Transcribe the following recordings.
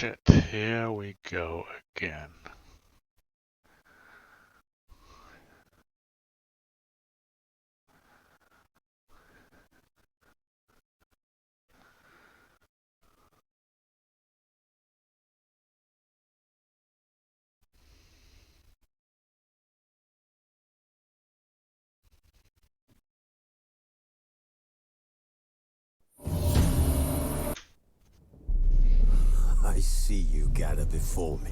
shit, here we go again. I see you gather before me.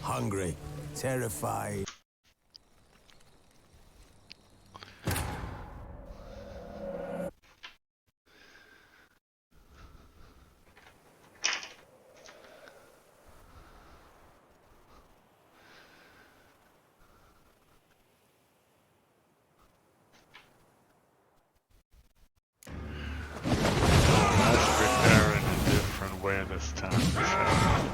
Hungry, terrified. Let's prepare in a different way this time, shall we?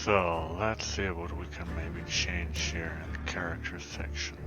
So, let's see what we can maybe change here in the character section.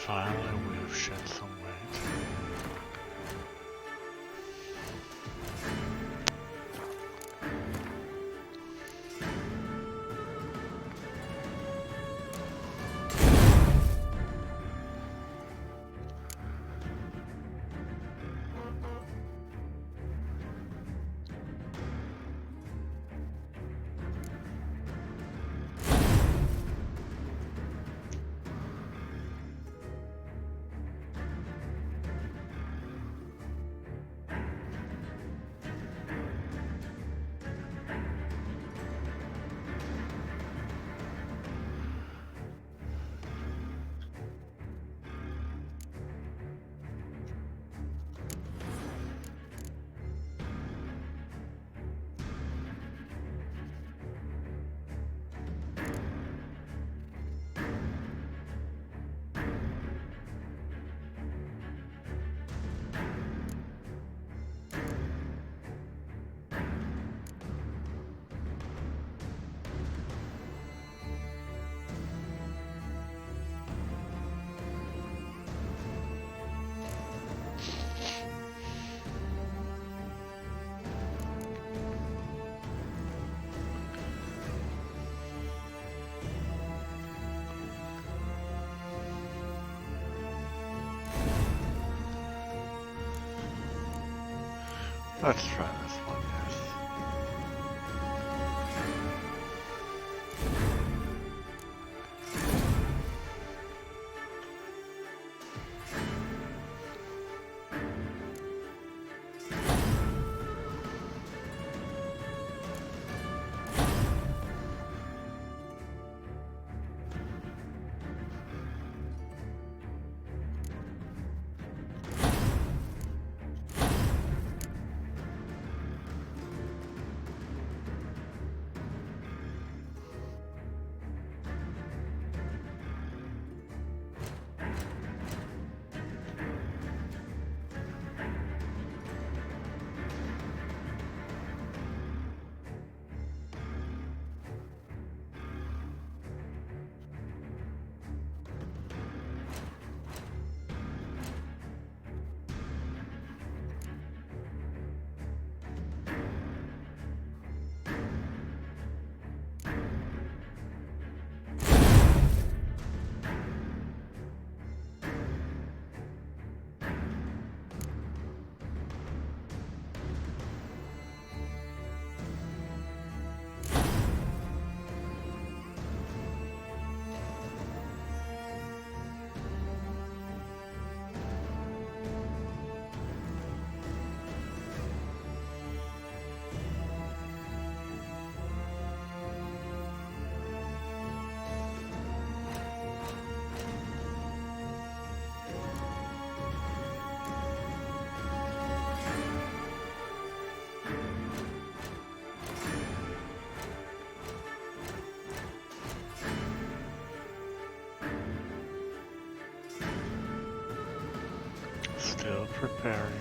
Finally, we've shed some weight. Let's try this one, yes. Still preparing.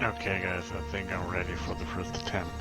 Okay guys, I think I'm ready for the first attempt.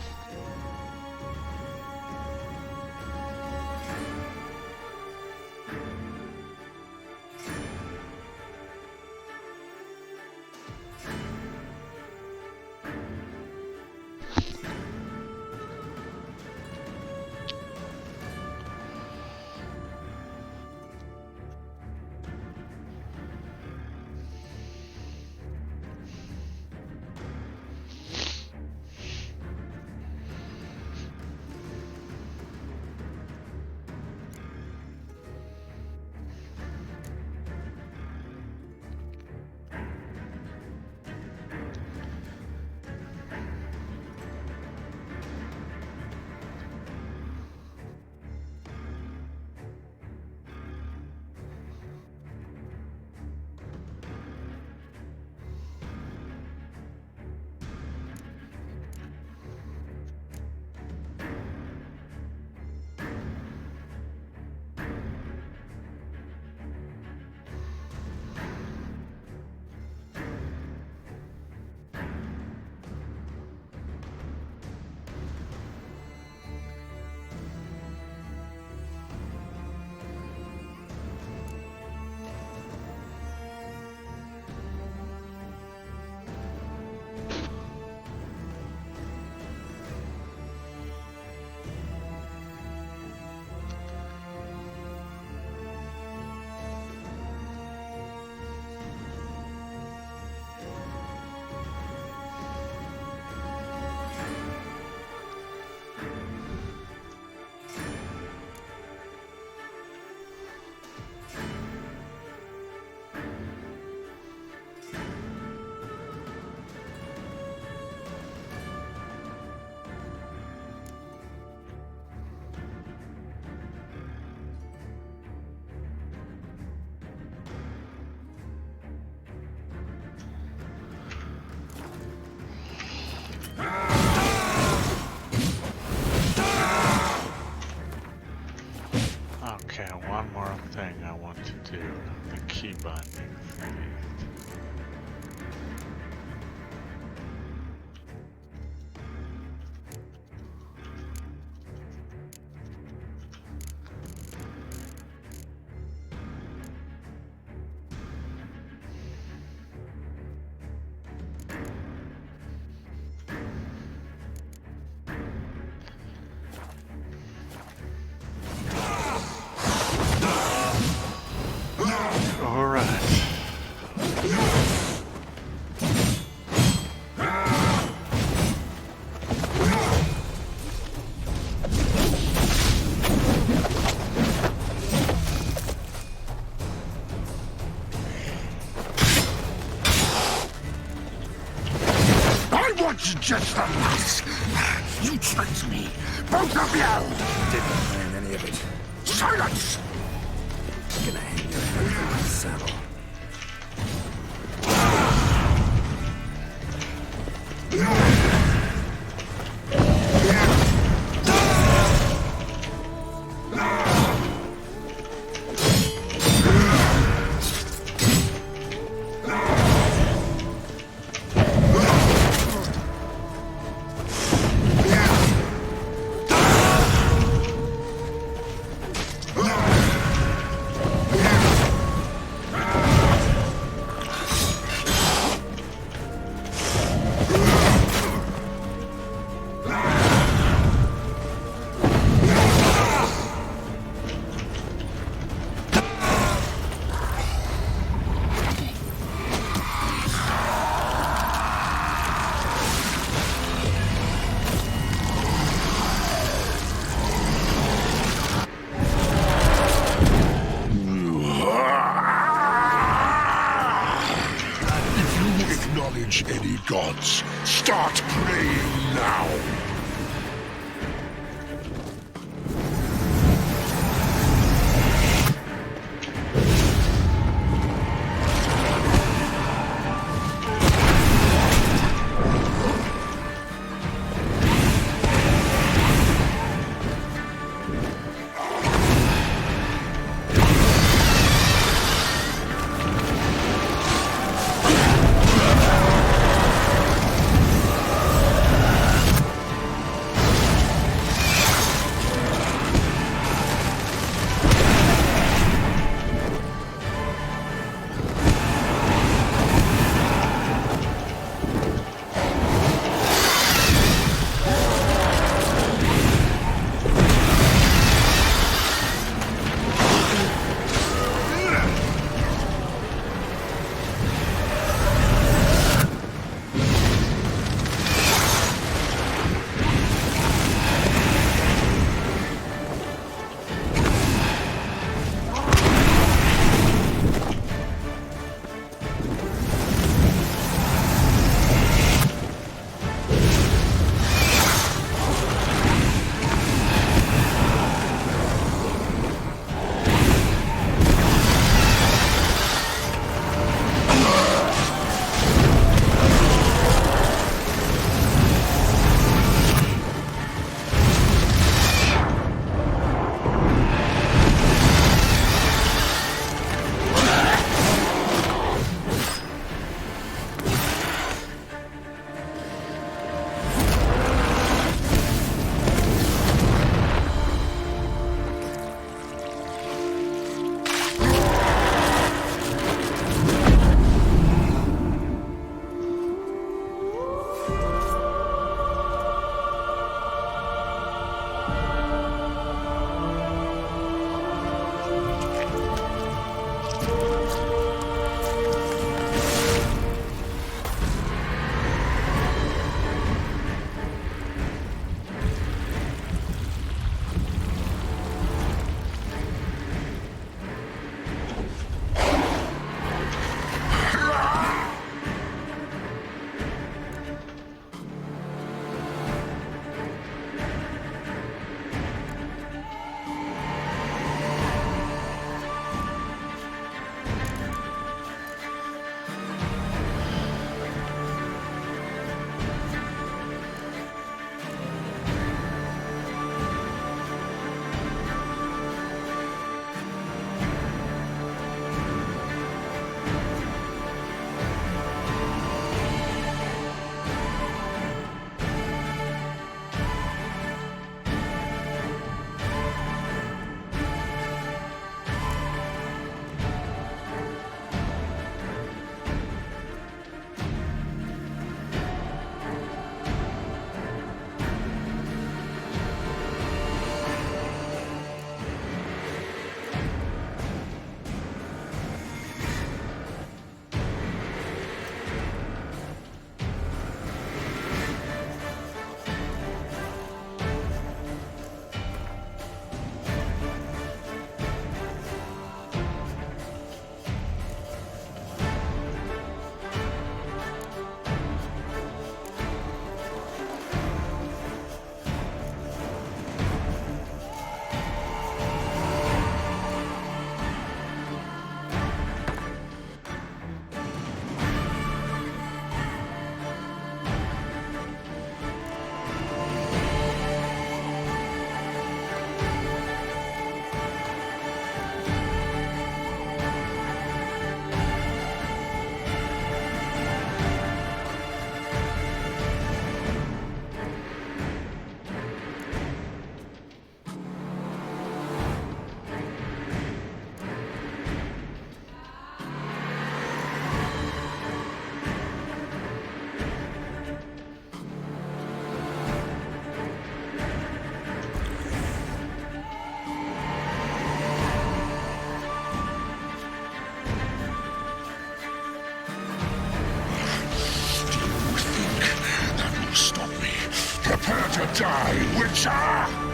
Okay, one more thing I want to do. The key binding thing. Just the last. You tricked me. Both of you! Didn't plan any of it. Silence! I'm gonna hang your head from my saddle. Any gods, start praying now! Prepare to die, Witcher!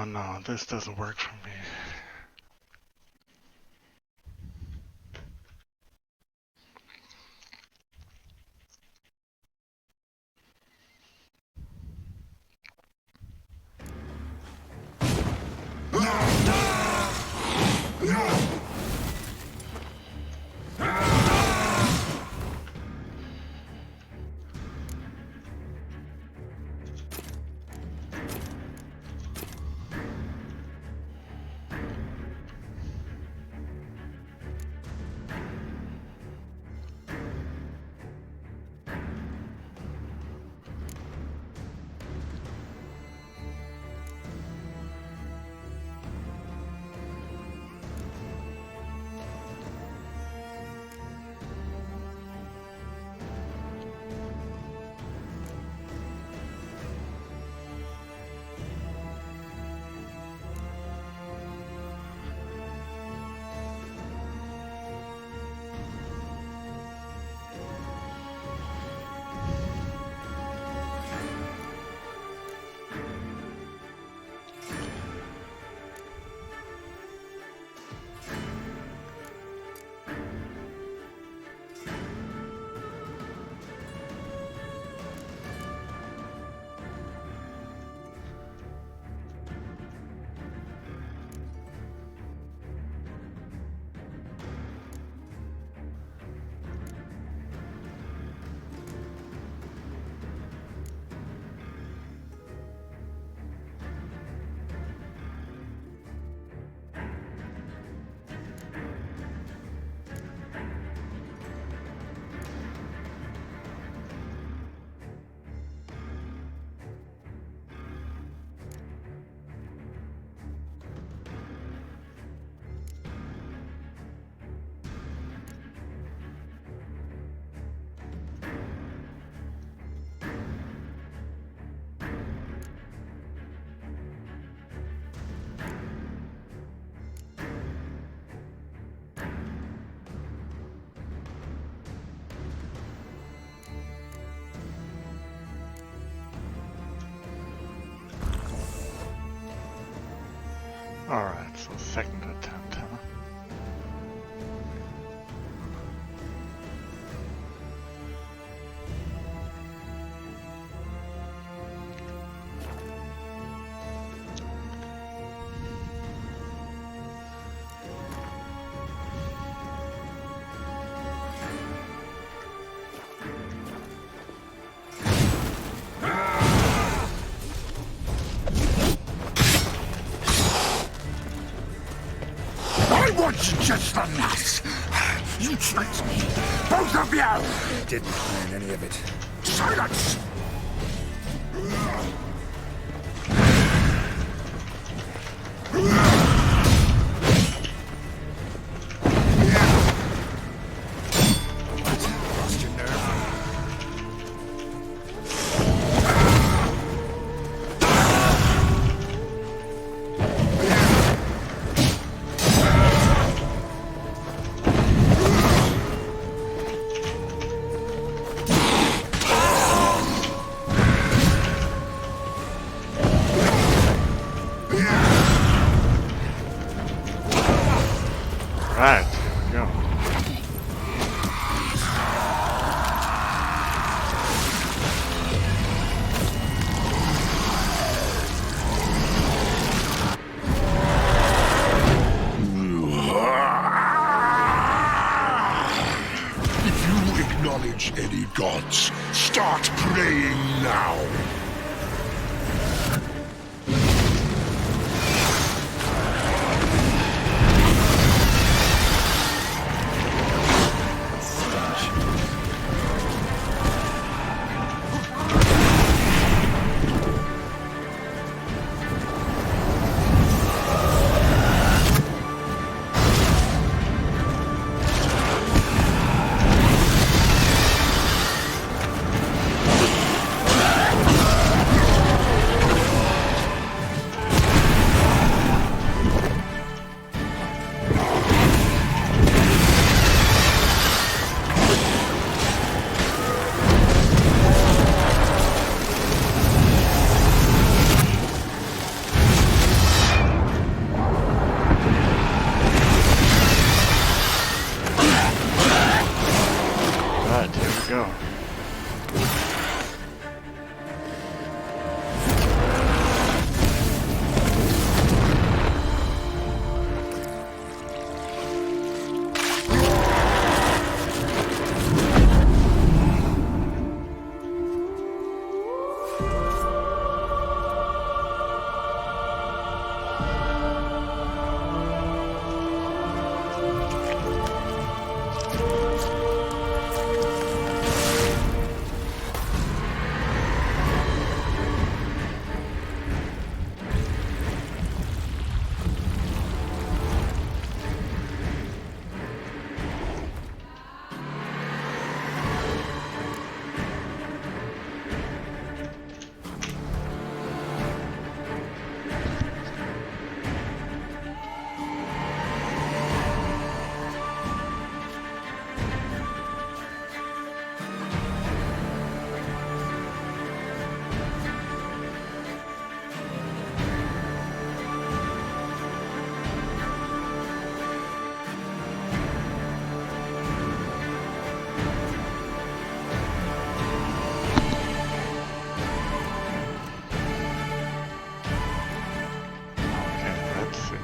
No, this doesn't work for me. Alright, so second attempt, huh? I want you just the nuts! You tricked me! Both of you! I didn't plan any of it. Silence! Lost your nerve? Right, here we go. If you acknowledge any gods, start praying now! Right, here we go. Okay, let's see.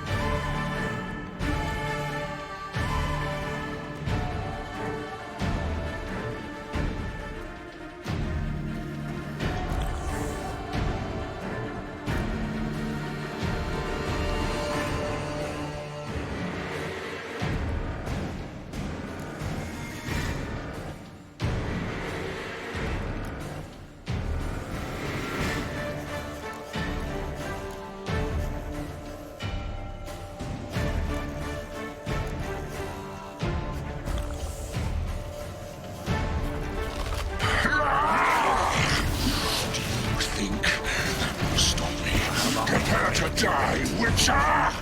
To die, Witcher!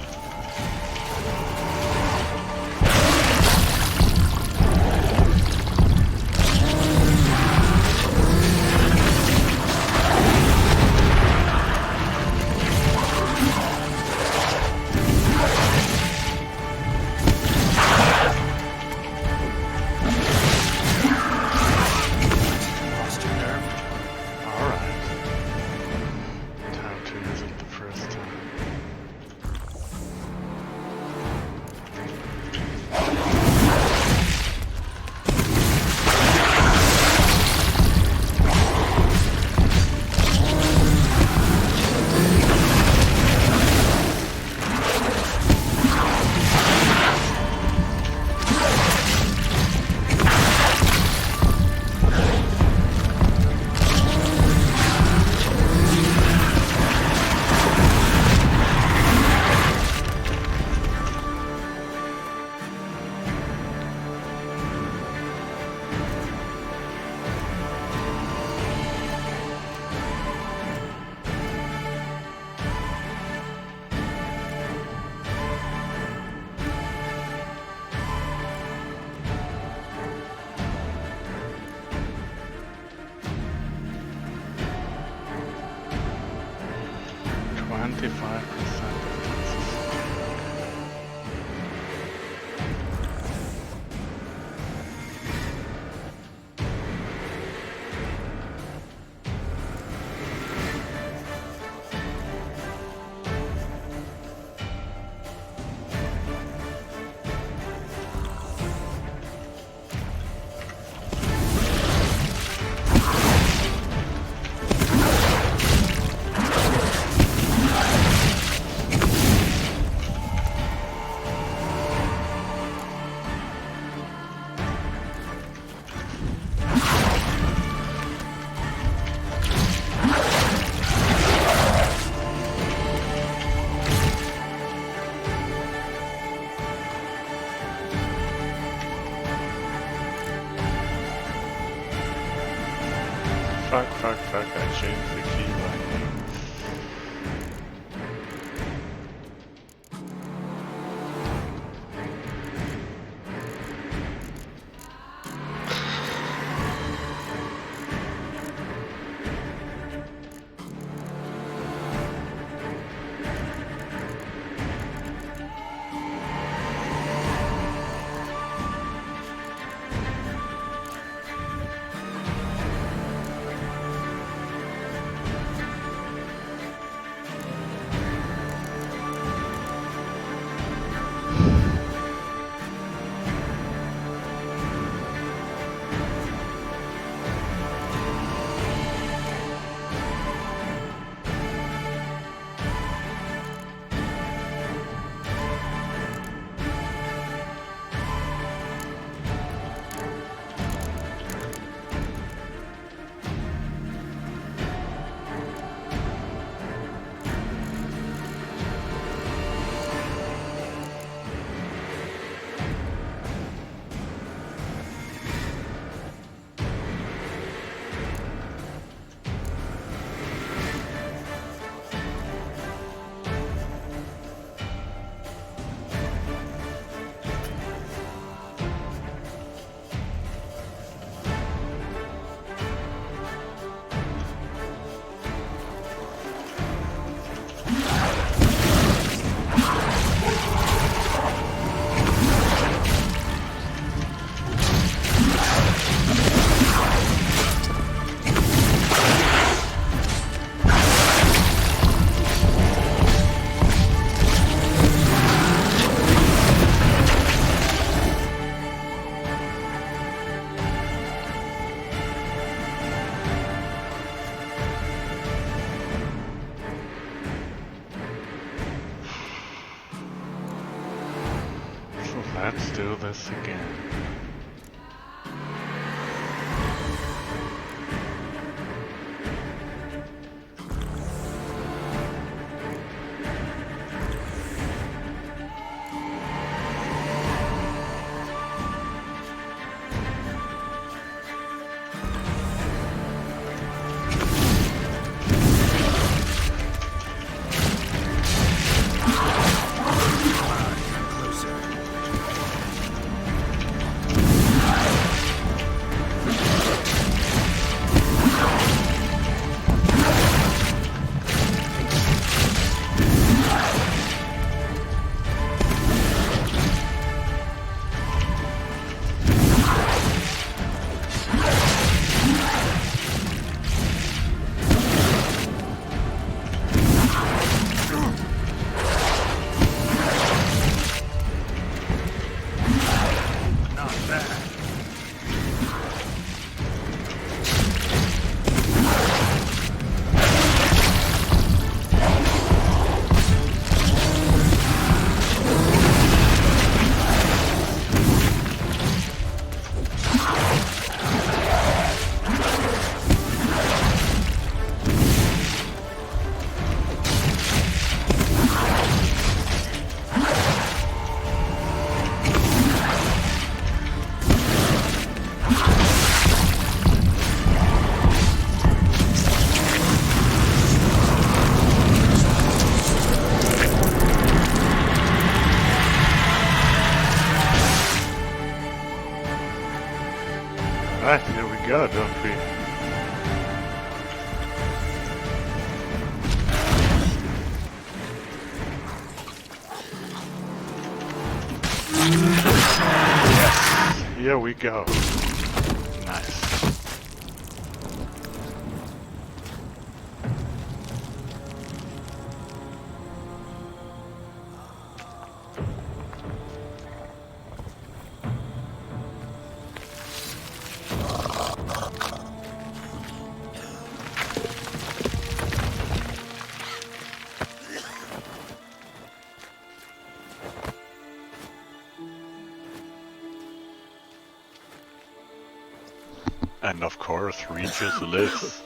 25%. Fuck, I changed the key binding. Let's do this again. Alright, here we go, don't we? Yes, here we go. Nice. And of course, Regis lives.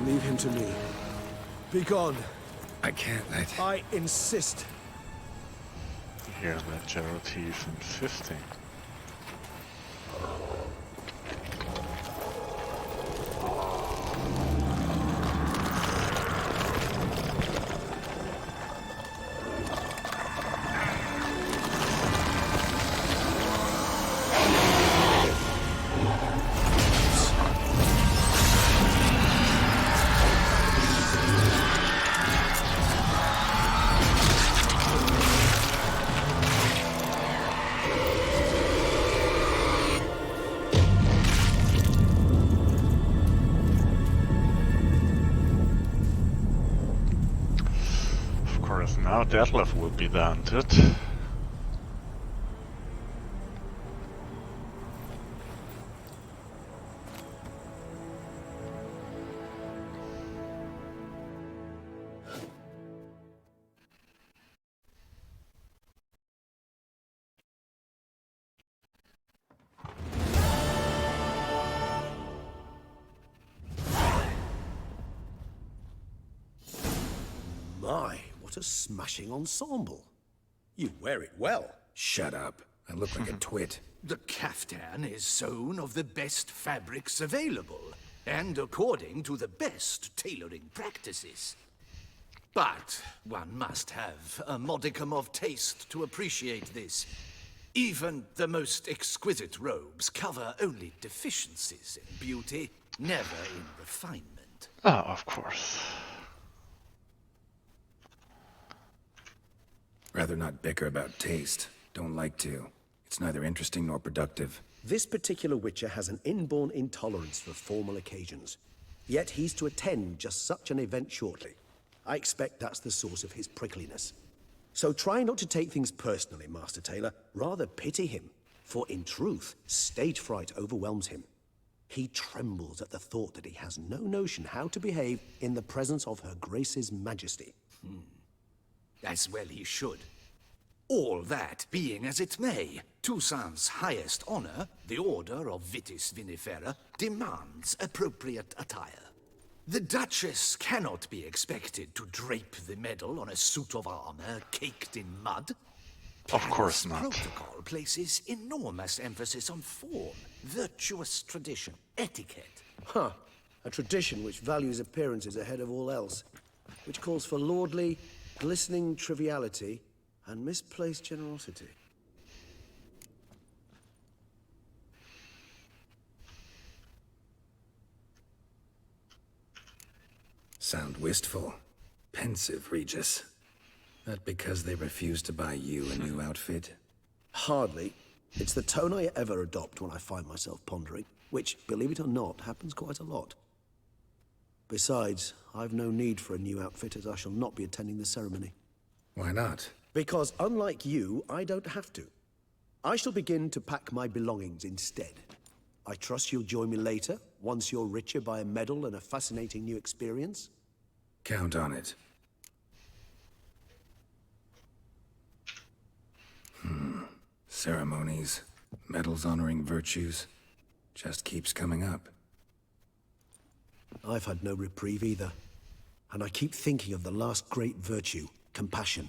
Leave him to me. Be gone. I can't let... I insist. Here's that Geraltief insisting. Now Dettlaff will be the hunted. My, what a smashing ensemble. You wear it well. Shut up. I look like a twit. The caftan is sewn of the best fabrics available, and according to the best tailoring practices. But one must have a modicum of taste to appreciate this. Even the most exquisite robes cover only deficiencies in beauty, never in refinement. Ah, of course. Rather not bicker about taste. Don't like to. It's neither interesting nor productive. This particular Witcher has an inborn intolerance for formal occasions. Yet he's to attend just such an event shortly. I expect that's the source of his prickliness. So try not to take things personally, Master Taylor. Rather pity him. For in truth, stage fright overwhelms him. He trembles at the thought that he has no notion how to behave in the presence of Her Grace's Majesty. As well he should. All that being as it may, Toussaint's highest honor, the Order of Vitis Vinifera, demands appropriate attire. The Duchess cannot be expected to drape the medal on a suit of armor caked in mud. Of course Paris not. Protocol places enormous emphasis on form, virtuous tradition, etiquette. Huh. A tradition which values appearances ahead of all else. Which calls for lordly, glistening triviality and misplaced generosity. Sound wistful. Pensive, Regis. That because they refuse to buy you a new outfit? Hardly. It's the tone I ever adopt when I find myself pondering, which, believe it or not, happens quite a lot. Besides, I've no need for a new outfit as I shall not be attending the ceremony. Why not? Because unlike you, I don't have to. I shall begin to pack my belongings instead. I trust you'll join me later, once you're richer by a medal and a fascinating new experience. Count on it. Ceremonies, medals honoring virtues, just keeps coming up. I've had no reprieve either. And I keep thinking of the last great virtue, compassion.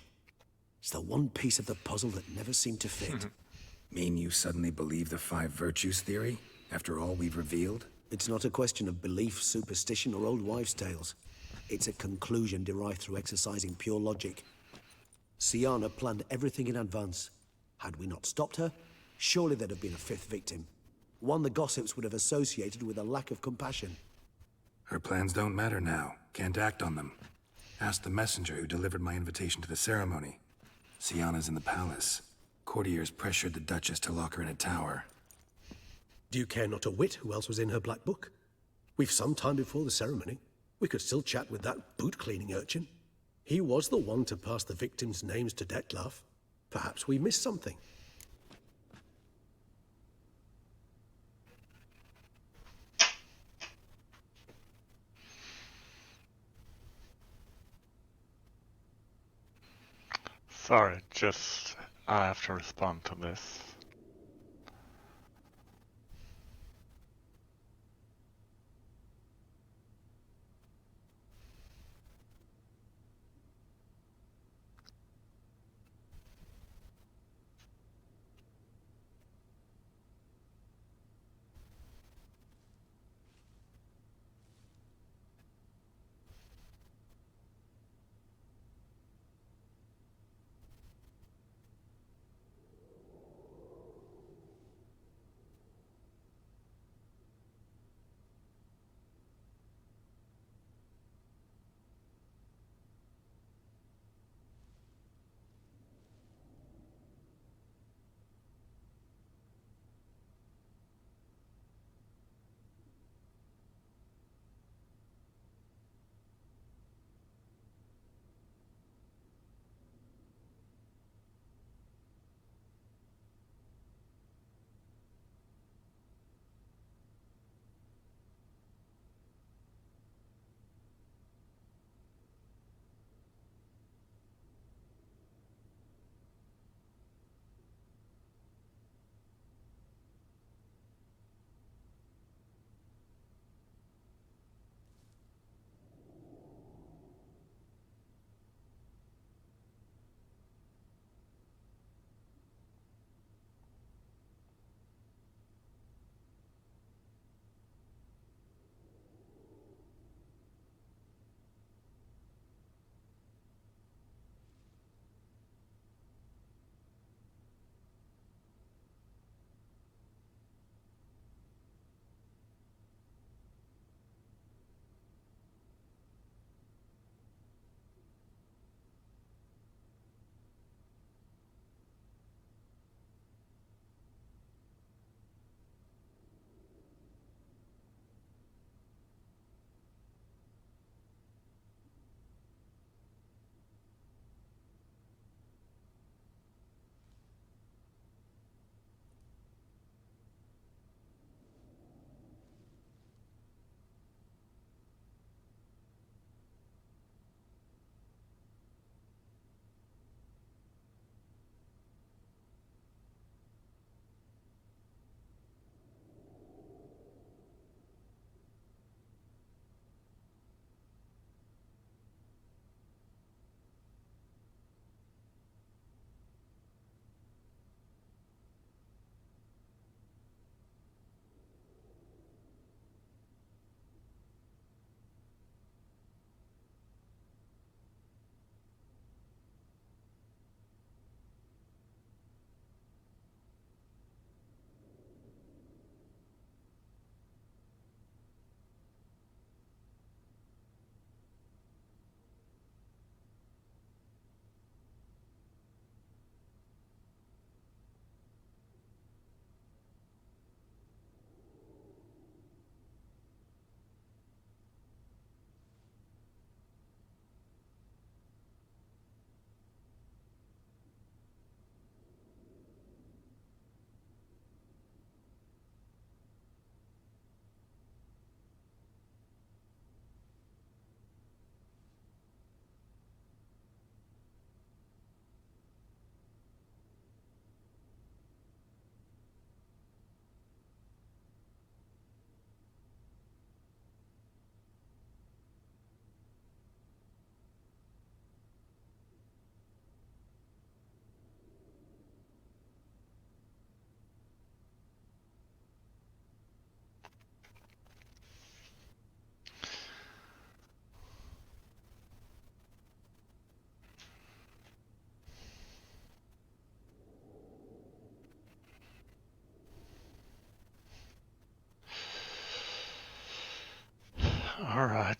It's the one piece of the puzzle that never seemed to fit. Mean you suddenly believe the 5 virtues theory, after all we've revealed? It's not a question of belief, superstition, or old wives' tales. It's a conclusion derived through exercising pure logic. Sienna planned everything in advance. Had we not stopped her, surely there'd have been a fifth victim. One the gossips would have associated with a lack of compassion. Her plans don't matter now. Can't act on them. Ask the messenger who delivered my invitation to the ceremony. Sienna's in the palace. Courtiers pressured the Duchess to lock her in a tower. Do you care not a whit who else was in her black book? We've some time before the ceremony. We could still chat with that boot-cleaning urchin. He was the one to pass the victims' names to Dettlaff. Perhaps we missed something. Sorry, I have to respond to this.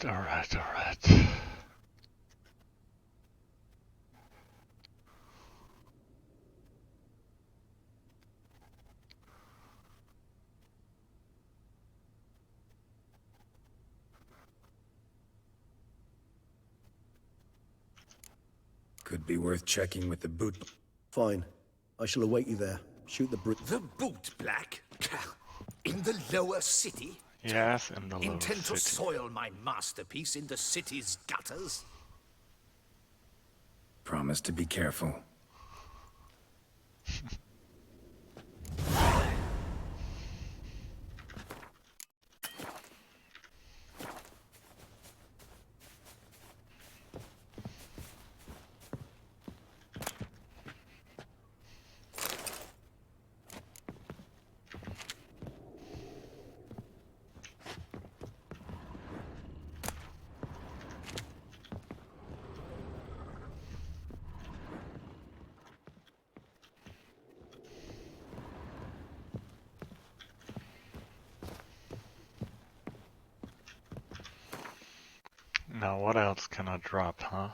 Alright, alright, alright. Could be worth checking with the boot. Fine. I shall await you there. Shoot the brute. The boot black? In the lower city? Yes, in the lower Intent to city. soil my masterpiece in the city's gutters? Promise to be careful. Now what else can I drop, huh?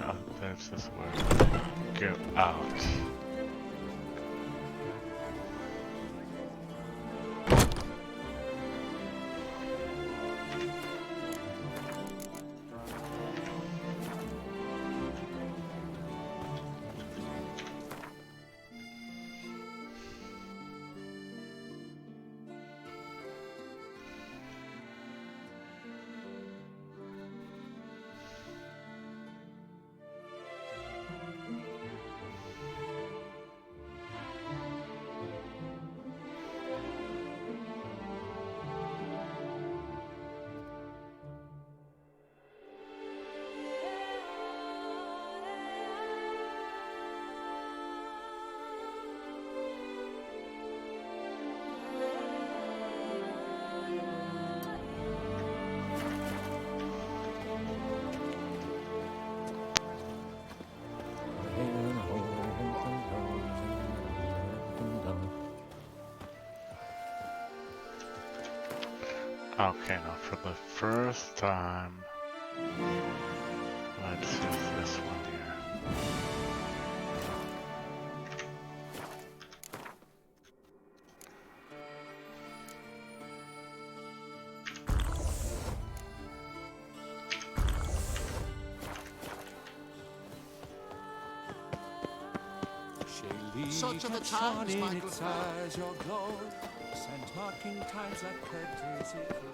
Oh, there's this word. Go out. Okay, now for the first time, let's use this one here. Such are the times, my good eyes, your glow, sent marking times like courtesy could flow.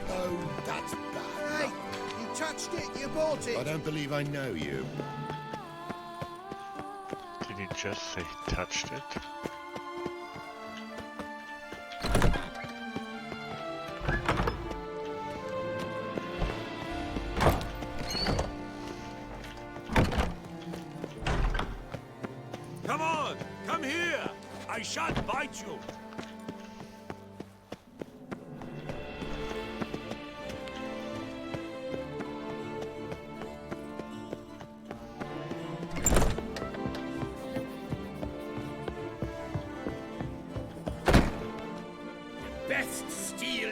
Oh, that's bad. Hey, you touched it, you bought it. I don't believe I know you. Did he just say touched it? Come on, come here. I shan't bite you. Best steal.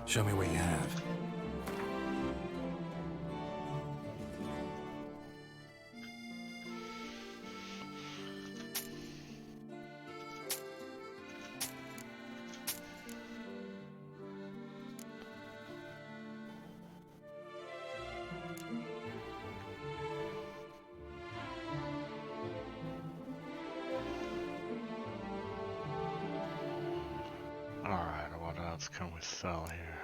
Show me what you have. else can we sell here?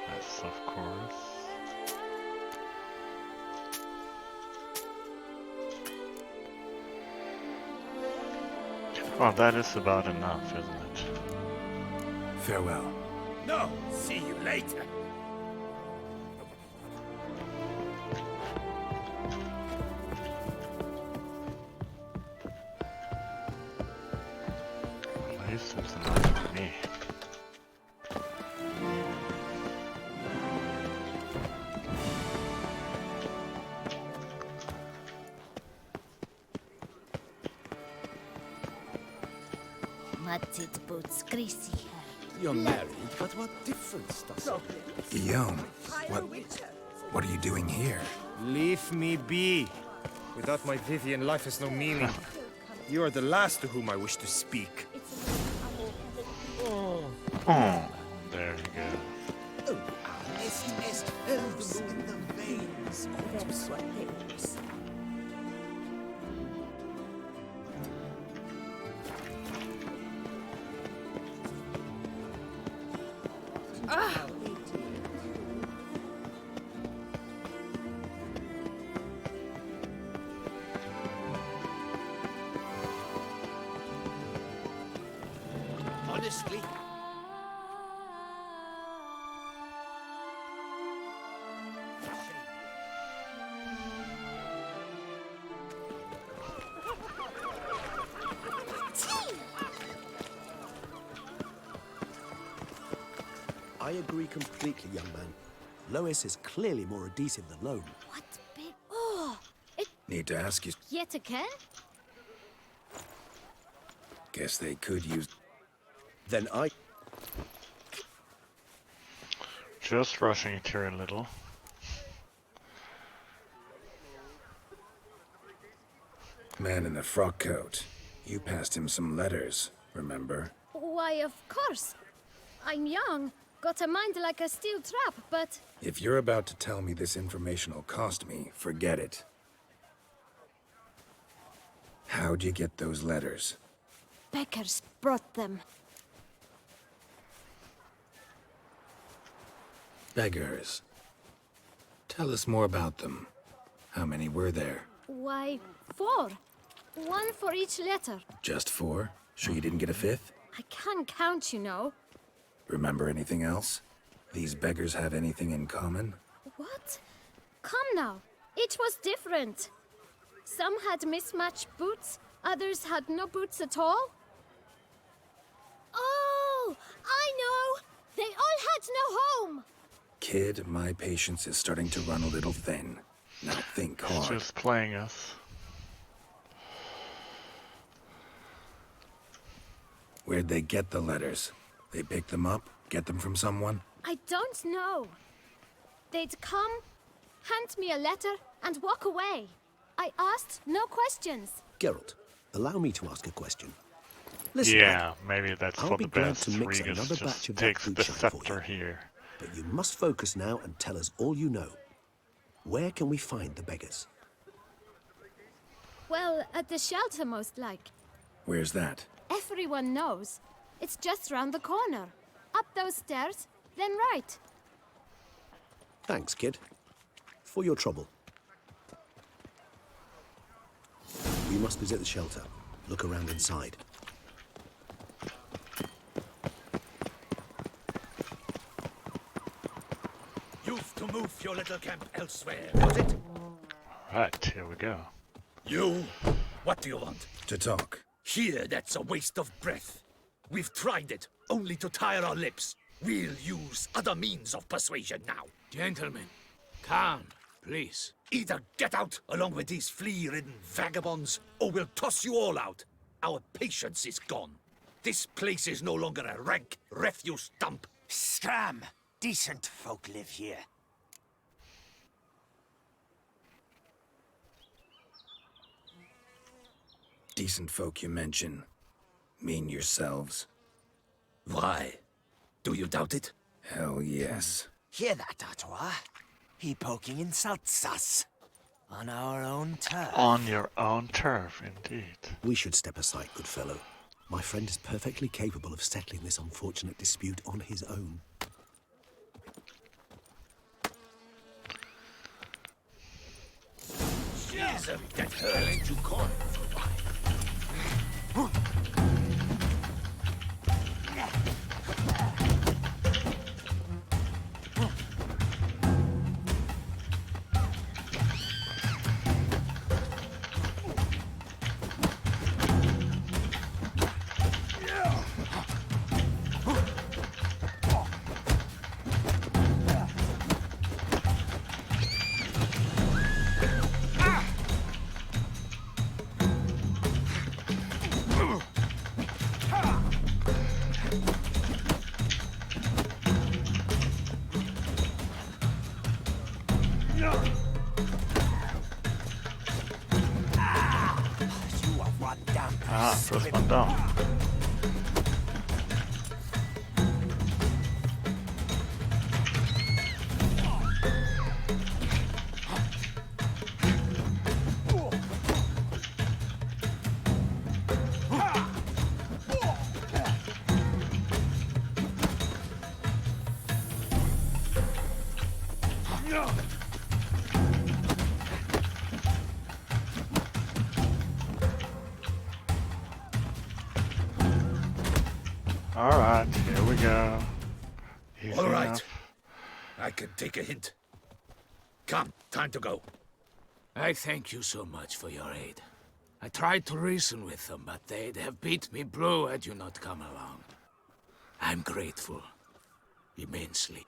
Yes, of course. Well, that is about enough, isn't it? Farewell. No, see you later. At least it's enough for me. Matted boots greasy hair. You're married, but what difference does it make? Guillaume, what are you doing here? Leave me be. Without my Vivian, life has no meaning. You are the last to whom I wish to speak. Oh, there you go. Est herbs in the veins. That's what papers. Honestly, I agree completely, young man. Lois is clearly more adhesive than loam. What big... Oh! It... Need to ask you. Yet again? Guess they could use. Then I... Just rushing it here a little. Man in the frock coat. You passed him some letters, remember? Why, of course. I'm young, got a mind like a steel trap, but... If you're about to tell me this information will cost me, forget it. How'd you get those letters? Beggars brought them. Beggars. Tell us more about them. How many were there? Why, 4. 1 for each letter. Just 4? Sure you didn't get a 5th? I can't count, you know. Remember anything else? These beggars have anything in common? What? Come now. Each was different. Some had mismatched boots, others had no boots at all. Oh, I know! They all had no home! Kid, my patience is starting to run a little thin. Now think hard. Just playing us. Where'd they get the letters? They pick them up? Get them from someone? I don't know. They'd come, hand me a letter, and walk away. I asked no questions. Geralt, allow me to ask a question. Listen, Yeah, maybe that's I'll for be the glad best. to mix Regus another batch just of that takes the food shine for scepter you. here. but you must focus now and tell us all you know. Where can we find the beggars? Well, at the shelter, most like. Where's that? Everyone knows. It's just round the corner. Up those stairs, then right. Thanks, kid. For your trouble. We must visit the shelter. Look around inside. You've to move your little camp elsewhere, was it? Right, here we go. You? What do you want? To talk. Here, that's a waste of breath. We've tried it, only to tire our lips. We'll use other means of persuasion now. Gentlemen, calm, please. Either get out along with these flea-ridden vagabonds, or we'll toss you all out. Our patience is gone. This place is no longer a rank refuse dump. Scram! Decent folk live here. Decent folk you mention. Mean yourselves. Why? Do you doubt it? Hell yes. Hear that, Artois? He poking insults us. On our own turf. On your own turf, indeed. We should step aside, good fellow. My friend is perfectly capable of settling this unfortunate dispute on his own. She's that hurl into corn for a while. First one down. Alright, here we go. Easy All right. enough. I can take a hint. Come, time to go. I thank you so much for your aid. I tried to reason with them, but they'd have beat me blue had you not come along. I'm grateful. Immensely.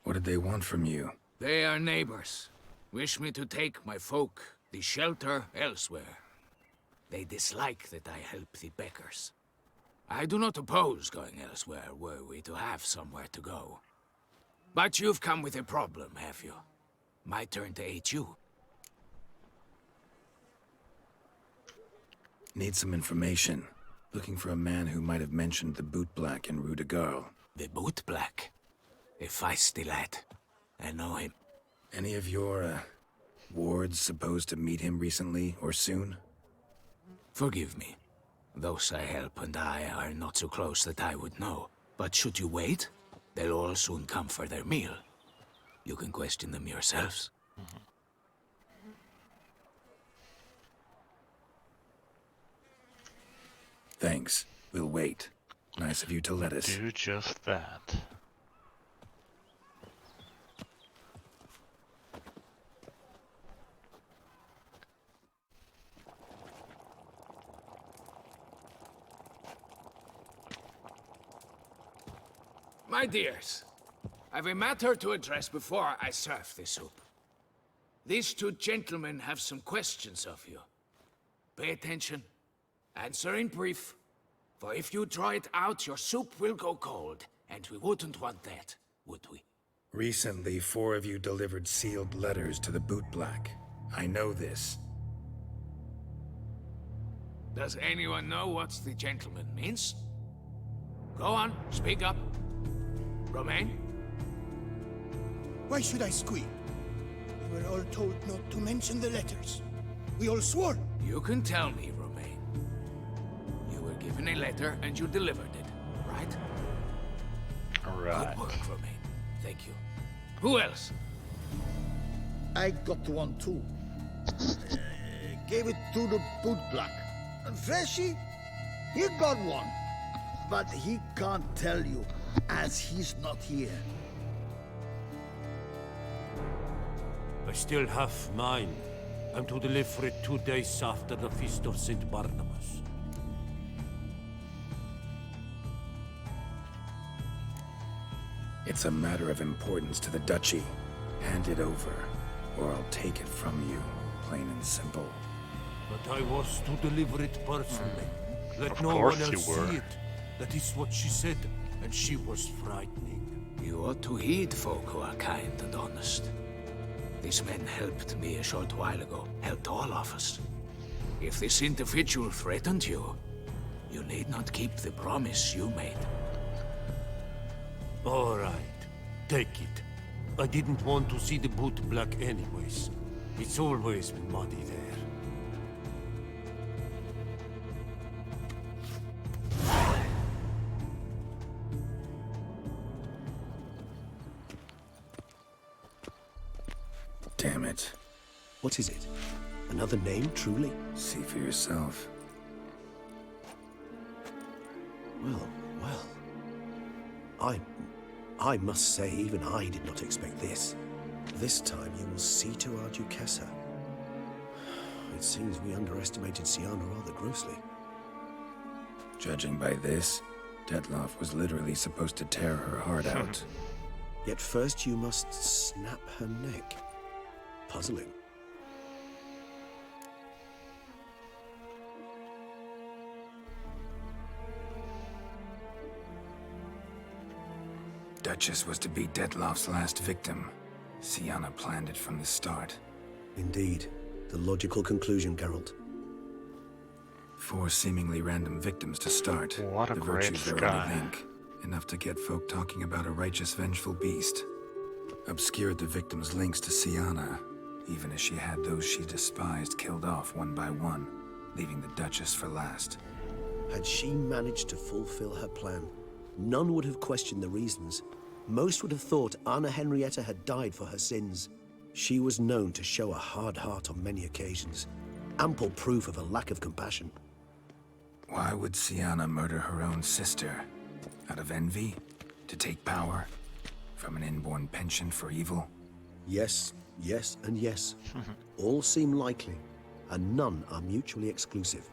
What did they want from you? They are neighbors. Wish me to take my folk, the shelter, elsewhere. They dislike that I help the Beckers. I do not oppose going elsewhere were we to have somewhere to go. But you've come with a problem, have you? My turn to aid you. Need some information. Looking for a man who might have mentioned the Boot Black in Rue de Garl. The Boot Black? A feisty lad. I know him. Any of your, wards supposed to meet him recently or soon? Forgive me. Those I help and I are not so close that I would know. But should you wait, they'll all soon come for their meal. You can question them yourselves. Thanks. We'll wait. Nice of you to let us. Do just that. My dears, I've a matter to address before I serve the soup. These two gentlemen have some questions of you. Pay attention. Answer in brief. For if you draw it out, your soup will go cold. And we wouldn't want that, would we? Recently, 4 of you delivered sealed letters to the Boot Black. I know this. Does anyone know what the gentleman means? Go on, speak up. Romain? Why should I squeal? We were all told not to mention the letters. We all swore. You can tell me, Romain. You were given a letter and you delivered it, right? Alright. Good work, Romain. Thank you. Who else? I got one too. Gave it to the Boot Black. Freshy, he got one. But he can't tell you, as he's not here. I still have mine. I'm to deliver it 2 days after the Feast of St. Barnabas. It's a matter of importance to the Duchy. Hand it over, or I'll take it from you, plain and simple. But I was to deliver it personally. Let Of no course one you else were. see it. That is what she said, and she was frightening. You ought to heed folk who are kind and honest. These men helped me a short while ago, helped all of us. If this individual threatened you, you need not keep the promise you made. All right, take it. I didn't want to see the Boot Black anyways. It's always been muddy there. Damn it. What is it? Another name, truly? See for yourself. Well, well. I must say, even I did not expect this. This time you will see to our Duquesa. It seems we underestimated Siana rather grossly. Judging by this, Dettlaff was literally supposed to tear her heart out. Yet first you must snap her neck. Puzzling. Duchess was to be Dettlaff's last victim. Siana planned it from the start. Indeed. The logical conclusion, Geralt. 4 seemingly random victims to start. What a the great virtues are guy. only link. Enough to get folk talking about a righteous, vengeful beast. Obscured the victims' links to Siana, even as she had those she despised killed off one by one, leaving the Duchess for last. Had she managed to fulfill her plan, none would have questioned the reasons. Most would have thought Anna Henrietta had died for her sins. She was known to show a hard heart on many occasions. Ample proof of a lack of compassion. Why would Siana murder her own sister? Out of envy? To take power? From an inborn penchant for evil? Yes, yes, and yes. All seem likely, and none are mutually exclusive.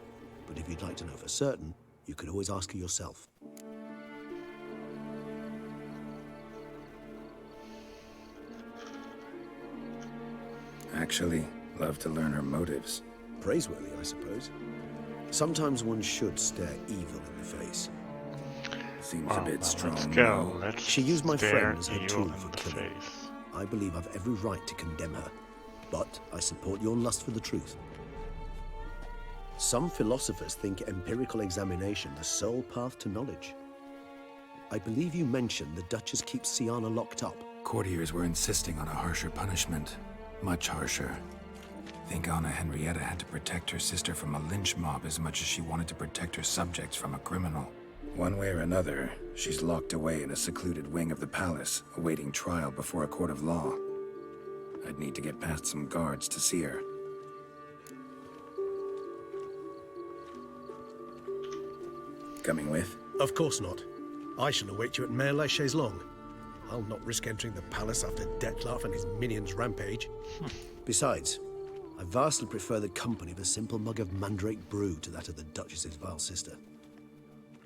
But if you'd like to know for certain, you could always ask her yourself. Actually, love to learn her motives. Praiseworthy, I suppose. Sometimes one should stare evil in the face. Seems a bit strong. Let's go. no? Let's She used my stare friend as her evil tool in for the killing. face. I believe I've every right to condemn her, but I support your lust for the truth. Some philosophers think empirical examination the sole path to knowledge. I believe you mentioned the Duchess keeps Siana locked up. Courtiers were insisting on a harsher punishment. Much harsher. Think Anna Henrietta had to protect her sister from a lynch mob as much as she wanted to protect her subjects from a criminal. One way or another, she's locked away in a secluded wing of the palace, awaiting trial before a court of law. I'd need to get past some guards to see her. Coming with? Of course not. I shall await you at Mare la Chaise-Longue. I'll not risk entering the palace after Dettlaff and his minions rampage. Besides, I vastly prefer the company of a simple mug of mandrake brew to that of the Duchess's vile sister.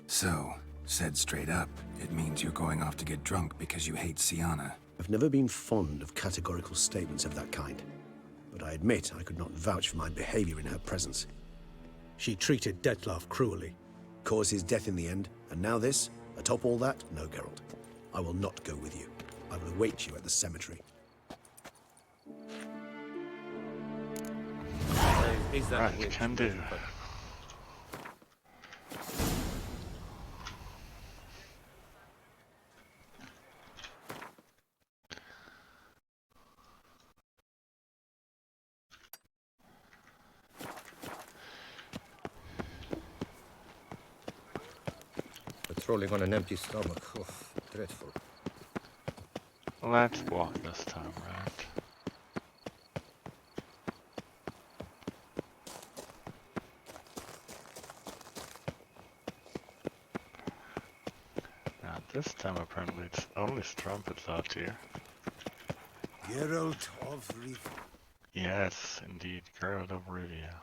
So, said straight up, it means you're going off to get drunk because you hate Siana. I've never been fond of categorical statements of that kind, but I admit I could not vouch for my behavior in her presence. She treated Dettlaff cruelly, caused his death in the end, and now this? Atop all that, no, Geralt. I will not go with you. I will await you at the cemetery. Right, can do. Patrolling on an empty stomach. Oh, dreadful. Let's walk this time, right? Now this time apparently it's only strumpets out here. Geralt of Rivia. Yes, indeed, Geralt of Rivia.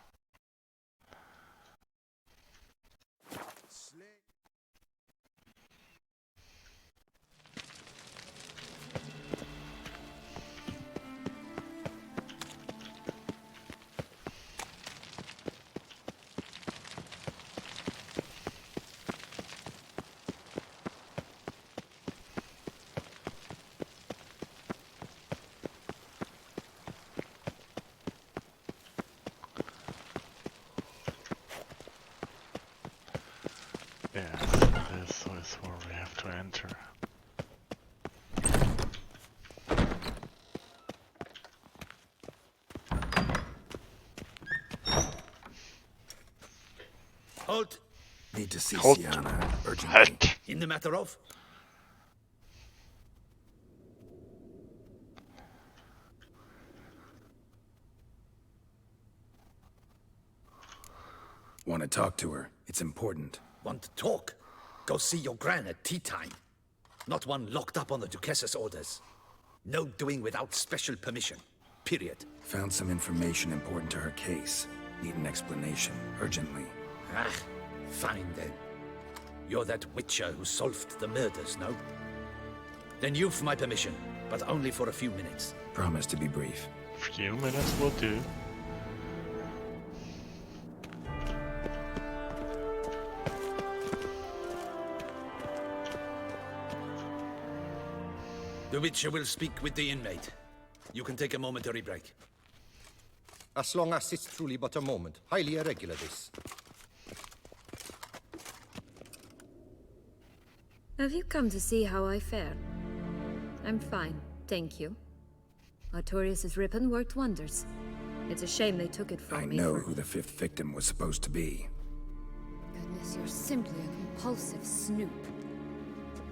Yeah, so this is where we have to enter. Halt! Need to see Halt. Siana urgently. Halt. In the matter of? Want to talk to her? It's important. Want to talk? Go see your gran at tea time. Not one locked up on the Duchess's orders. No doing without special permission. Period. Found some information important to her case. Need an explanation, urgently. Ah, fine then. You're that witcher who solved the murders, no? Then you've my permission, but only for a few minutes. Promise to be brief. Few minutes will do. The witcher will speak with the inmate. You can take a momentary break. As long as it's truly but a moment. Highly irregular, this. Have you come to see how I fare? I'm fine, thank you. Artorius' ribbon worked wonders. It's a shame they took it from me. I know who the 5th victim was supposed to be. Goodness, you're simply a compulsive snoop.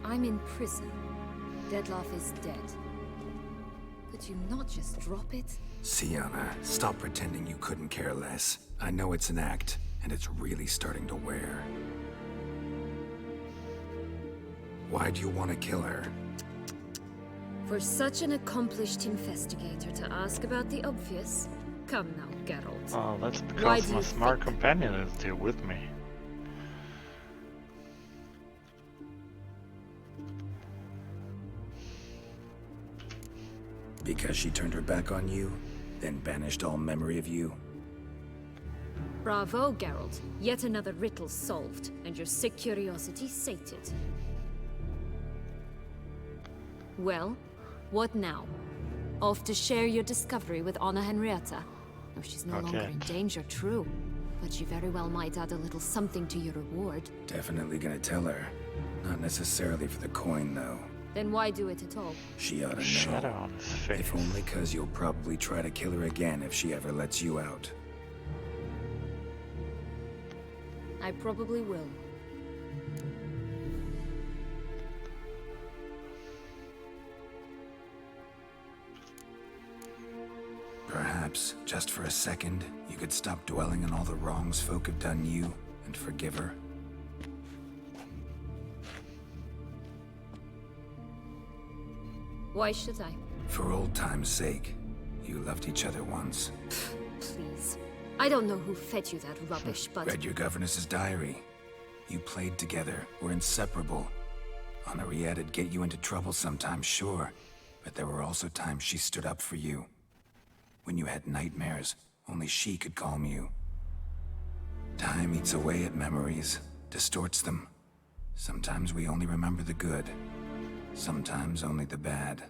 I'm in prison. Dettlaff is dead. Could you not just drop it? Sienna, stop pretending you couldn't care less. I know it's an act, and it's really starting to wear. Why do you want to kill her? For such an accomplished investigator to ask about the obvious? Come now, Geralt. Oh, that's Why because do my you smart think- companion is still with me. Because she turned her back on you, then banished all memory of you? Bravo, Geralt. Yet another riddle solved, and your sick curiosity sated. Well, what now? Off to share your discovery with Anna Henrietta? Oh, she's no longer in danger, true. But she very well might add a little something to your reward. Definitely gonna tell her. Not necessarily for the coin, though. Then why do it at all? She ought to know. Shadow on his face. If only 'cause you'll probably try to kill her again if she ever lets you out. I probably will. Perhaps, just for a second, you could stop dwelling on all the wrongs folk have done you and forgive her. Why should I? For old time's sake. You loved each other once. Please. I don't know who fed you that rubbish, but... Read your governess's diary. You played together, were inseparable. Henriette'd get you into trouble sometimes, sure. But there were also times she stood up for you. When you had nightmares, only she could calm you. Time eats away at memories, distorts them. Sometimes we only remember the good. Sometimes only the bad.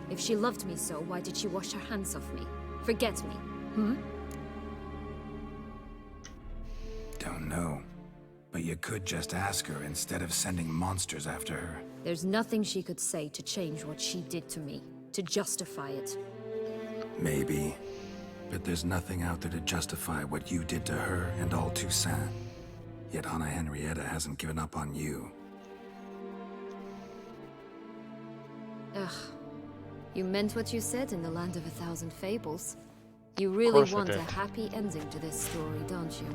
If she loved me so, why did she wash her hands off me? Forget me, Don't know. But you could just ask her instead of sending monsters after her. There's nothing she could say to change what she did to me, to justify it. Maybe. But there's nothing out there to justify what you did to her and all Toussaint. Yet Anna Henrietta hasn't given up on you. Ugh. You meant what you said in the Land of a Thousand Fables. You really want a happy ending to this story, don't you?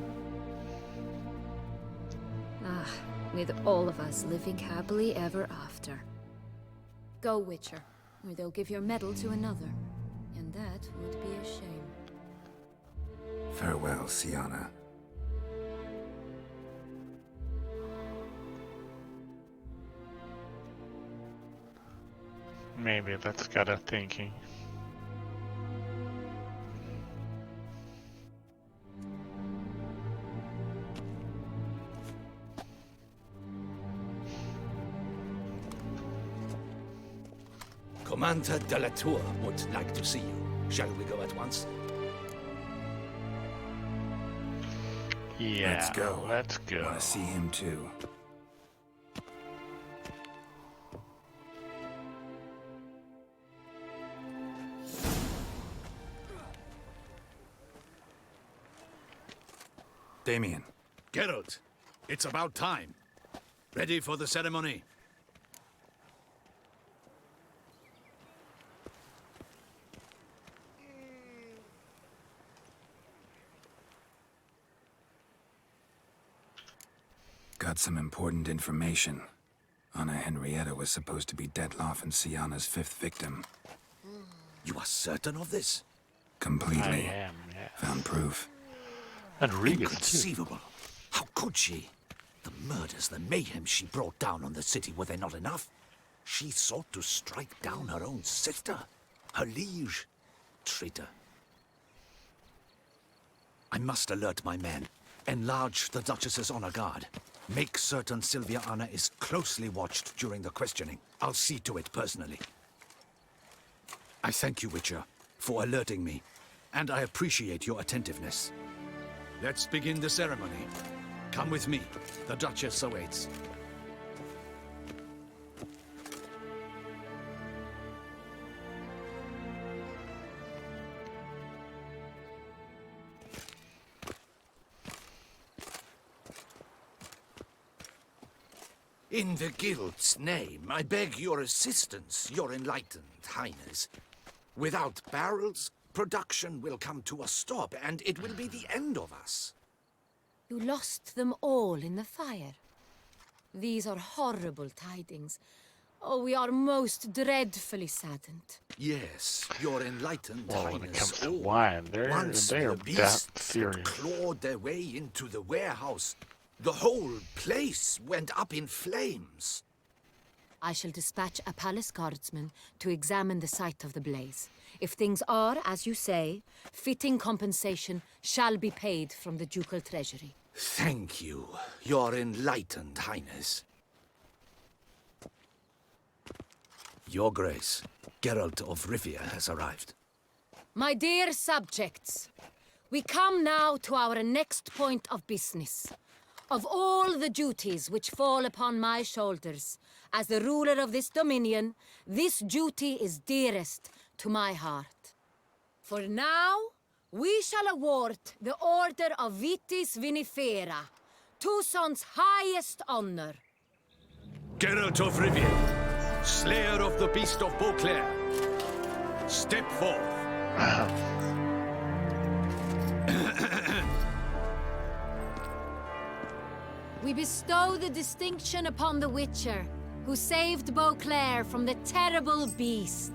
Ah, with all of us living happily ever after. Go, Witcher, or they'll give your medal to another. And that would be a shame. Farewell, Sienna. Maybe that's got her thinking. Commander de la Tour would like to see you. Shall we go at once? Yeah, Let's go. Let's go. Want to see him too. Damien. Geralt, it's about time. Ready for the ceremony? got some important information. Anna Henrietta was supposed to be Dettlaff and Sienna's 5th victim. You are certain of this? Completely. I am, yeah. Found proof. And real too. Inconceivable. How could she? The murders, the mayhem she brought down on the city, were they not enough? She sought to strike down her own sister, her liege. Traitor. I must alert my men. Enlarge the Duchess's honor guard. Make certain Sylvia Anna is closely watched during the questioning. I'll see to it personally. I thank you, Witcher, for alerting me, and I appreciate your attentiveness. Let's begin the ceremony. Come with me. The Duchess awaits. In the Guild's name, I beg your assistance, your enlightened highness. Without barrels, production will come to a stop, and it will be the end of us. You lost them all in the fire. These are horrible tidings. Oh, we are most dreadfully saddened. Yes, your enlightened Well, highness. when it comes to all. wine, Once they are the that beasts serious. clawed their way into the warehouse, the whole place went up in flames. I shall dispatch a palace guardsman to examine the site of the blaze. If things are, as you say, fitting compensation shall be paid from the ducal treasury. Thank you, your enlightened highness. Your Grace, Geralt of Rivia has arrived. My dear subjects, we come now to our next point of business. Of all the duties which fall upon my shoulders, as the ruler of this dominion, this duty is dearest to my heart. For now, we shall award the Order of Vitis Vinifera, Tucson's highest honor. Geralt of Rivia, slayer of the beast of Beauclair, step forth. We bestow the distinction upon the Witcher, who saved Beauclair from the terrible beast.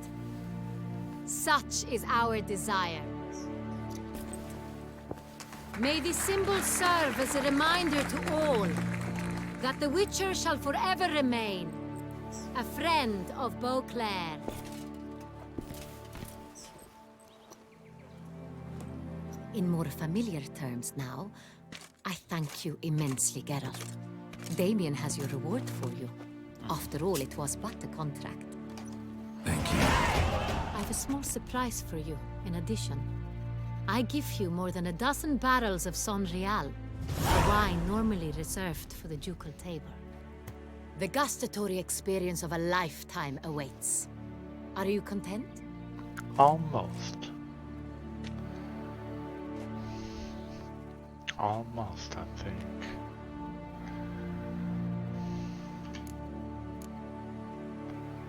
Such is our desire. May this symbol serve as a reminder to all that the Witcher shall forever remain a friend of Beauclair. In more familiar terms now, I thank you immensely, Geralt. Damien has your reward for you. After all, it was but a contract. Thank you. I have a small surprise for you, in addition. I give you more than a dozen barrels of Son Real, a wine normally reserved for the ducal table. The gustatory experience of a lifetime awaits. Are you content? Almost. Almost, I think.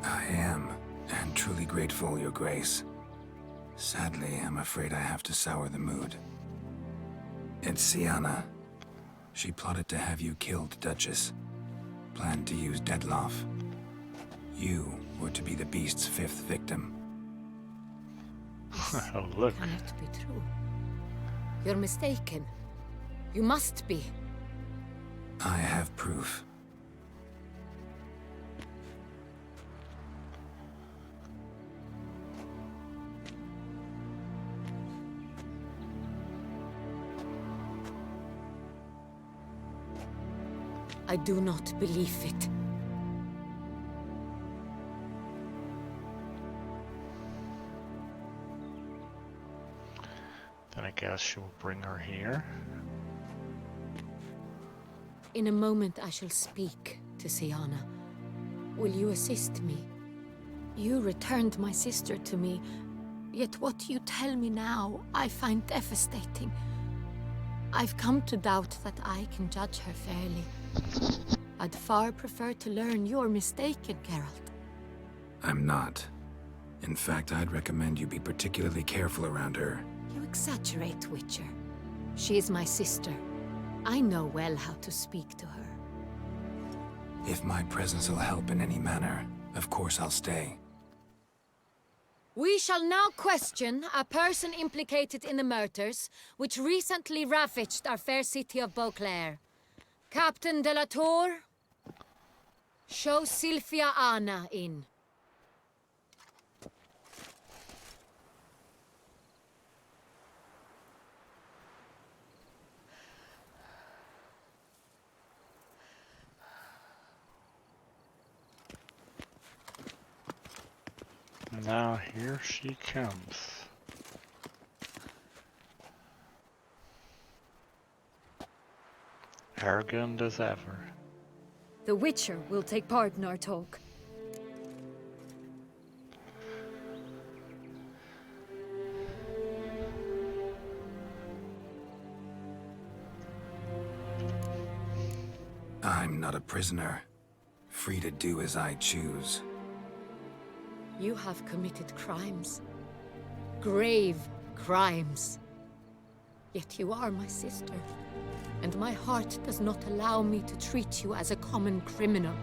I am, and truly grateful, Your Grace. Sadly, I'm afraid I have to sour the mood. It's Sienna. She plotted to have you killed, Duchess. Planned to use Dettlaff. You were to be the beast's 5th victim. Oh, look. Cannot be true. You're mistaken. You must be. I have proof. I do not believe it. Then I guess you'll bring her here. In a moment I shall speak to Sienna. Will you assist me? You returned my sister to me, yet what you tell me now I find devastating. I've come to doubt that I can judge her fairly. I'd far prefer to learn you're mistaken, Geralt. I'm not. In fact, I'd recommend you be particularly careful around her. You exaggerate, Witcher. She is my sister. I know well how to speak to her. If my presence will help in any manner, of course I'll stay. We shall now question a person implicated in the murders which recently ravaged our fair city of Beauclair. Captain de la Tour, show Sylvia Anna in. Now here she comes. Arrogant as ever. The Witcher will take part in our talk. I'm not a prisoner, free to do as I choose. You have committed crimes. Grave crimes. Yet you are my sister, and my heart does not allow me to treat you as a common criminal.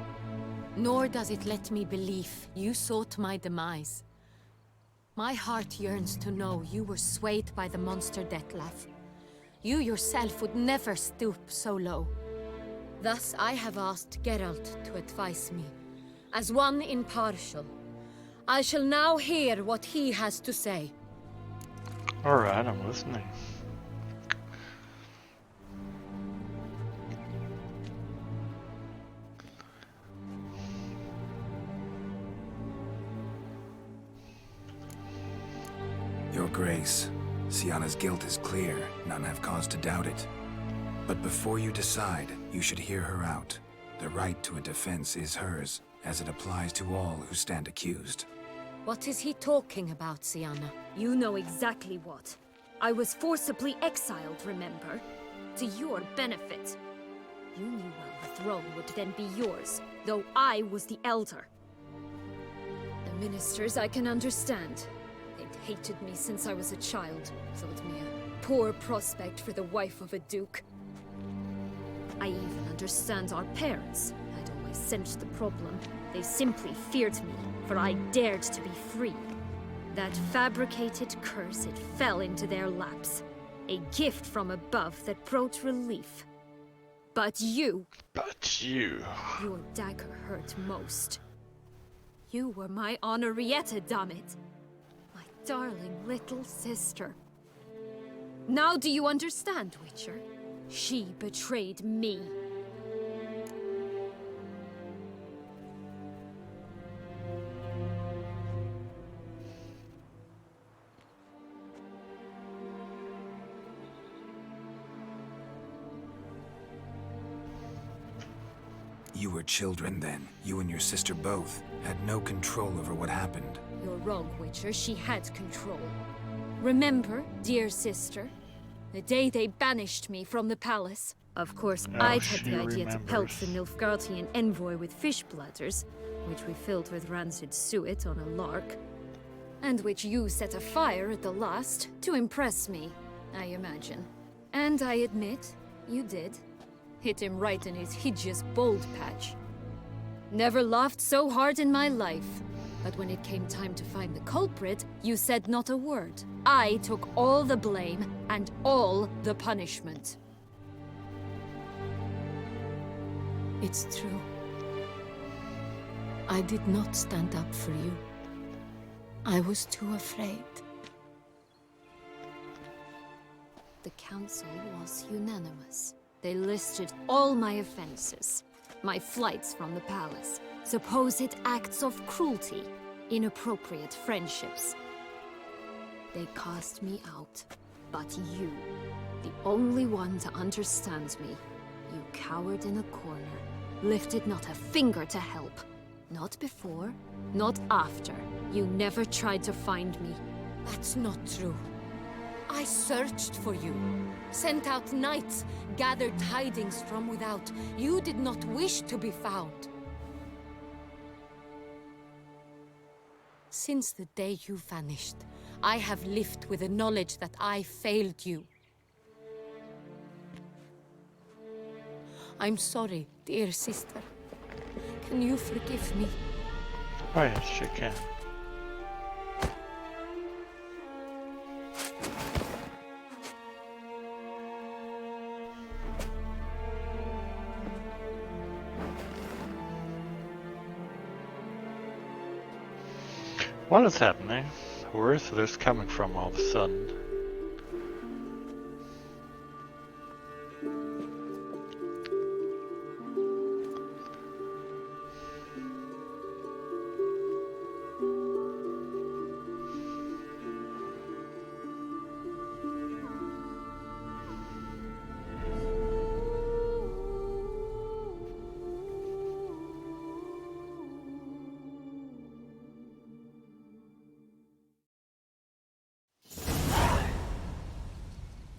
Nor does it let me believe you sought my demise. My heart yearns to know you were swayed by the monster Dettlaff. You yourself would never stoop so low. Thus I have asked Geralt to advise me, as one impartial. I shall now hear what he has to say. Alright, I'm listening. Your Grace, Sienna's guilt is clear. None have cause to doubt it. But before you decide, you should hear her out. The right to a defense is hers, as it applies to all who stand accused. What is he talking about, Sienna? You know exactly what. I was forcibly exiled, remember? To your benefit. You knew well the throne would then be yours, though I was the elder. The ministers I can understand. They'd hated me since I was a child, thought me a poor prospect for the wife of a duke. I even understand our parents. I'd always sensed the problem. They simply feared me, for I dared to be free. That fabricated curse, it fell into their laps. A gift from above that brought relief. But you... Your dagger hurt most. You were my Henrietta, dammit. My darling little sister. Now do you understand, Witcher? She betrayed me. You were children then. You and your sister both had no control over what happened. You're wrong, Witcher. She had control. Remember, dear sister, the day they banished me from the palace? Of course, I'd had the idea to pelt the Nilfgaardian envoy with fish bladders, which we filled with rancid suet on a lark, and which you set afire at the last to impress me, I imagine. And I admit, you did. Hit him right in his hideous bald patch. Never laughed so hard in my life. But when it came time to find the culprit, you said not a word. I took all the blame and all the punishment. It's true. I did not stand up for you. I was too afraid. The council was unanimous. They listed all my offenses. My flights from the palace, supposed acts of cruelty, inappropriate friendships. They cast me out. But you, the only one to understand me, you cowered in a corner, lifted not a finger to help. Not before, not after. You never tried to find me. That's not true. I searched for you, sent out knights, gathered tidings from without. You did not wish to be found. Since the day you vanished, I have lived with the knowledge that I failed you. I'm sorry, dear sister. Can you forgive me? Oh yes, she can. What is happening? Where is this coming from all of a sudden?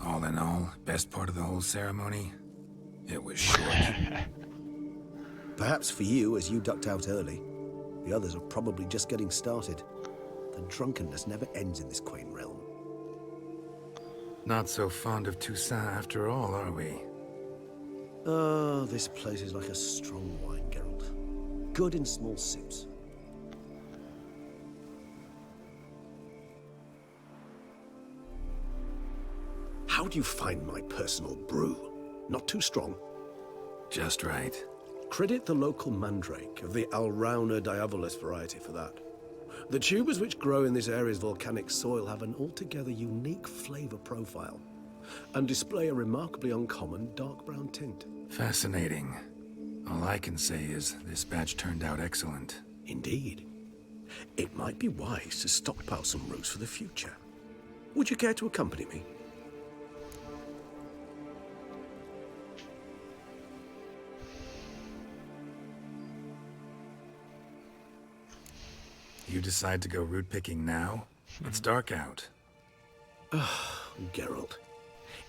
All in all, best part of the whole ceremony? It was short. Perhaps for you, as you ducked out early. The others are probably just getting started. The drunkenness never ends in this quaint realm. Not so fond of Toussaint after all, are we? Oh, this place is like a strong wine, Geralt. Good in small sips. How do you find my personal brew? Not too strong? Just right. Credit the local mandrake of the Alrauna diabolus variety for that. The tubers which grow in this area's volcanic soil have an altogether unique flavor profile and display a remarkably uncommon dark brown tint. Fascinating. All I can say is this batch turned out excellent. Indeed. It might be wise to stockpile some roots for the future. Would you care to accompany me? You decide to go root picking now? It's dark out. Geralt,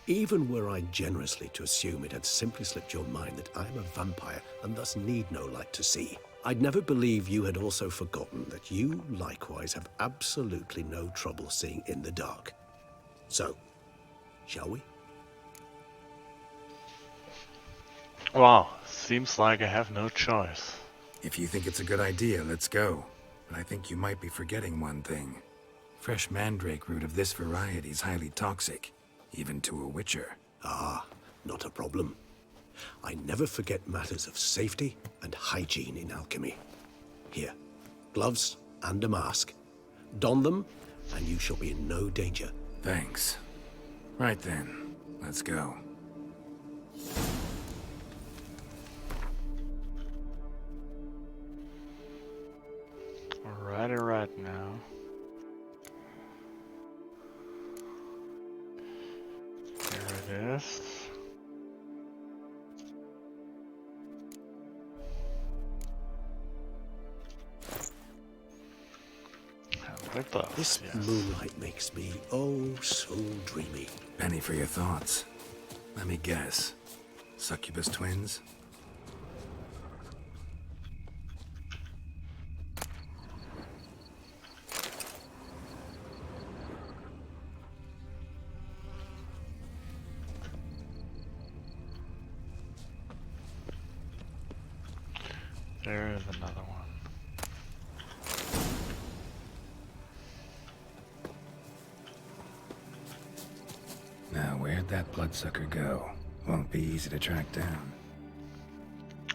even were I generously to assume it had simply slipped your mind that I am a vampire and thus need no light to see, I'd never believe you had also forgotten that you likewise have absolutely no trouble seeing in the dark. So, shall we? Wow, seems like I have no choice. If you think it's a good idea, let's go. But I think you might be forgetting one thing. Fresh mandrake root of this variety is highly toxic, even to a witcher. Ah, not a problem. I never forget matters of safety and hygiene in alchemy. Here, gloves and a mask. Don them, and you shall be in no danger. Thanks. Right then, let's go. Alright now. Here it is. This moonlight makes me oh so dreamy. Penny for your thoughts. Let me guess. Succubus twins? There is another one. Now, where'd that bloodsucker go? Won't be easy to track down.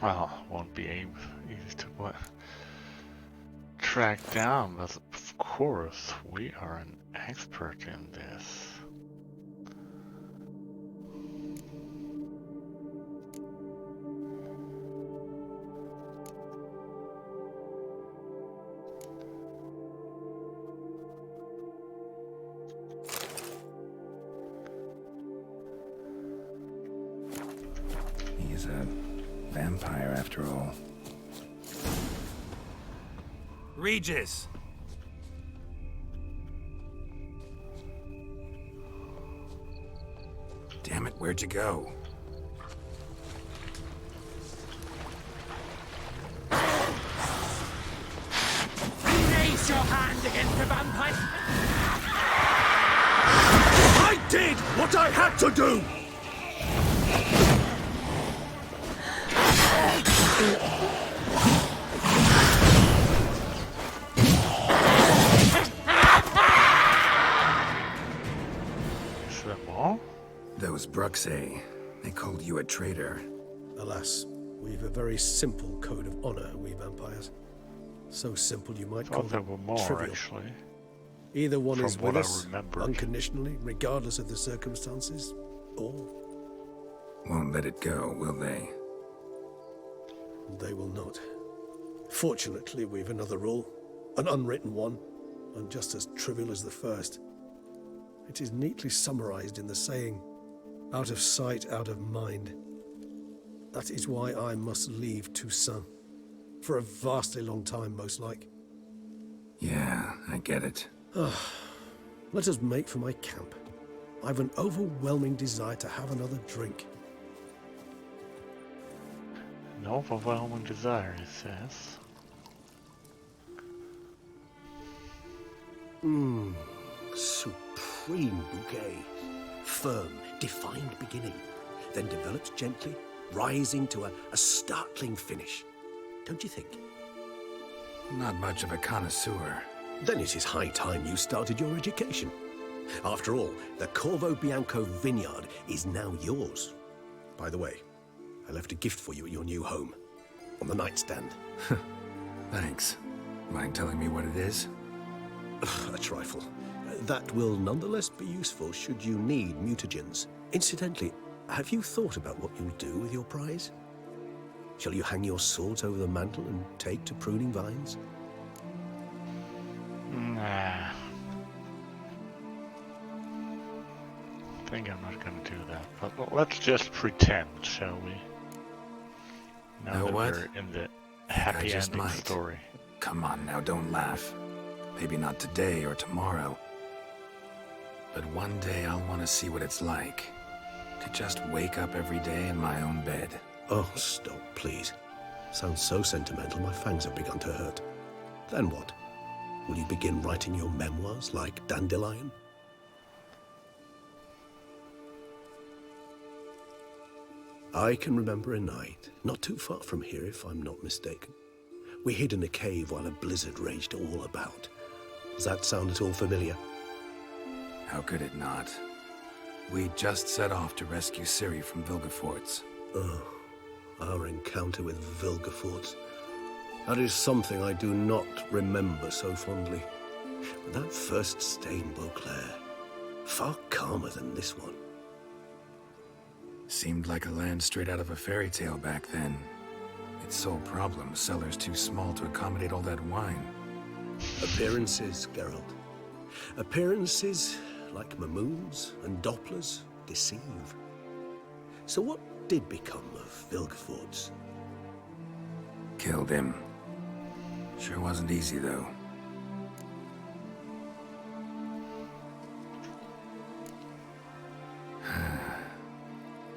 Well, won't be easy to what? Track down, but of course, we are an expert in this. He's a vampire after all. Regis! Damn it, where'd you go? Raise your hand against the vampire! I did what I had to do! Bruxay. They called you a traitor. Alas, we've a very simple code of honor, we vampires. So simple you might call there were it more, trivial. actually. Either one From is what with I us, remembered. unconditionally, regardless of the circumstances, or Won't let it go, will they? they will not. Fortunately, we've another rule, an unwritten one, and just as trivial as the first. It is neatly summarized in the saying, out of sight, out of mind. That is why I must leave Toussaint. For a vastly long time, most like. Yeah, I get it. Let us make for my camp. I've an overwhelming desire to have another drink. An overwhelming desire, he says. Supreme bouquet. Firm, defined beginning, then develops gently, rising to a startling finish. Don't you think? Not much of a connoisseur. Then it is high time you started your education. After all, the Corvo Bianco vineyard is now yours. By the way, I left a gift for you at your new home. On the nightstand. Thanks. Mind telling me what it is? A trifle. That will nonetheless be useful should you need mutagens. Incidentally, have you thought about what you'll do with your prize? Shall you hang your swords over the mantle and take to pruning vines? Nah. I think I'm not gonna do that, but let's just pretend, shall we? Now Know that what? we're in the I happy just ending might. story. Come on now, don't laugh. Maybe not today or tomorrow. But one day I'll want to see what it's like to just wake up every day in my own bed. Oh, stop, please. Sounds so sentimental, my fangs have begun to hurt. Then what? Will you begin writing your memoirs like Dandelion? I can remember a night, not too far from here if I'm not mistaken. We hid in a cave while a blizzard raged all about. Does that sound at all familiar? How could it not? We just set off to rescue Ciri from Vilgefortz. Oh, our encounter with Vilgefortz. That is something I do not remember so fondly. But that first stay in Beauclair, far calmer than this one. Seemed like a land straight out of a fairy tale back then. Its sole problem, cellars too small to accommodate all that wine. Appearances, Geralt. Appearances, like Mamoons and Dopplers, deceive. So what did become of Vilgefortz? Killed him. Sure wasn't easy, though.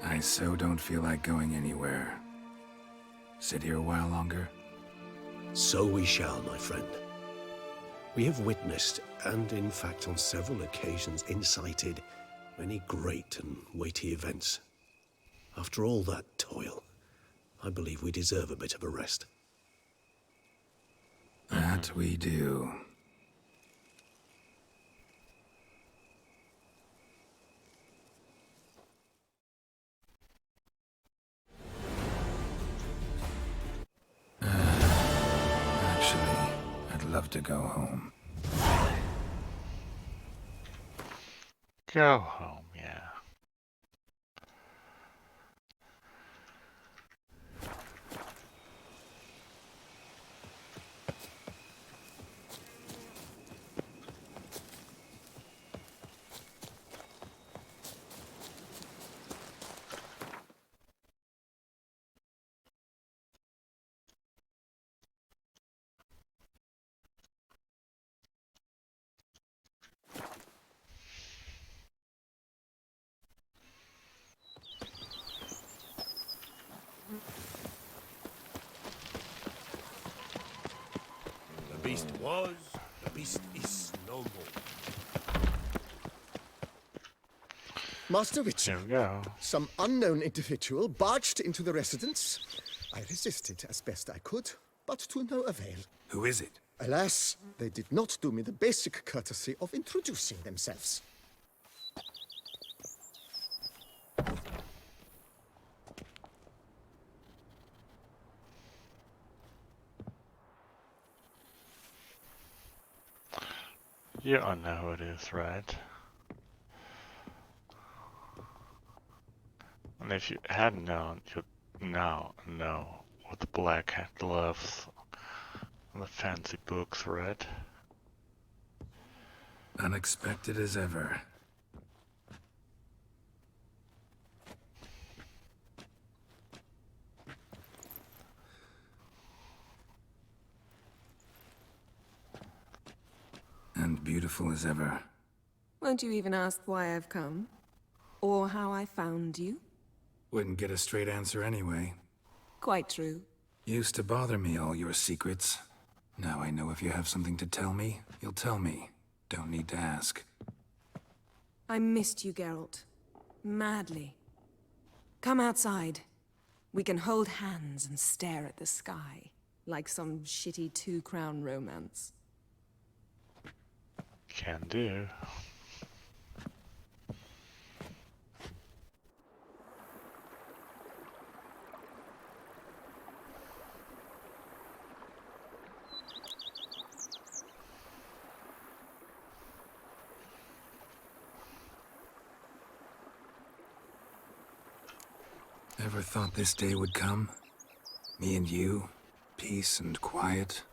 I so don't feel like going anywhere. Sit here a while longer? So we shall, my friend. We have witnessed, and in fact on several occasions incited, many great and weighty events. After all that toil, I believe we deserve a bit of a rest. That we do. Actually, I'd love to go home. Go home, yeah. The beast was, the beast is no more. Master Witcher, There we go. some unknown individual barged into the residence. I resisted as best I could, but to no avail. Who is it? Alas, they did not do me the basic courtesy of introducing themselves. You all know who it is, right? And if you hadn't known, you'd now know with the black hat gloves and the fancy books, right? Unexpected as ever. And beautiful as ever. Won't you even ask why I've come? Or how I found you? Wouldn't get a straight answer anyway. Quite true. Used to bother me, all your secrets. Now I know if you have something to tell me, you'll tell me. Don't need to ask. I missed you, Geralt. Madly. Come outside. We can hold hands and stare at the sky, like some shitty two-crown romance. Can do. Ever thought this day would come? Me and you, peace and quiet.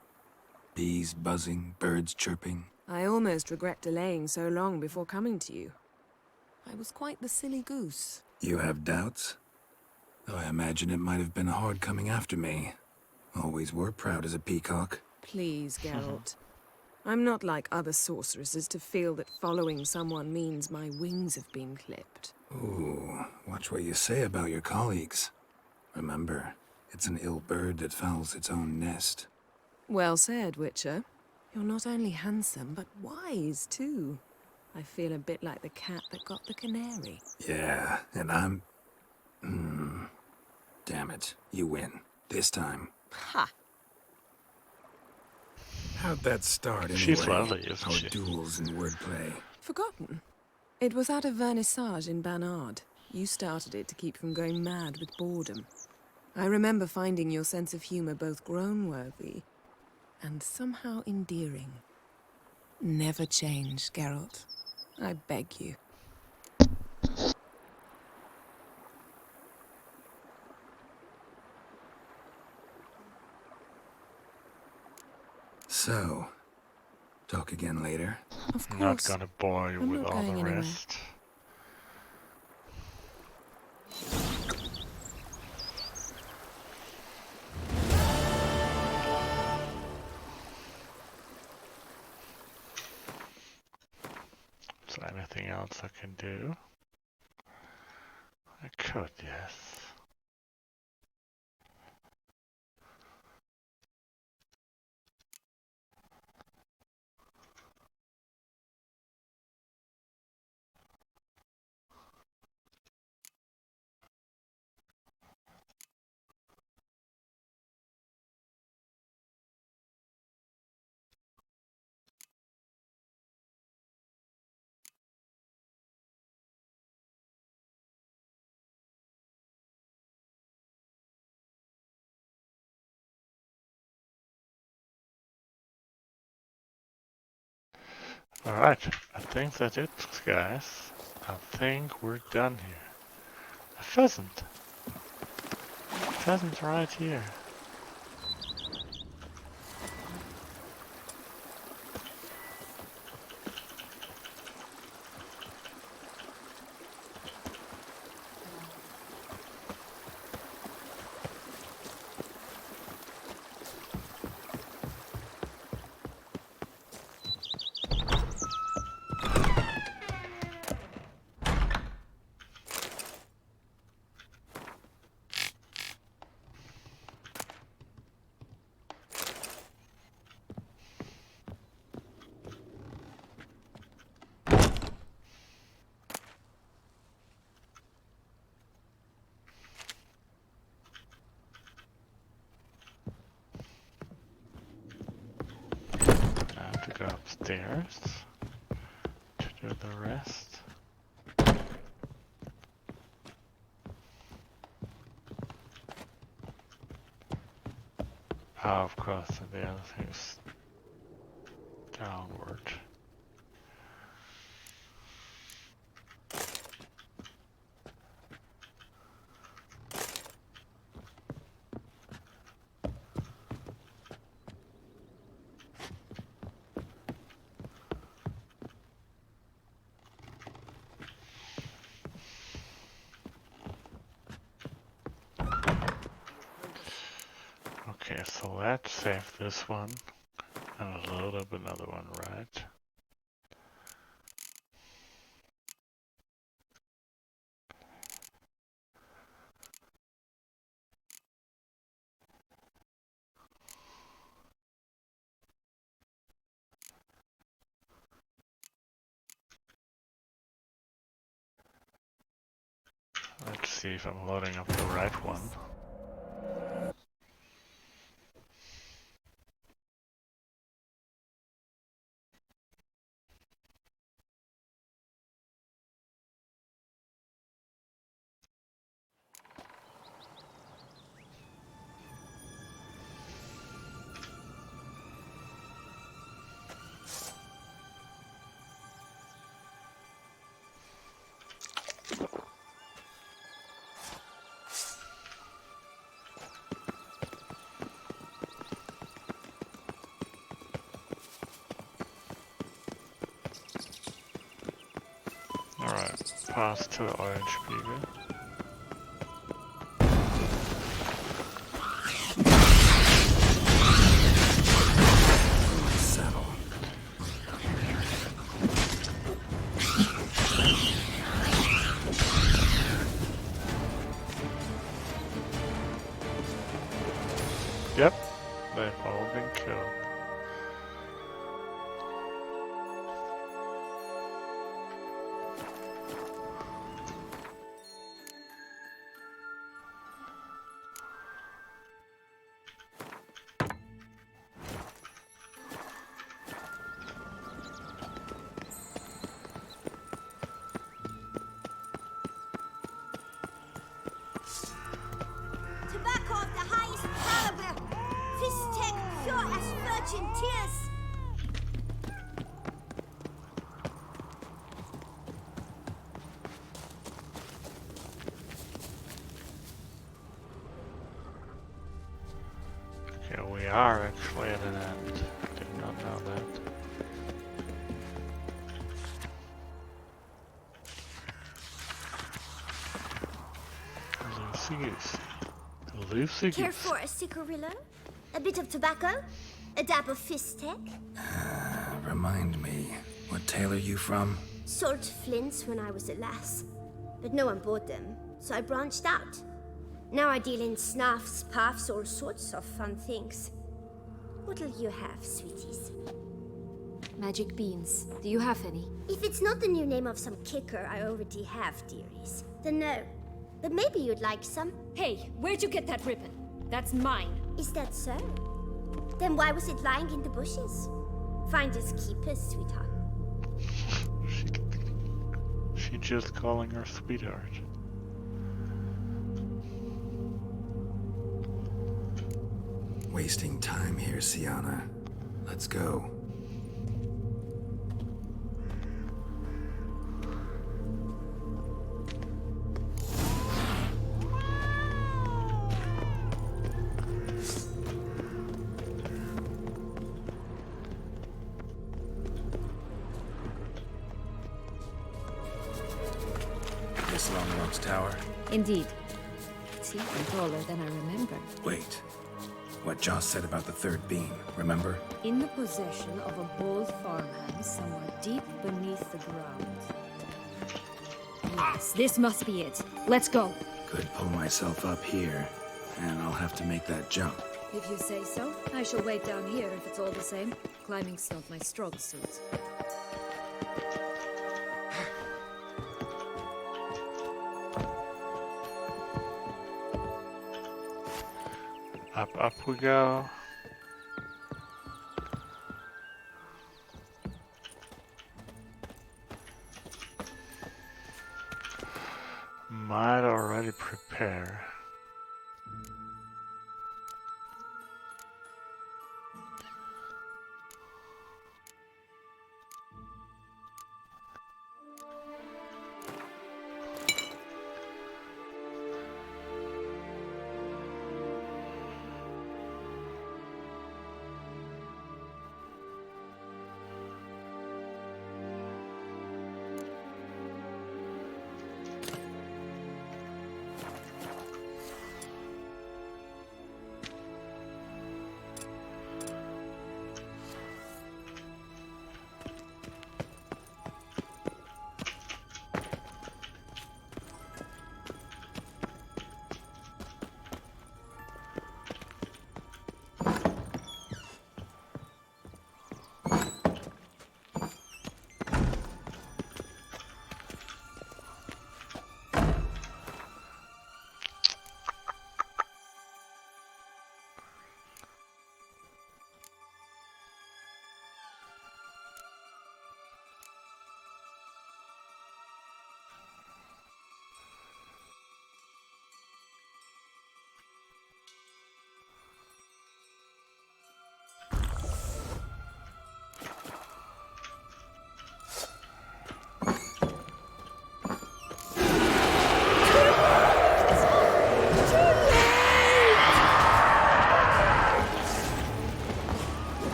Bees buzzing, birds chirping. I almost regret delaying so long before coming to you. I was quite the silly goose. You have doubts? Though I imagine it might have been hard coming after me. Always were proud as a peacock. Please, Geralt. I'm not like other sorceresses to feel that following someone means my wings have been clipped. Ooh, watch what you say about your colleagues. Remember, it's an ill bird that fouls its own nest. Well said, Witcher. You're not only handsome, but wise, too. I feel a bit like the cat that got the canary. Yeah, and I'm... Damn it, you win. This time. Ha! How'd that start anyway? She's lovely, isn't Our she? duels and wordplay. Forgotten. It was at a vernissage in Banard. You started it to keep from going mad with boredom. I remember finding your sense of humor both groan-worthy and somehow endearing. Never change, Geralt. I beg you. So, talk again later? Of course. Not gonna bore you I'm with not all going the anywhere. rest. Is there anything else I can do? I could, yes. Alright, I think that's it, guys. I think we're done here. A pheasant. Pheasant's right here. Now to go upstairs to do the rest. Of course, the other thing is downward. So let's save this one and load up another one, right? Let's see if I'm loading up the right one. Alright, pass to the orange people. Settle. Yep, they've all been killed. Tobacco of the highest caliber. Fist tech pure as virgin tears. Okay, we are actually at an end. Did not know that. Lucy Care for a cigarillo? A bit of tobacco? A dab of fist tech? Remind me, what tale are you from? Sold flints when I was a lass. But no one bought them, so I branched out. Now I deal in snuffs, puffs, all sorts of fun things. What'll you have, sweeties? Magic beans. Do you have any? If it's not the new name of some kicker I already have, dearies, then no. But maybe you'd like some? Hey, where'd you get that ribbon? That's mine. Is that so? Then why was it lying in the bushes? Finders keepers, sweetheart. She just calling her sweetheart. Wasting time here, Siana. Let's go. This Long Tower? Indeed. It's even taller than I remember. Wait. What Joss said about the third beam, remember? In the possession of a bold farmhand somewhere deep beneath the ground. Yes, this must be it. Let's go. Could pull myself up here, and I'll have to make that jump. If you say so, I shall wait down here if it's all the same. Climbing's not my strong suit. Up we go. Might already prepare.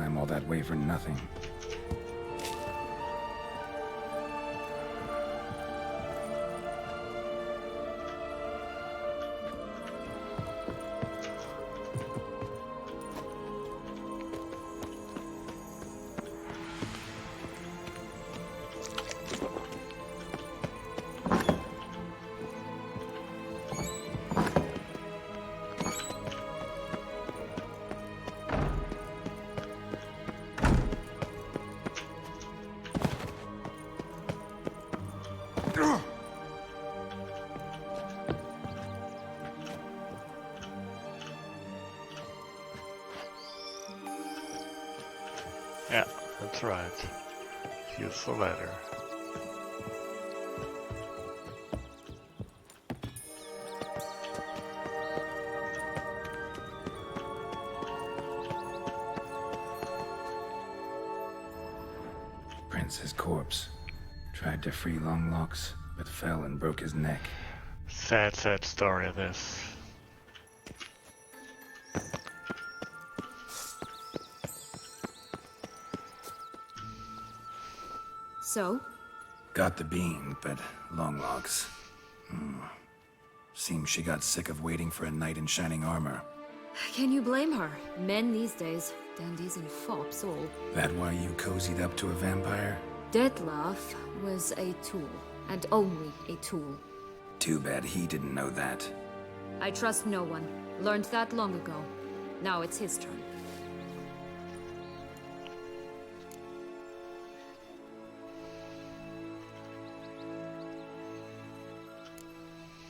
climb all that way for nothing. Yeah, that's right. Use the ladder. Prince's corpse. Tried to free Longlocks, but fell and broke his neck. Sad, sad story, this. So? Got the bean, but Longlocks. Seems she got sick of waiting for a knight in shining armor. Can you blame her? Men these days, dandies and fops all. That why you cozied up to a vampire? Dettlaff was a tool, and only a tool. Too bad he didn't know that. I trust no one. Learned that long ago. Now it's his turn.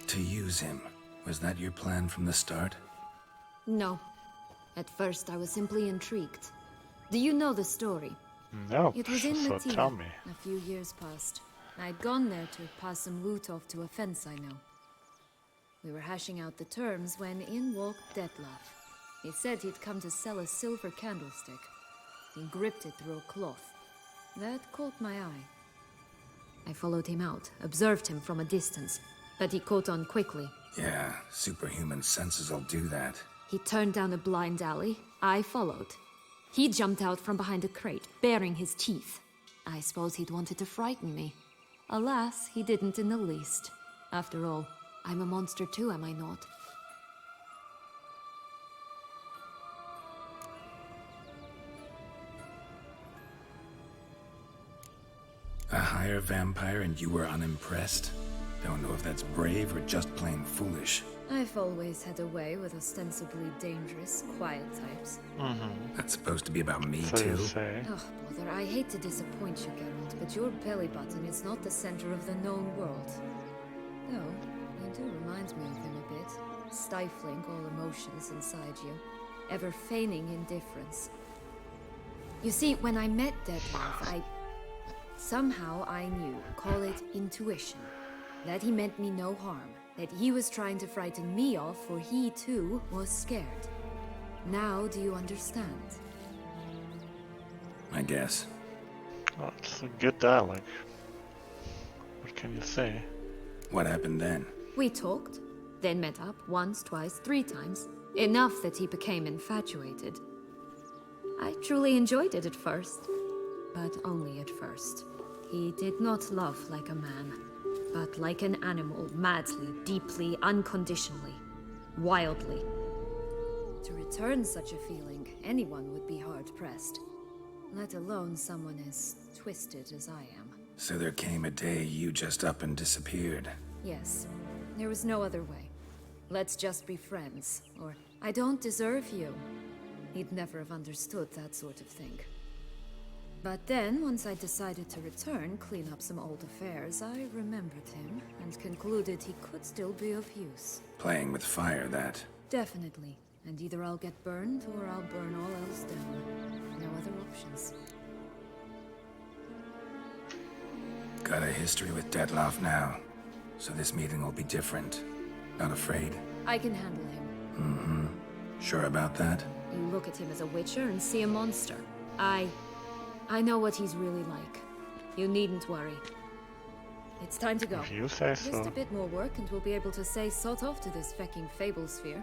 To use him. Was that your plan from the start? No. At first, I was simply intrigued. Do you know the story? No, It was in so Latina, tell me. a few years past. I'd gone there to pass some loot off to a fence I know. We were hashing out the terms when in walked Dettlaff. He said he'd come to sell a silver candlestick. He gripped it through a cloth. That caught my eye. I followed him out, observed him from a distance, but he caught on quickly. Yeah, superhuman senses will do that. He turned down a blind alley. I followed. He jumped out from behind a crate, baring his teeth. I suppose he'd wanted to frighten me. Alas, he didn't in the least. After all, I'm a monster too, am I not? A higher vampire and you were unimpressed? Don't know if that's brave or just plain foolish. I've always had a way with ostensibly dangerous, quiet types. That's supposed to be about me So you too. say. Oh, bother, I hate to disappoint you, Geralt, but your belly button is not the center of the known world. Though, you do remind me of him a bit, stifling all emotions inside you, ever feigning indifference. You see, when I met Dettlaff, somehow I knew, call it intuition, that he meant me no harm, that he was trying to frighten me off, for he too was scared. Now do you understand? I guess. Oh, it's a good dialogue. What can you say? What happened then? We talked, then met up once, twice, 3 times. Enough that he became infatuated. I truly enjoyed it at first, but only at first. He did not love like a man, but like an animal, madly, deeply, unconditionally, wildly. To return such a feeling, anyone would be hard-pressed, let alone someone as twisted as I am. So there came a day you just up and disappeared. Yes, there was no other way. Let's just be friends, or I don't deserve you. He'd never have understood that sort of thing. But then, once I decided to return, clean up some old affairs, I remembered him and concluded he could still be of use. Playing with fire, that. Definitely. And either I'll get burned, or I'll burn all else down. No other options. Got a history with Dettlaff now, so this meeting will be different. Not afraid? I can handle him. Sure about that? You look at him as a witcher and see a monster. I know what he's really like. You needn't worry. It's time to go. If you say Just so. a bit more work and we'll be able to say sod off to this fecking fable sphere.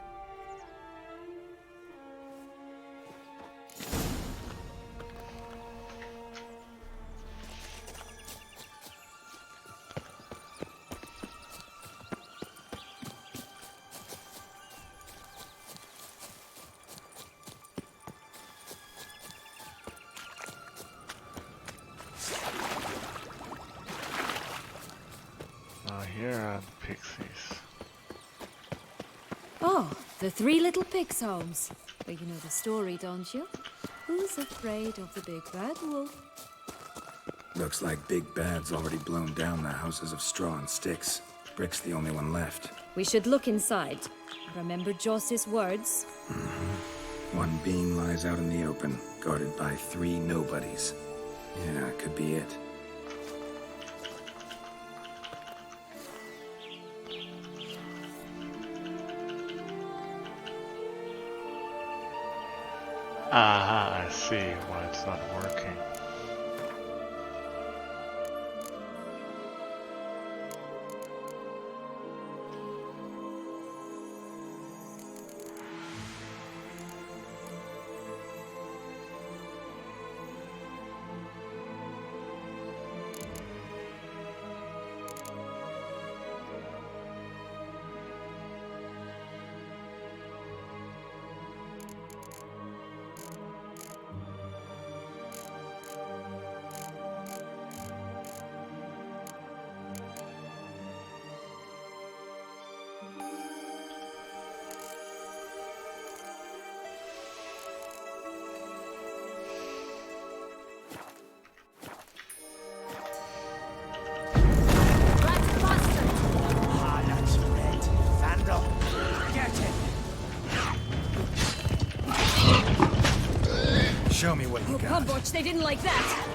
pixies. Oh, the 3 little pigs' homes. But you know the story, don't you? Who's afraid of the big bad wolf? Looks like Big Bad's already blown down the houses of straw and sticks. Brick's the only one left. We should look inside. Remember Joss's words? One beam lies out in the open, guarded by 3 nobodies. Yeah, could be it. Aha, I see why it's not working. Show me what you got. Come, Borch, they didn't like that.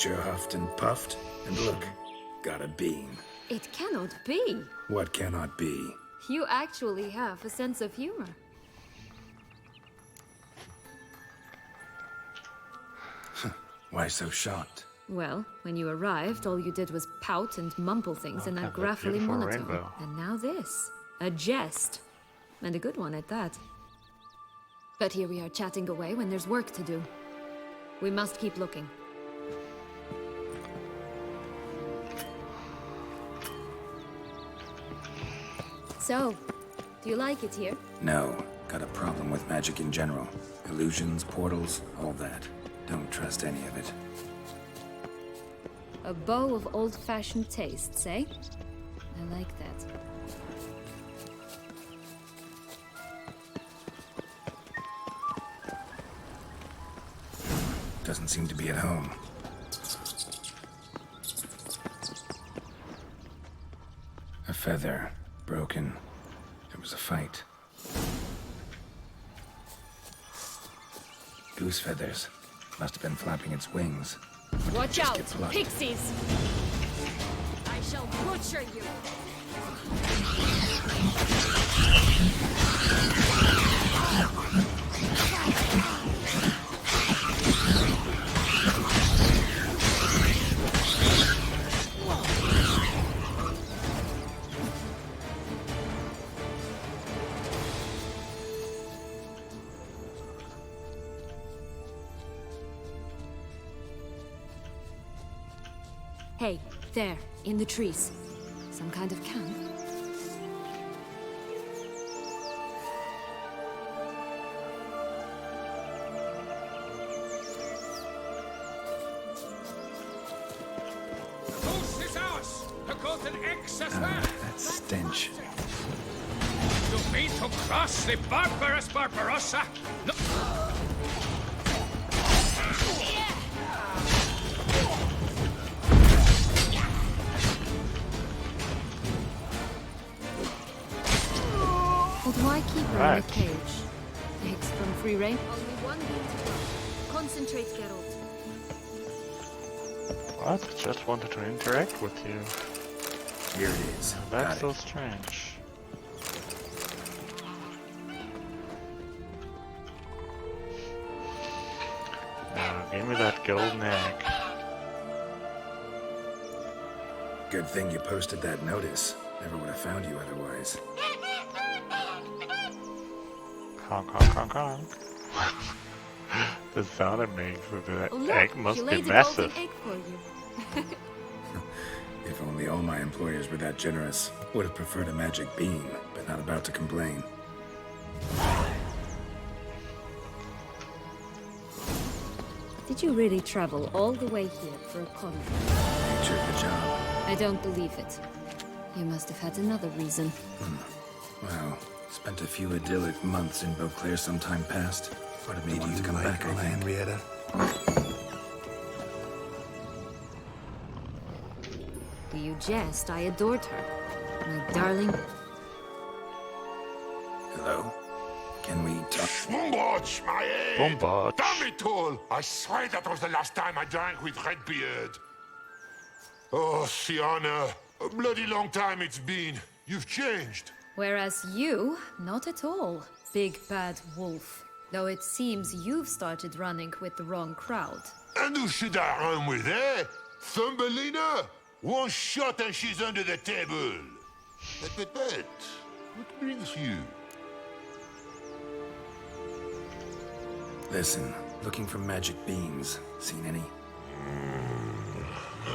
Huffed and puffed, and look, got a bean. It cannot be. What cannot be? You actually have a sense of humor. Why so shocked? Well, when you arrived, all you did was pout and mumble things in that gravelly monotone. Rainbow. And now this. A jest. And a good one at that. But here we are chatting away when there's work to do. We must keep looking. So, do you like it here? No. Got a problem with magic in general. Illusions, portals, all that. Don't trust any of it. A bow of old-fashioned tastes, eh? I like that. Doesn't seem to be at home. A feather. Broken. There was a fight. Goose feathers. Must have been flapping its wings. Watch out! Pixies! I shall butcher you! Hey, there, in the trees. Some kind of camp? Goose is ours! A golden eggs as well! That stench. You mean to cross the barbarous Barbarossa? No. Why keep her in a cage? Eggs from free range? Only one bean to go. Concentrate, Geralt. What? Just wanted to interact with you. Here it is. That's so strange. Now, give me that golden egg. Good thing you posted that notice. Never would have found you otherwise. Honk, honk, honk, honk. The sound it makes with the egg must be massive. Egg for you. If only all my employers were that generous. Would have preferred a magic bean, but not about to complain. Did you really travel all the way here for a conference? Nature of the job. I don't believe it. You must have had another reason. Well, spent a few idyllic months in Beauclair some time past. Part of me wanted to come back, I think. Henrietta? Do you jest? I adored her. My darling. Hello? Can we talk? Bombach, my head! Bombach. Damn it all! I swear that was the last time I drank with Redbeard. Oh, Sienna, a bloody long time it's been. You've changed. Whereas you, not at all, big bad wolf. Though it seems you've started running with the wrong crowd. And who should I run with, eh? Thumbelina? One shot and she's under the table. But, what brings you? Listen, looking for magic beans. Seen any?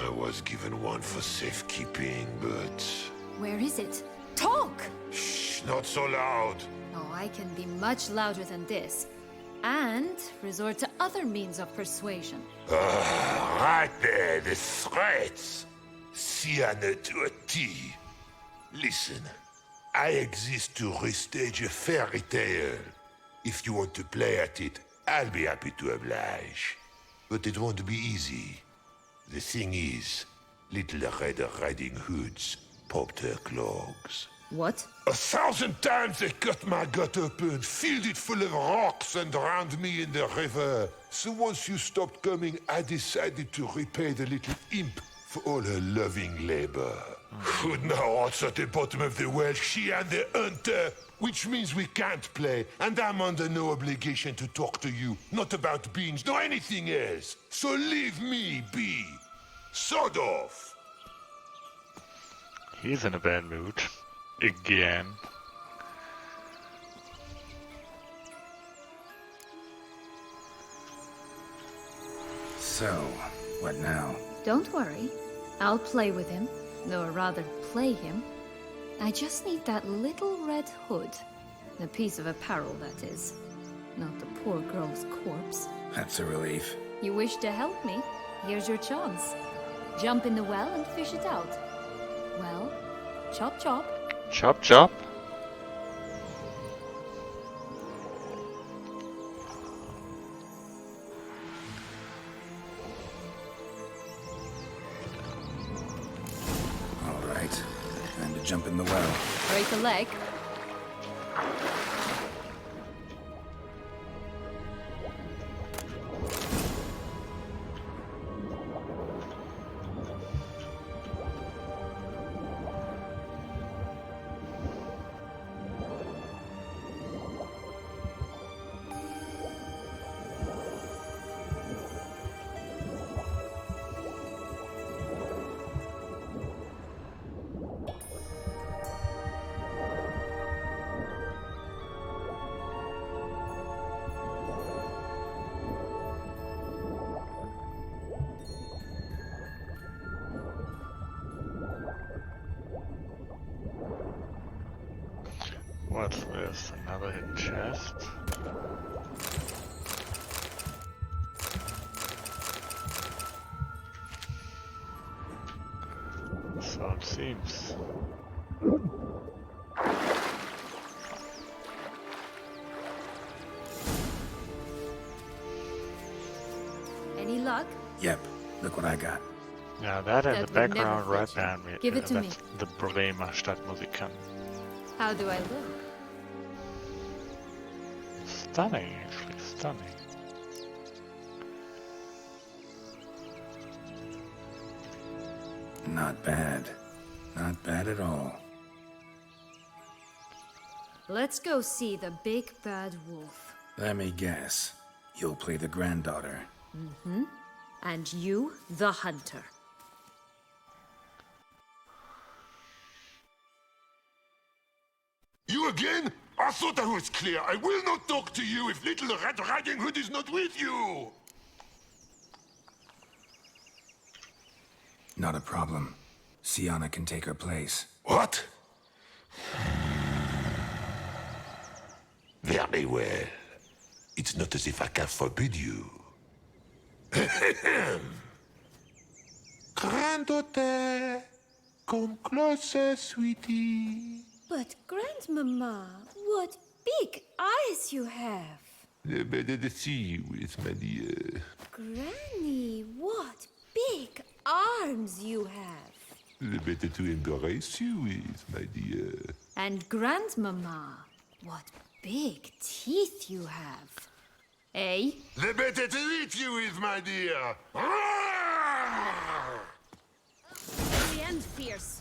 I was given one for safekeeping, but... Where is it? Talk! Shh, not so loud. Oh, I can be much louder than this. And resort to other means of persuasion. Right there, the threats. Sienna to a T. Listen, I exist to restage a fairy tale. If you want to play at it, I'll be happy to oblige. But it won't be easy. The thing is, Little Red Riding Hoods popped her clogs. What? 1,000 times they cut my gut open, filled it full of rocks and drowned me in the river. So once you stopped coming, I decided to repay the little imp for all her loving labor. Good now, what's at the bottom of the well, she and the hunter, which means we can't play, and I'm under no obligation to talk to you, not about beans, nor anything else. So leave me be. Sod off. He's in a bad mood. Again. So, what now? Don't worry. I'll play with him. Or rather, play him. I just need that little red hood. The piece of apparel, that is. Not the poor girl's corpse. That's a relief. You wish to help me? Here's your chance. Jump in the well and fish it out. Well, chop chop. Chop chop? Alright. Time to jump in the well. Break a leg. What's this? Another hidden chest? So it seems. Any luck? Yep. Look what I got. Yeah, that in That the would never background right fetch you. behind me. Give it to me. That's the Bremer Stadtmusiker. How do I look? Stunning, actually, stunning. Not bad. Not bad at all. Let's go see the big bad wolf. Let me guess. You'll play the granddaughter. Mm-hmm. And you, the hunter. You again? I thought I was clear. I will not talk to you if little Red Riding Hood is not with you! Not a problem. Sienna can take her place. What? Very well. It's not as if I can forbid you. Granddaughter, come closer, sweetie. But, Grandmama, what big eyes you have. Better to see you with, my dear. Granny, what big arms you have. Better to embrace you with, my dear. And Grandmama, what big teeth you have. Eh? The better to eat you with, my dear. The end fierce.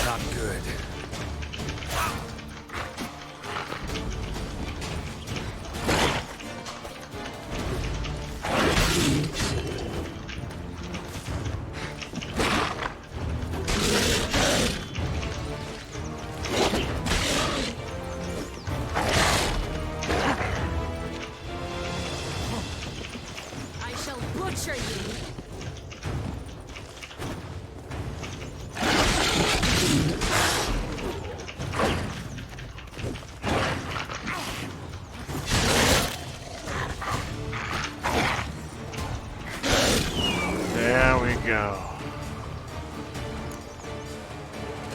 Not good. I shall butcher you. There we go.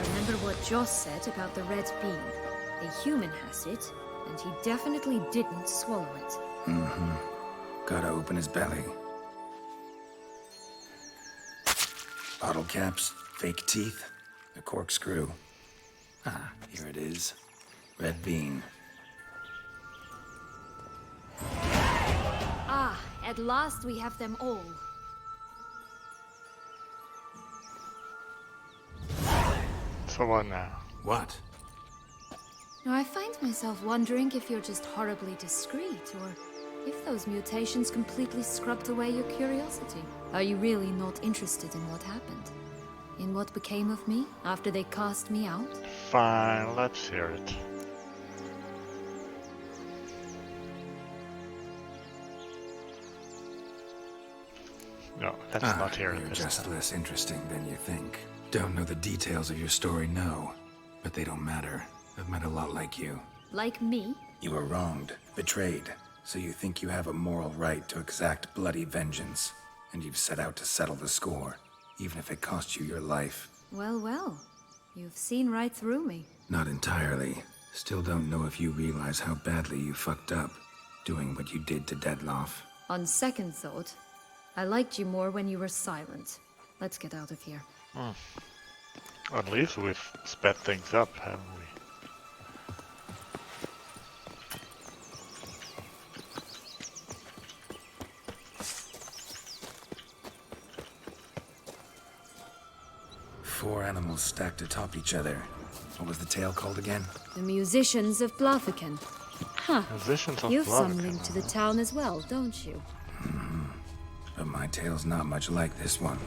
Remember what Joss said about the red bean? A human has it, and he definitely didn't swallow it. Gotta open his belly. Bottle caps, fake teeth, a corkscrew. Ah, here it is. Red bean. Ah, at last we have them all. So what now? What? Now, I find myself wondering if you're just horribly discreet, or if those mutations completely scrubbed away your curiosity. Are you really not interested in what happened? In what became of me after they cast me out? Fine, let's hear it. No, let's not hear it You're this just time. less interesting than you think. Don't know the details of your story, no. But they don't matter. I've met a lot like you. Like me? You were wronged, betrayed, so you think you have a moral right to exact bloody vengeance. And you've set out to settle the score, even if it costs you your life. Well, well. You've seen right through me. Not entirely. Still don't know if you realize how badly you fucked up, doing what you did to Dettlaff. On second thought, I liked you more when you were silent. Let's get out of here. At least we've sped things up, haven't we? Four animals stacked atop each other. What was the tale called again? The musicians of Blaviken. Huh. Musicians of You've some Blaviken, link to the town as well, don't you? But my tale's not much like this one.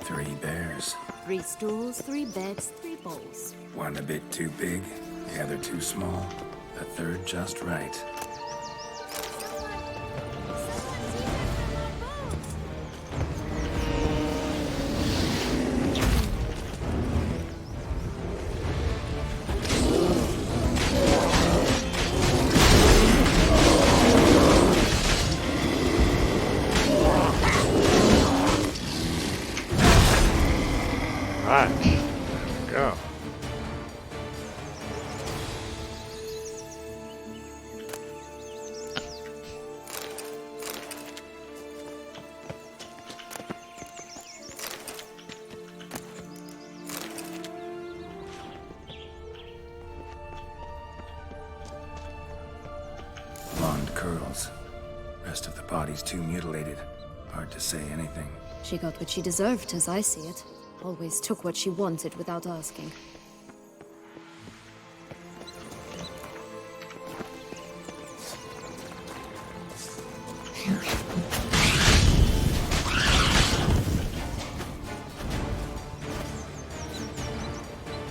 Three bears. 3 stools, 3 beds, 3 bowls. One a bit too big, the other too small, a third just right. blonde curls. Rest of the body's too mutilated. Hard to say anything. She got what she deserved, as I see it. Always took what she wanted without asking.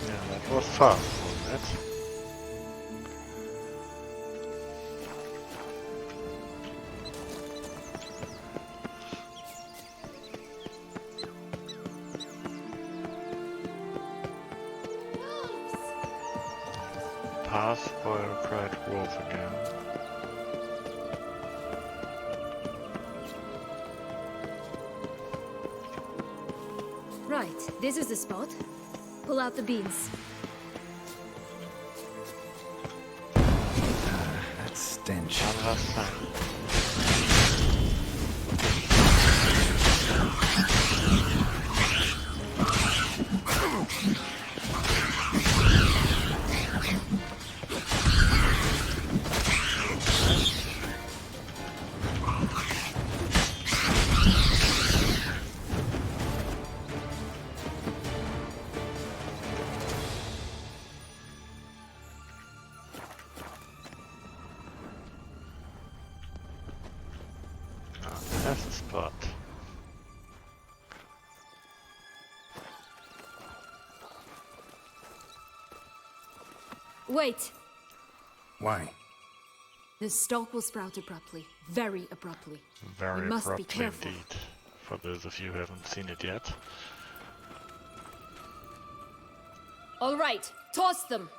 Yeah, that was fun, wasn't it? Pass by a cried wolf again. Right, this is the spot. Pull out the beans. That stench. One last time. That's the spot. Wait! Why? The stalk will sprout abruptly. Very abruptly. Very We must be abruptly careful. indeed. For those of you who haven't seen it yet. All right, toss them!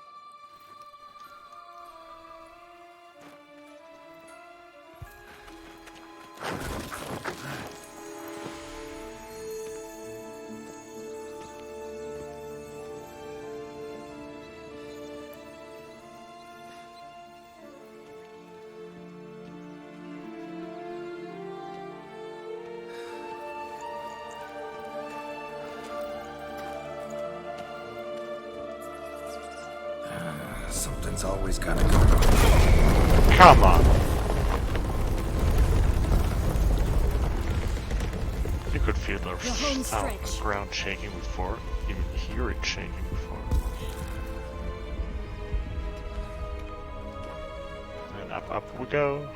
Something's always gotta go wrong. Come on! You could feel the home stretch. ground shaking before, even hear it shaking before. And up we go.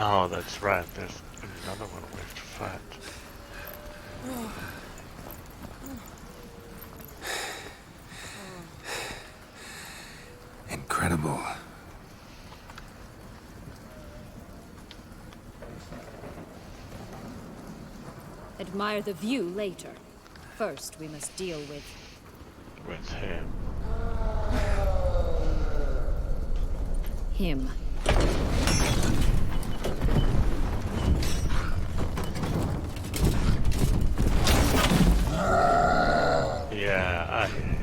Oh, that's right. There's another one we have to fight. Incredible. Admire the view later. First, we must deal with him. him. Yeah, I hear you.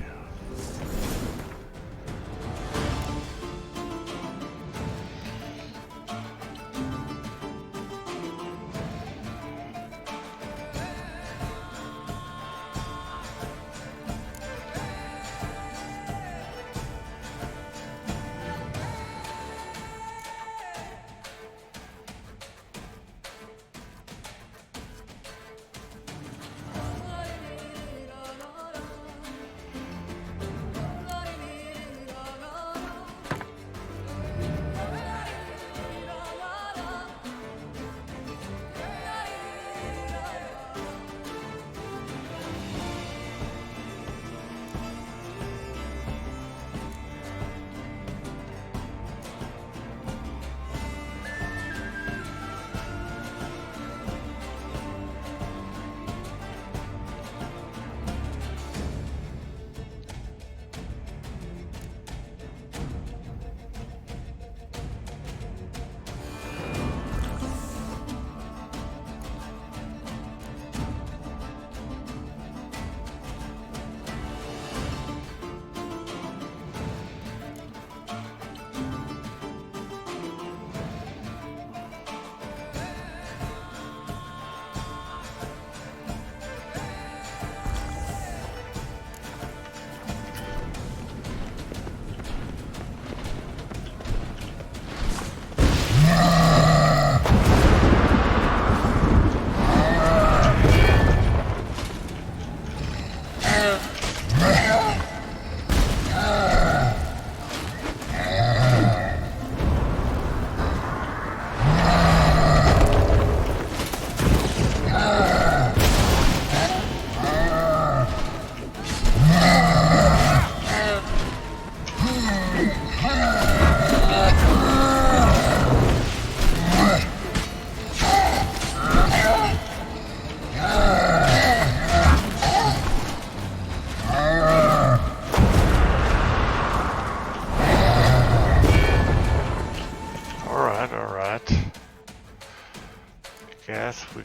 Guess we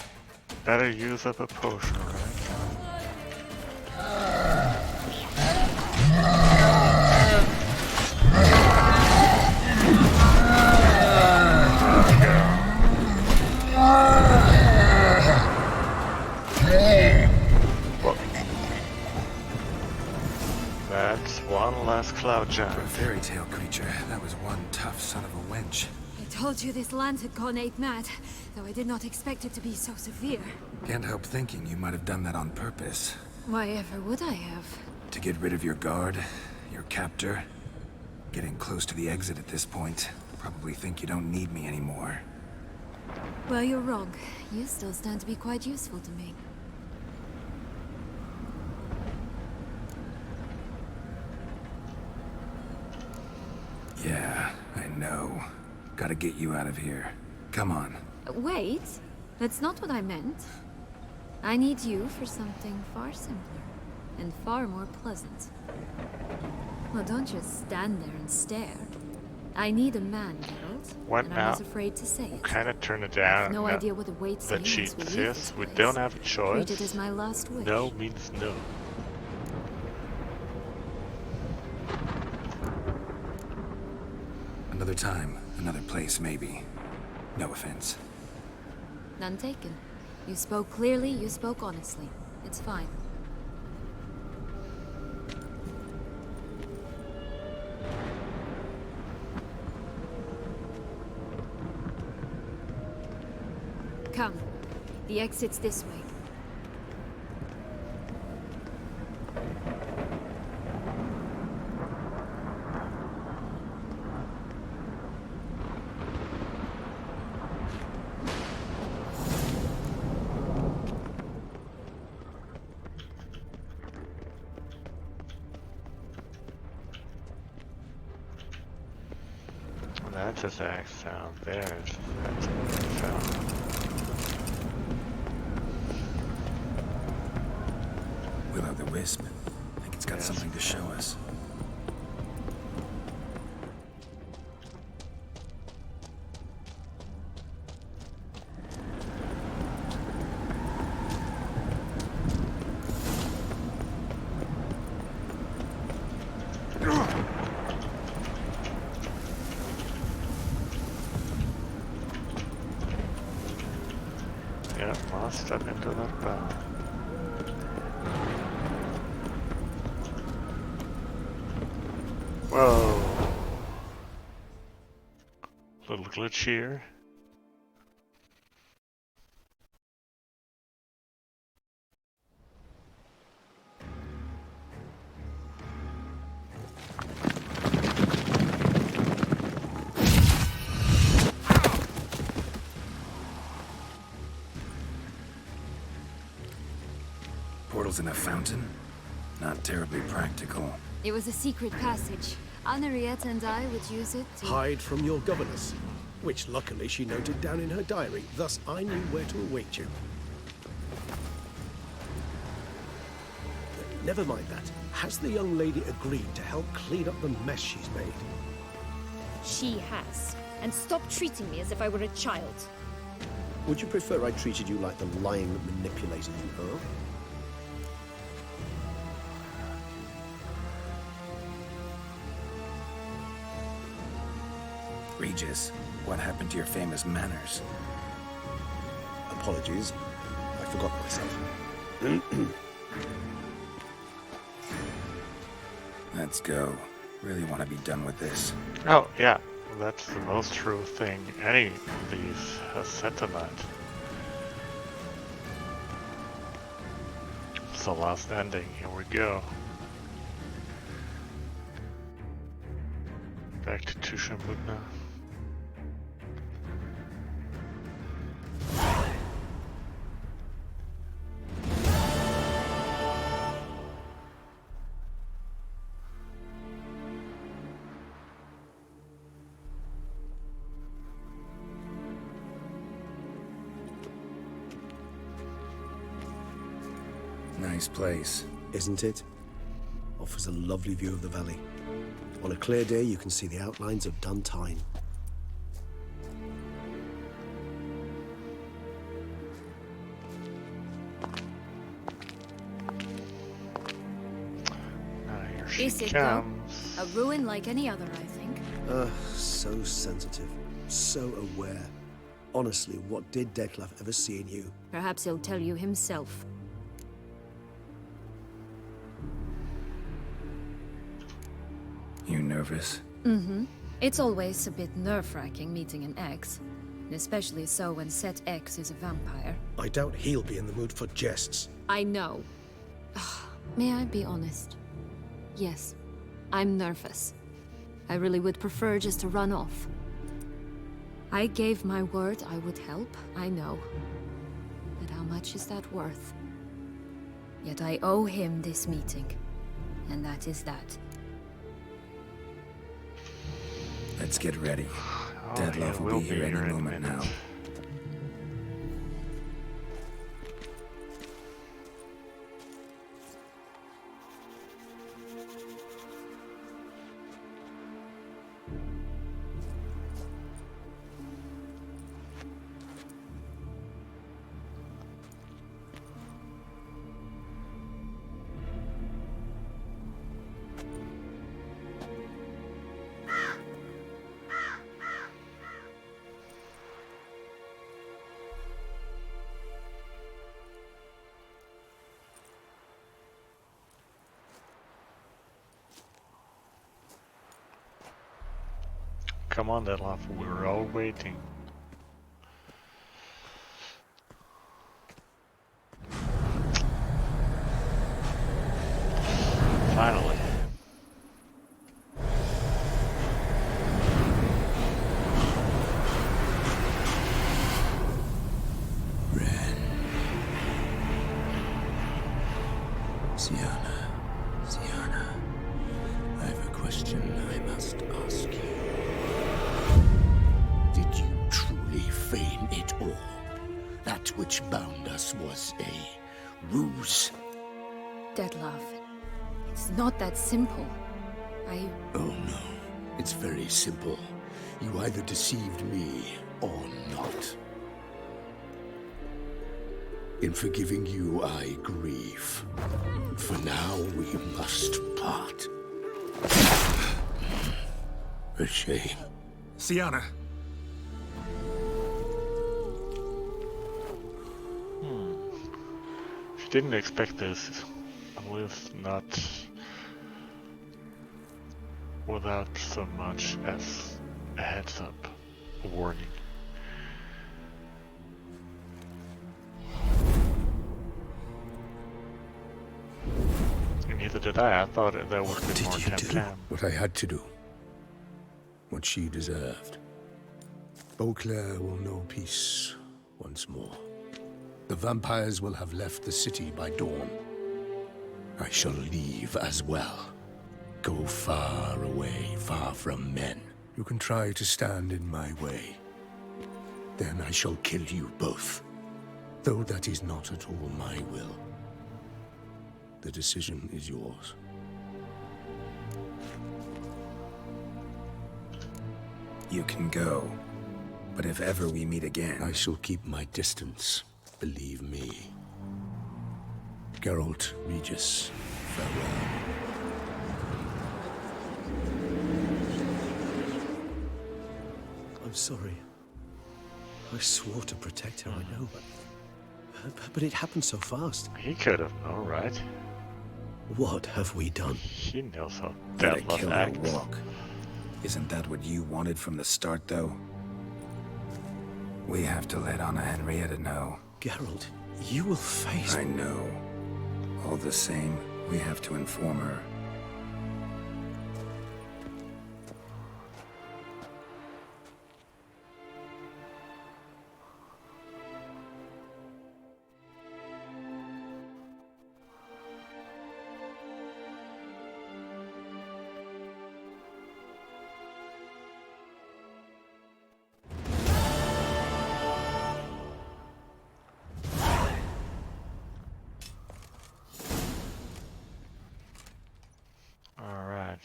better use up a potion, right? That's one less cloud giant. For a fairy tale creature, that was one tough son of a wench. I told you this land had gone ape mad, though I did not expect it to be so severe. Can't help thinking you might have done that on purpose. Why ever would I have? To get rid of your guard, your captor. Getting close to the exit at this point. Probably think you don't need me anymore. Well, you're wrong. You still stand to be quite useful to me. Yeah, I know. Gotta get you out of here. Come on. Wait, that's not what I meant. I need you for something far simpler and far more pleasant. Well, don't just stand there and stare. I need a man, Geralt, What and now? I was afraid to say it. Kind of turn it down. No idea what awaits the me cheat once we leave says this we place. don't have a choice. Treat it as my last wish. No means no. Another time, another place, maybe. No offense. None taken. You spoke clearly, you spoke honestly. It's fine. Come. The exit's this way. That's his axe sound. That's what I found. Will-o'-the-wisp. I think it's got something to show us. Yeah, must step into that bell. Whoa. Little glitch here. Portals in a fountain? Not terribly practical. It was a secret passage. Henriette and I would use it to... Hide from your governess, which luckily she noted down in her diary, thus I knew where to await you. Never mind that. Has the young lady agreed to help clean up the mess she's made? She has. And stop treating me as if I were a child. Would you prefer I treated you like the lying that manipulated you, Earl? Regis, what happened to your famous manners? Apologies. I forgot myself. Let's go. Really want to be done with this. Oh, yeah. That's the most true thing any of these has said tonight. It's the last ending. Here we go. Back to Tushamudna. Nice place. Isn't it? Offers a lovely view of the valley. On a clear day, you can see the outlines of Duntine. Is it though? A ruin like any other, I think. So sensitive, so aware. Honestly, what did Dettlaff ever see in you? Perhaps he'll tell you himself. You nervous? Mm-hmm. It's always a bit nerve-wracking meeting an ex. Especially so when said ex is a vampire. I doubt he'll be in the mood for jests. I know. May I be honest? Yes, I'm nervous. I really would prefer just to run off. I gave my word I would help, I know. But how much is that worth? Yet I owe him this meeting. And that is that. Let's get ready. Dettlaff will be here any moment now. Come on, Dettlaff, we're all waiting. Finally. Sienna, I have a question I must ask you. Did you truly feign it all? That which bound us was a ruse? Dettlaff, it's not that simple. Oh no, it's very simple. You either deceived me or not. In forgiving you, I grieve. For now, we must part. A shame. Sienna! She didn't expect this. At least not without so much as a heads up, a warning. Neither did I. I thought that would be more tam-tam. What I had to do. What she deserved. Beauclair will know peace once more. The vampires will have left the city by dawn. I shall leave as well. Go far away, far from men. You can try to stand in my way. Then I shall kill you both. Though that is not at all my will. The decision is yours. You can go. But if ever we meet again... I shall keep my distance, believe me. Geralt, Regis, farewell. I'm sorry. I swore to protect her, I know, but it happened so fast. He could have known, right? What have we done? He knows how Let a Dettlaff killer acts. walk. Isn't that what you wanted from the start, though? We have to let Anna Henrietta know. Geralt, you will face... I know. All the same, we have to inform her.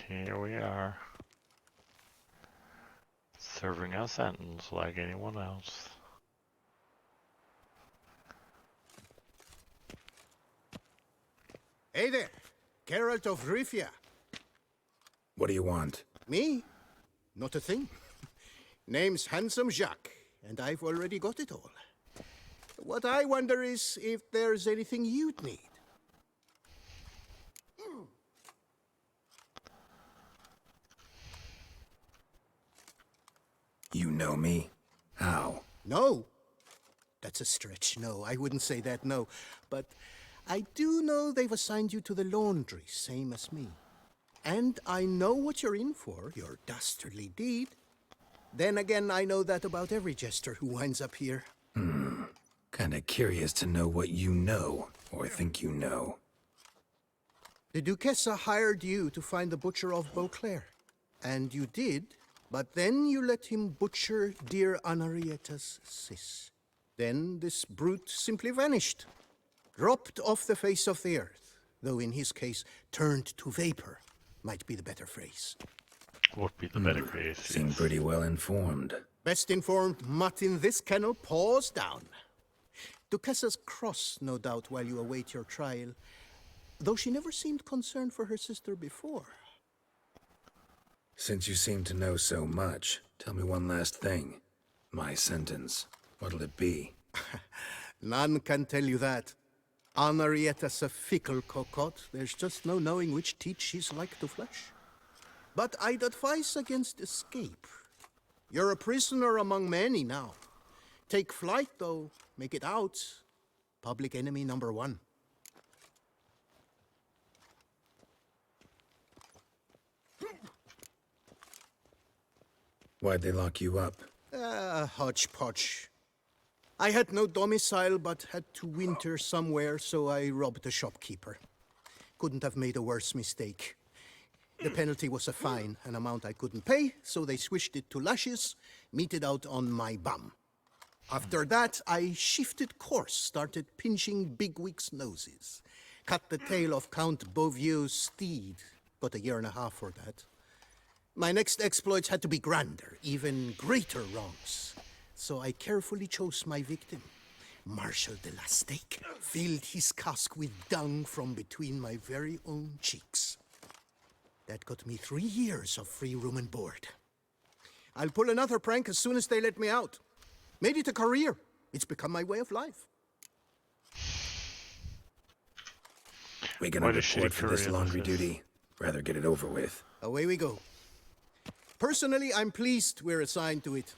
Here we are, serving our sentence like anyone else. Hey there, Geralt of Rivia. What do you want? Me? Not a thing. Name's Handsome Jacques, and I've already got it all. What I wonder is if there's anything you'd need. You know me? How? No. That's a stretch. No, I wouldn't say that, no. But I do know they've assigned you to the laundry, same as me. And I know what you're in for, your dastardly deed. Then again, I know that about every jester who winds up here. Kinda curious to know what you know, or think you know. The Duchessa hired you to find the butcher of Beauclair. And you did, but then you let him butcher dear Anarietta's sis. Then this brute simply vanished. Dropped off the face of the earth, though in his case, turned to vapor, might be the better phrase. Would be the better phrase. Seem pretty well informed. Best informed mutt in this kennel paws down. Duchessa's cross, no doubt, while you await your trial, though she never seemed concerned for her sister before. Since you seem to know so much, tell me one last thing. My sentence. What'll it be? None can tell you that. Anarietta's a fickle cocotte. There's just no knowing which teeth she's like to flesh. But I'd advise against escape. You're a prisoner among many now. Take flight, though. Make it out. Public enemy number one. Why'd they lock you up? Hodgepodge. I had no domicile, but had to winter somewhere, so I robbed a shopkeeper. Couldn't have made a worse mistake. The penalty was a fine, an amount I couldn't pay, so they switched it to lashes, meted out on my bum. After that, I shifted course, started pinching bigwigs' noses. Cut the tail of Count Beauvieux's steed. Got 1.5 years for that. My next exploits had to be grander, even greater wrongs. So I carefully chose my victim. Marshal de la Stake filled his cask with dung from between my very own cheeks. That got me 3 years of free room and board. I'll pull another prank as soon as they let me out. Made it a career. It's become my way of life. We're gonna report for this laundry duty. Rather get it over with. Away we go. Personally, I'm pleased we're assigned to it.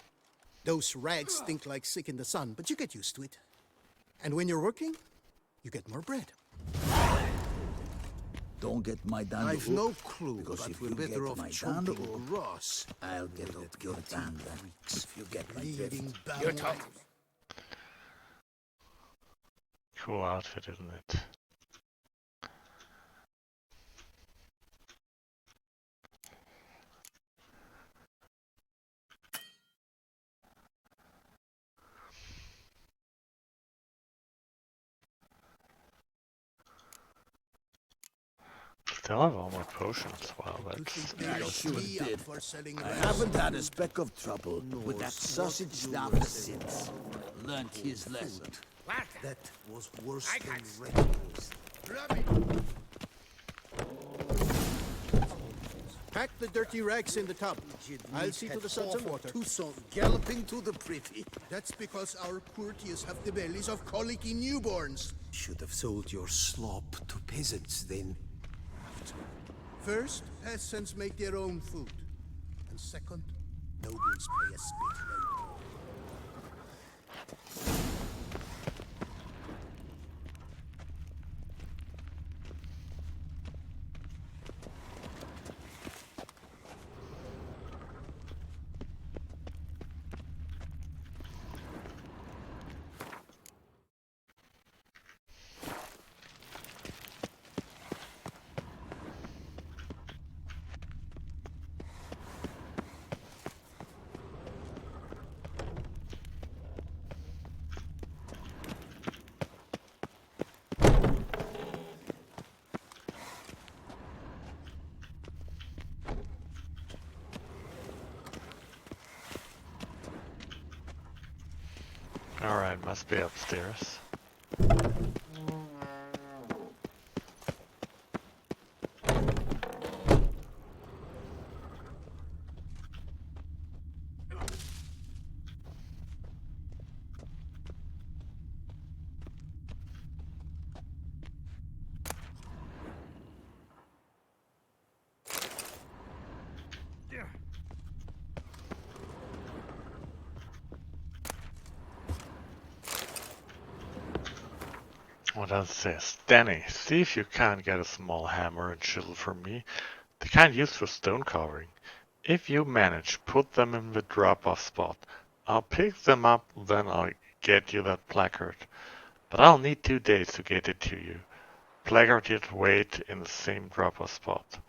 Those rags stink like sick in the sun, but you get used to it. And when you're working, you get more bread. Don't get my down. I've no clue, because but if we're you better get off my choking down, grass. I'll get up your down. If you get my drift. Your tongue. Cool outfit, isn't it? Still have all my potions. Wow, that's I sure did. I haven't had a speck of trouble with that sausage snapper since. Learned his lesson. That was worse than rainbows. Pack the dirty rags in the tub. I'll see to the suds and water. Toussaint galloping to the privy. That's because our courtiers have the bellies of colicky newborns. Should have sold your slop to peasants then. First, peasants make their own food. And second, nobles pay a spit no more. alright, must be upstairs. What does it say? Danny, see if you can't get a small hammer and chisel for me. The kind used for stone carving. If you manage, put them in the drop-off spot. I'll pick them up, then I'll get you that placard. But I'll need 2 days to get it to you. Placard yet wait in the same drop-off spot.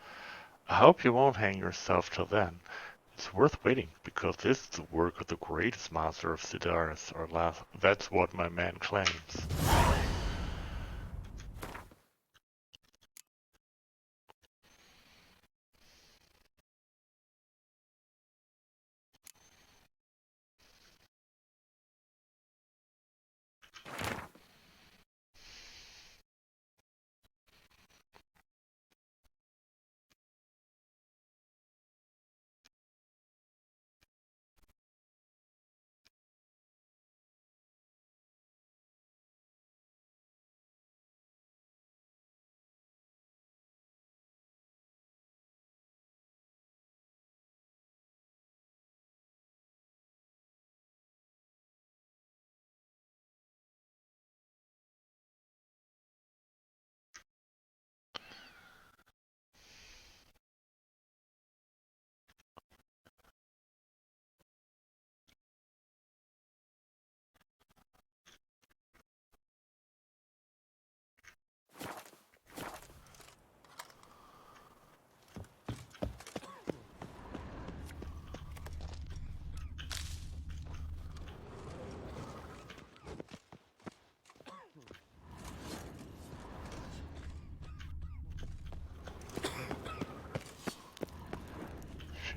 I hope you won't hang yourself till then. It's worth waiting, because this is the work of the greatest master of Sidaris, or that's what my man claims.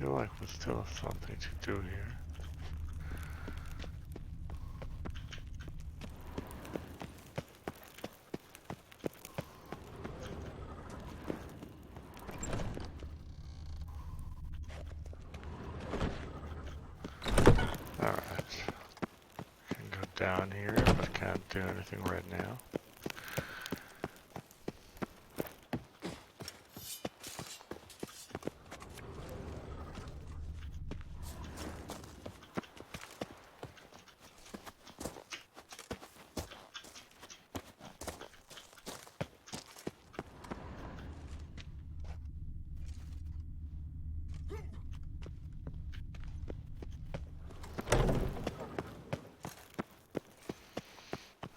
I feel like we still have something to do here. Alright. Can go down here, but can't do anything right now.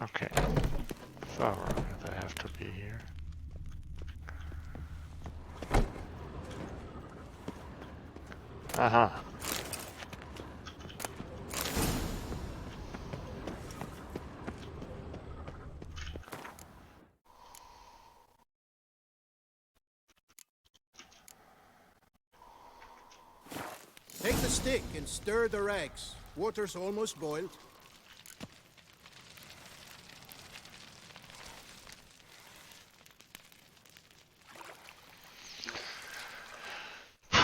Okay, so they have to be here. Aha. Take the stick and stir the rags. Water's almost boiled.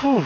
Whew.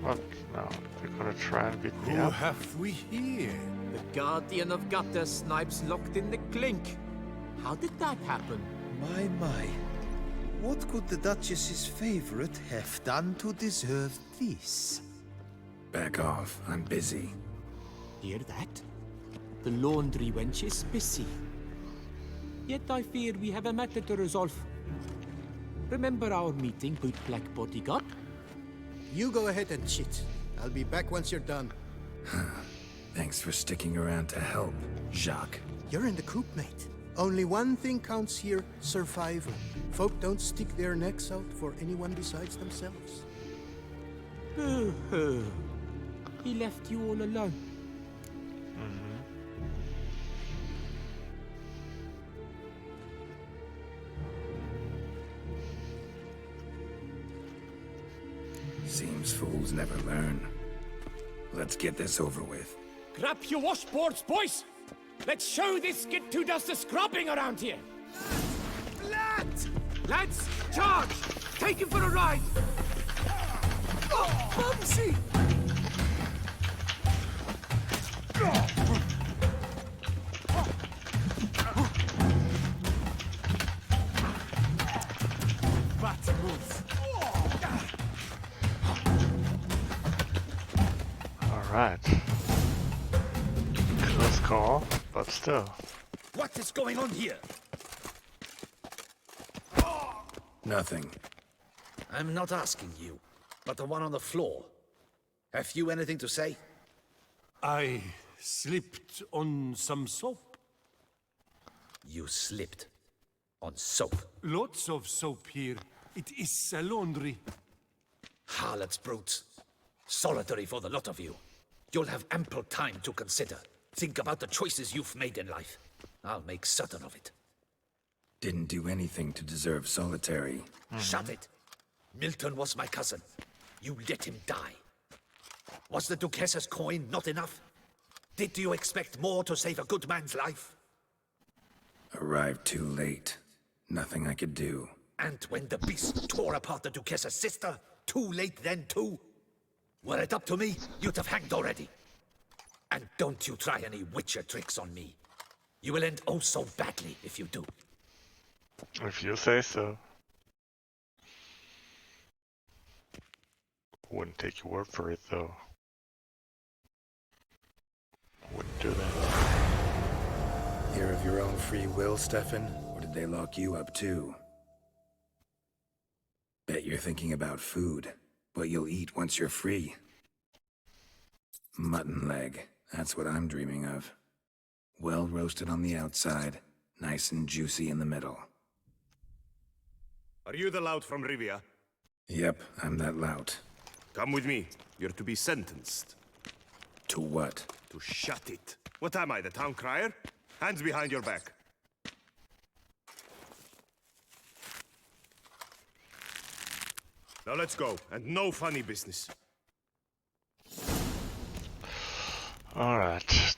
What? No, they're gonna try and beat me Who up. have we here? The Guardian of Gutter Snipes locked in the clink. How did that happen? My. What could the Duchess's favorite have done to deserve this? Back off. I'm busy. Hear that? The laundry wench is busy. Yet I fear we have a matter to resolve. Remember our meeting, bootblack bodyguard? You go ahead and cheat. I'll be back once you're done. Thanks for sticking around to help, Jacques. You're in the coop, mate. Only one thing counts here, survival. Folk don't stick their necks out for anyone besides themselves. He left you all alone. Seems fools never learn. Let's get this over with. Grab your washboards, boys! Let's show this skid who does the scrubbing around here! Lads, charge! Take him for a ride! Oh, Bumsy! Bad move. Alright. Close call, but still. What is going on here? Nothing. I'm not asking you, but the one on the floor. Have you anything to say? I slipped on some soap. You slipped on soap. Lots of soap here. It is a laundry. Harlots, brutes. Solitary for the lot of you. You'll have ample time to consider. Think about the choices you've made in life. I'll make certain of it. Didn't do anything to deserve solitary. Shut it. Milton was my cousin. You let him die. Was the Duchess's coin not enough? Did you expect more to save a good man's life? Arrived too late. Nothing I could do. And when the beast tore apart the Duchess's sister, too late then too? Were it up to me, you'd have hanged already. And don't you try any witcher tricks on me. You will end oh so badly if you do. If you say so. Wouldn't take your word for it though. Wouldn't do that. Here of your own free will, Stefan? Or did they lock you up too? Bet you're thinking about food. What you'll eat once you're free. Mutton leg. That's what I'm dreaming of. Well roasted on the outside, nice and juicy in the middle. Are you the lout from Rivia? Yep, I'm that lout. Come with me. You're to be sentenced. To what? To shut it. What am I, the town crier? Hands behind your back. Now let's go, and no funny business. Alright.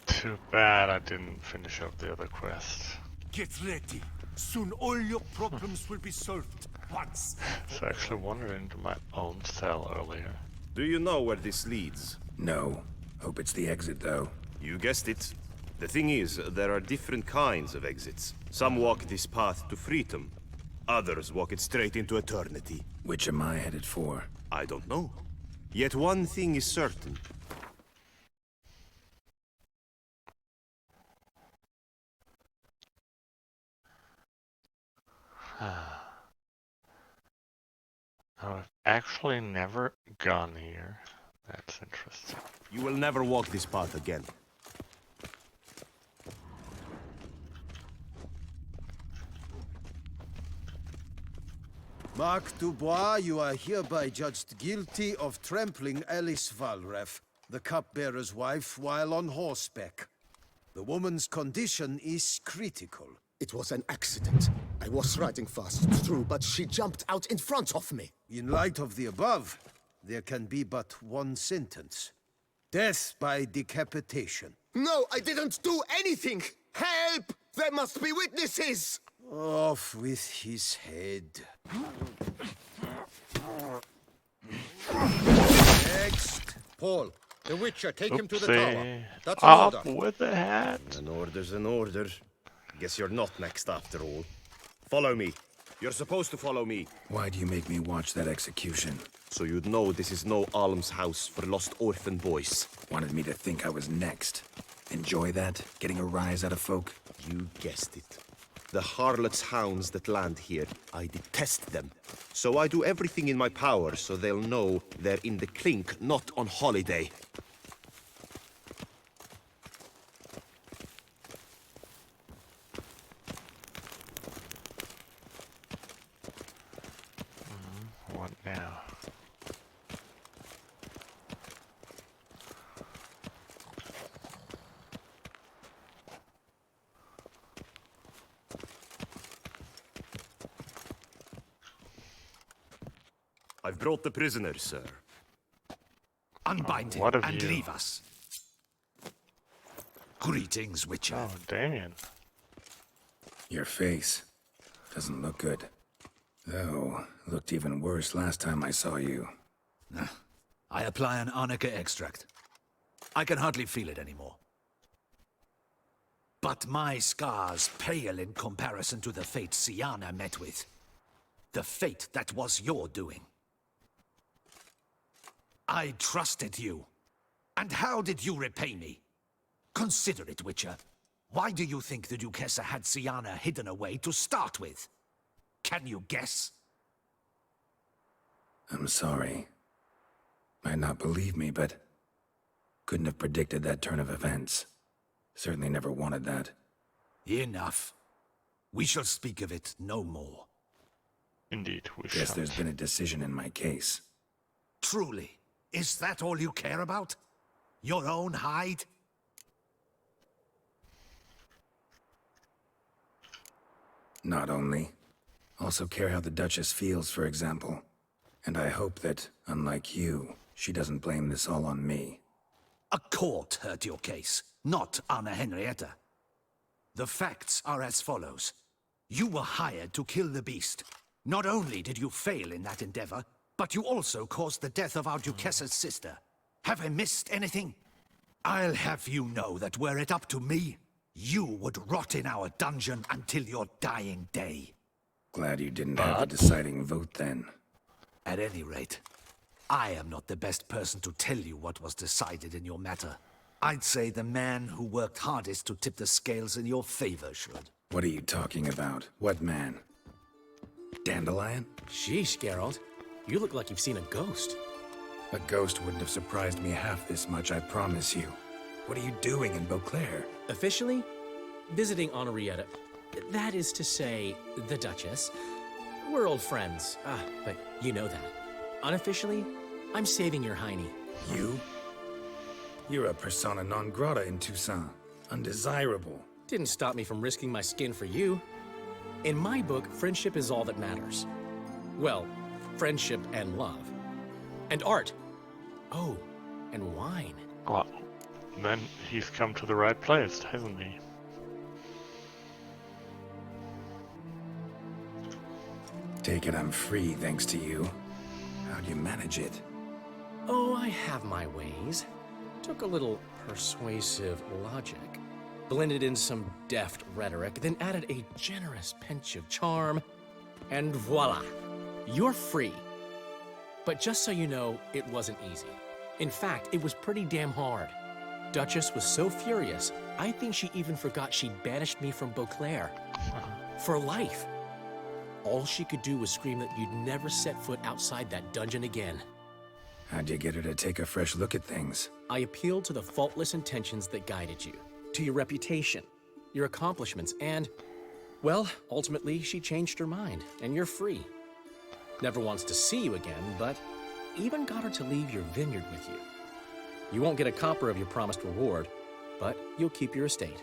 Too bad I didn't finish up the other quest. Get ready. Soon all your problems will be solved. Once. So I actually wandered into my own cell earlier. Do you know where this leads? No. Hope it's the exit, though. You guessed it. The thing is, there are different kinds of exits. Some walk this path to freedom. Others walk it straight into eternity. Which am I headed for? I don't know. Yet one thing is certain. I've actually never gone here. That's interesting. You will never walk this path again. Mark Dubois, you are hereby judged guilty of trampling Alice Valref, the cupbearer's wife, while on horseback. The woman's condition is critical. It was an accident. I was riding fast, true, but she jumped out in front of me. In light of the above, there can be but one sentence. Death by decapitation. No, I didn't do anything! Help! There must be witnesses! Off with his head. Next. Paul, the Witcher, take him to the Oopsie. tower. That's an Up order. with the hat! An order's an order. Guess you're not next after all. Follow me. You're supposed to follow me. Why do you make me watch that execution? So you'd know this is no almshouse for lost orphan boys. Wanted me to think I was next. Enjoy that? Getting a rise out of folk? You guessed it. The harlots' hounds that land here, I detest them. So I do everything in my power so they'll know they're in the clink, not on holiday. What now? I've brought the prisoner, sir. Unbind him What of and you? leave us. Greetings, Witcher. Oh, Damien. Your face doesn't look good. Though, looked even worse last time I saw you. I apply an arnica extract. I can hardly feel it anymore. But my scars pale in comparison to the fate Siana met with. The fate that was your doing. I trusted you. And how did you repay me? Consider it, Witcher. Why do you think the Duchessa had Siana hidden away to start with? Can you guess? I'm sorry. Might not believe me, but couldn't have predicted that turn of events. Certainly never wanted that. Enough. We shall speak of it no more. Indeed, we Guess shall. there's been a decision in my case. Truly, is that all you care about? Your own hide? Not only. Also care how the Duchess feels, for example. And I hope that, unlike you, she doesn't blame this all on me. A court heard your case, not Anna Henrietta. The facts are as follows. You were hired to kill the beast. Not only did you fail in that endeavor, but you also caused the death of our Duchessa's sister. Have I missed anything? I'll have you know that were it up to me, you would rot in our dungeon until your dying day. Glad you didn't have the deciding vote then. At any rate, I am not the best person to tell you what was decided in your matter. I'd say the man who worked hardest to tip the scales in your favor should. What are you talking about? What man? Dandelion? Sheesh, Geralt. You look like you've seen a ghost. A ghost wouldn't have surprised me half this much, I promise you. What are you doing in Beauclair? Officially, visiting Henrietta. That is to say, the Duchess. We're old friends. But you know that. Unofficially, I'm saving your hiney. You? You're a persona non grata in Toussaint. Undesirable. Didn't stop me from risking my skin for you. In my book, friendship is all that matters. Well, friendship and love. And art. Oh, and wine. Well, then he's come to the right place, hasn't he? Take it I'm free thanks to you. How'd you manage it? Oh, I have my ways. Took a little persuasive logic, blended in some deft rhetoric, then added a generous pinch of charm, and voila! You're free. But just so you know, it wasn't easy. In fact, it was pretty damn hard. Duchess was so furious, I think she even forgot she'd banished me from Beauclair. For life. All she could do was scream that you'd never set foot outside that dungeon again. How'd you get her to take a fresh look at things? I appealed to the faultless intentions that guided you, to your reputation, your accomplishments, and, well, ultimately, she changed her mind, and you're free. Never wants to see you again, but even got her to leave your vineyard with you. You won't get a copper of your promised reward, but you'll keep your estate.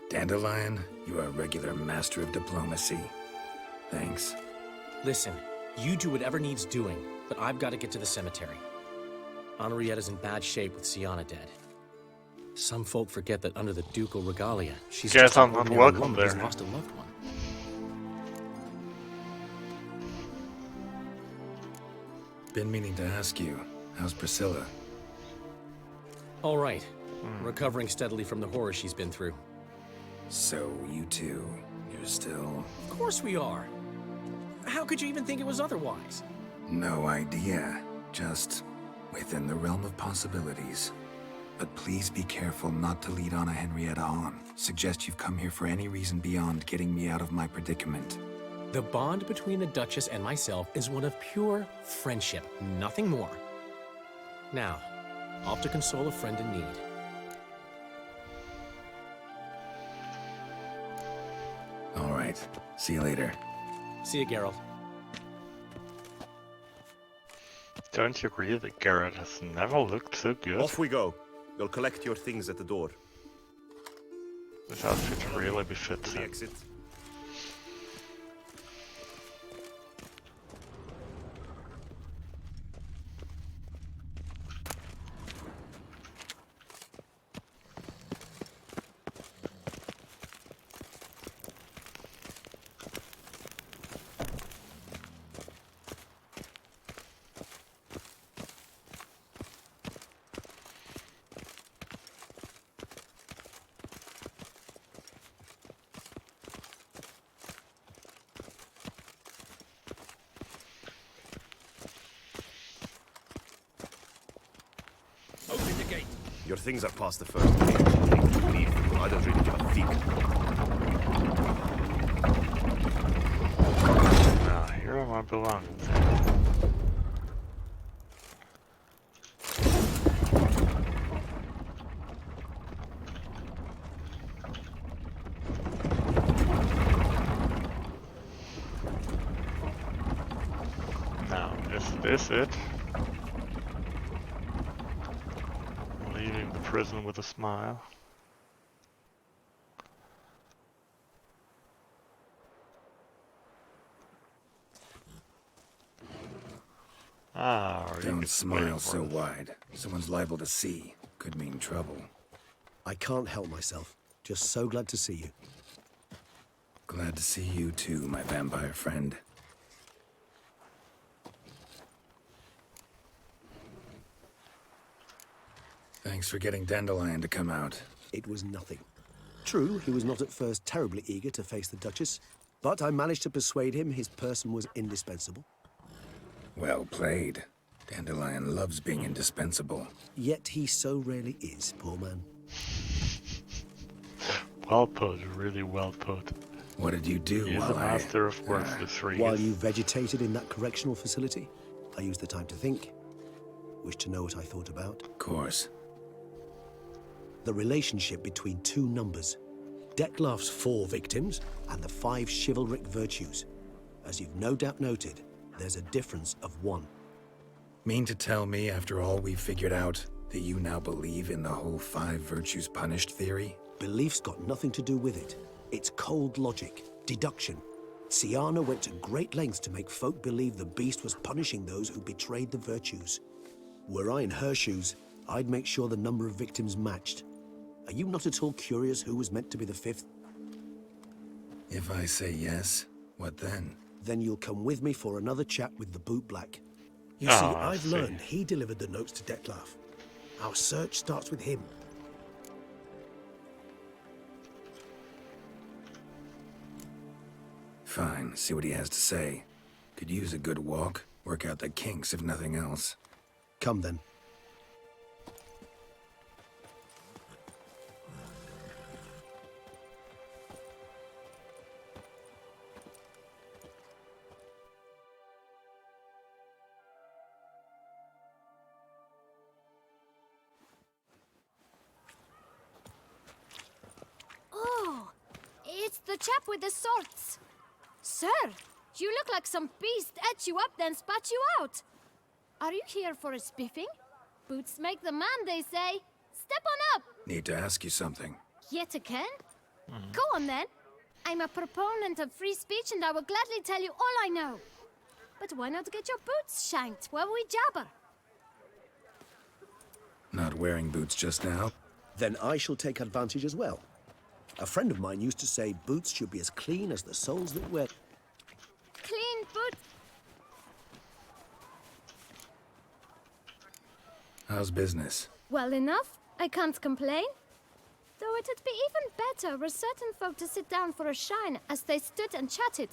Dandelion, you are a regular master of diplomacy. Thanks. Listen, you do whatever needs doing, but I've got to get to the cemetery. Henrietta's in bad shape with Siana dead. Some folk forget that under the ducal regalia, she's Guess just an I'm not ordinary welcome woman there. who's lost a loved one. Been meaning to ask you, how's Priscilla? All right. Recovering steadily from the horror she's been through. So, you two, you're still... Of course we are. How could you even think it was otherwise? No idea. Just within the realm of possibilities. But please be careful not to lead Anna Henrietta on. Suggest you've come here for any reason beyond getting me out of my predicament. The bond between the Duchess and myself is one of pure friendship, nothing more. Now, off to console a friend in need. All right. See you later. See you, Geralt. Don't you agree that Garrett has never looked so good? Off we go. You'll collect your things at the door. This outfit really befits The him. exit. gate. Your things are past the first gate. Leave. I don't really give a fig. Now, here are my belongings. Now, is this it? Leaving the prison with a smile. Ah, Don't smile so wide. Someone's liable to see. Could mean trouble. I can't help myself. Just so glad to see you. Glad to see you too, my vampire friend. Thanks for getting Dandelion to come out. It was nothing. True, he was not at first terribly eager to face the Duchess, but I managed to persuade him his person was indispensable. Well played. Dandelion loves being indispensable. Yet he so rarely is, poor man. Well put, really well put. What did you do He's a master of worthless phrases. While you vegetated in that correctional facility, I used the time to think. Wish to know what I thought about? Of course. The relationship between two numbers. Dettlaff's 4 victims and the 5 chivalric virtues. As you've no doubt noted, there's a difference of 1. Mean to tell me, after all we've figured out, that you now believe in the whole 5 virtues punished theory? Belief's got nothing to do with it. It's cold logic, deduction. Siana went to great lengths to make folk believe the beast was punishing those who betrayed the virtues. Were I in her shoes, I'd make sure the number of victims matched. Are you not at all curious who was meant to be the 5th? If I say yes, what then? Then you'll come with me for another chat with the bootblack. You see, I've learned he delivered the notes to Dettlaff. Our search starts with him. Fine, see what he has to say. Could use a good walk, work out the kinks if nothing else. Come then. Oh, it's the chap with the swords. Sir, you look like some beast ate you up then spat you out. Are you here for a spiffing? Boots make the man, they say. Step on up. Need to ask you something. Yet again? Go on then. I'm a proponent of free speech and I will gladly tell you all I know. But why not get your boots shanked while we jabber? Not wearing boots just now? Then I shall take advantage as well. A friend of mine used to say boots should be as clean as the soles that wear. Clean boots. How's business? Well enough. I can't complain. Though it'd be even better were certain folk to sit down for a shine as they stood and chatted.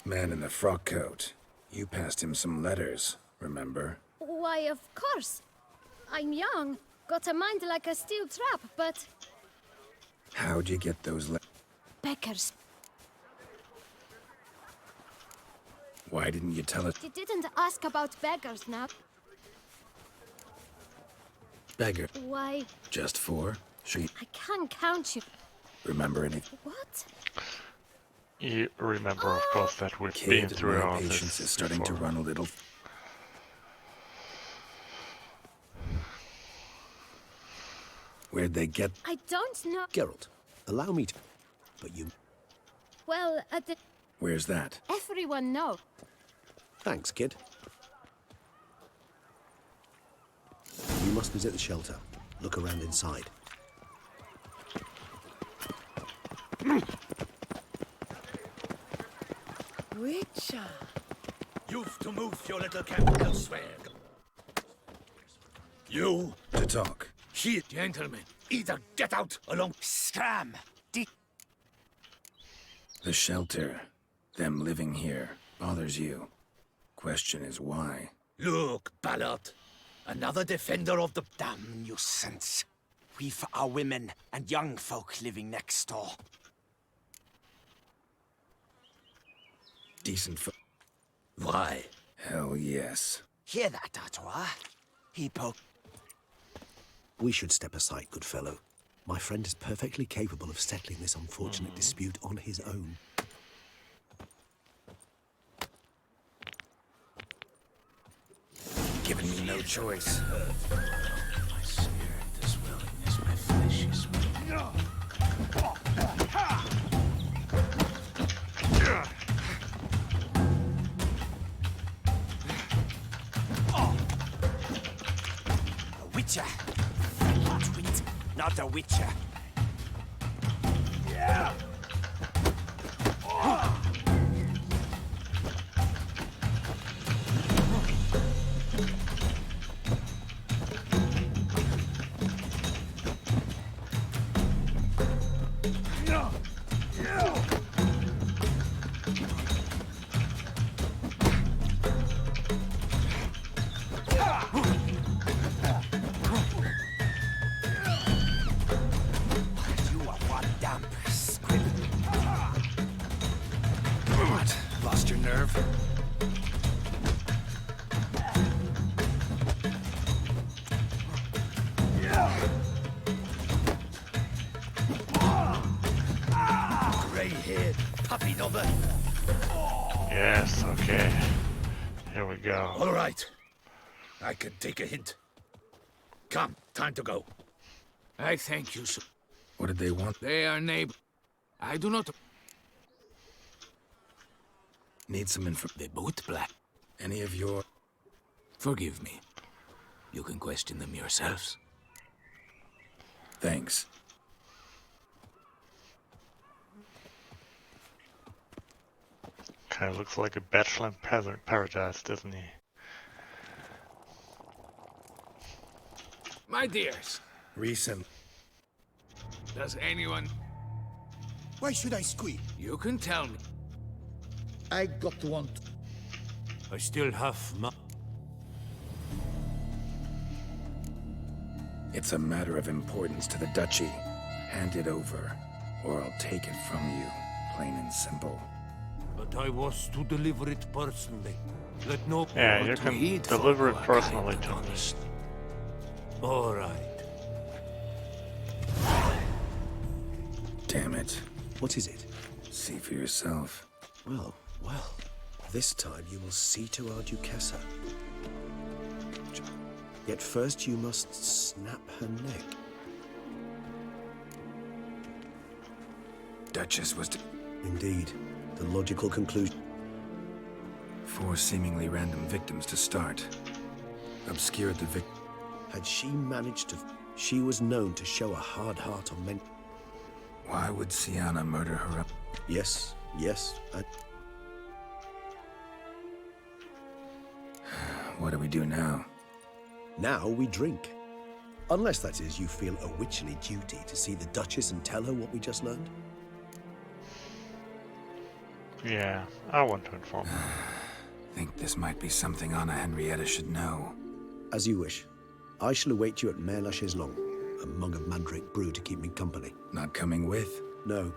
Man in the frock coat. You passed him some letters, remember? Why, of course. I'm young, got a mind like a steel trap, but... How'd you get those letters? Beggars. Why didn't you tell us? You didn't ask about beggars now. Beggar. Why, Just 4? Sure you I can't count you. remember anything? What? You remember, of course, that we've been Kid, through all my this patience is starting to before. run a little. Where'd they get? I don't know. Geralt, allow me to... But you... Well, Where's that? everyone know. Thanks, kid. You must visit the shelter. Look around inside. Witcher. You've to move your little camp elsewhere. You To talk. Here, gentlemen, either get out along. Scram! The shelter. Them living here. Bothers you. Question is why. Look, Ballard. Another defender of the damn nuisance. We've our women and young folk living next door. Decent for... Why? Hell yes. Hear that, Artois? He poked. We should step aside, good fellow. My friend is perfectly capable of settling this unfortunate dispute on his own. Giving me no choice. My spirit is willing as my flesh is weak. A witcher. Twins, not a witcher. Yeah. Lost your nerve? Grey-haired puppy knobber. Yes, okay. Here we go. All right. I can take a hint. Come, time to go. I thank you, sir. What did they want? They are neighbors. I do not... Need some info. They both black. Any of your... Forgive me. You can question them yourselves. Thanks. Kinda looks like a bachelor in paradise, doesn't he? My dears, Recent. does anyone... Why should I squeak? You can tell me. I got one. I still have my... It's a matter of importance to the duchy. Hand it over, or I'll take it from you. Plain and simple. But I was to deliver it personally. Let no... Yeah, you can deliver it personally to me. All right. Damn it. What is it? See for yourself. Well, well. This time you will see to our Duchessa. Yet first you must snap her neck. Duchess was to... Indeed. The logical conclusion. 4 seemingly random victims to start. Obscured the victim. Had she managed to... She was known to show a hard heart on men... Why would Sienna murder her up? Yes, yes, and... What do we do now? Now we drink. Unless, that is, you feel a witcherly duty to see the Duchess and tell her what we just learned. Yeah, I want to inform her. Think this might be something Anna Henrietta should know. As you wish. I shall await you at Mare la Chaiselongue, a mug of mandrake brew to keep me company. Not coming with? No.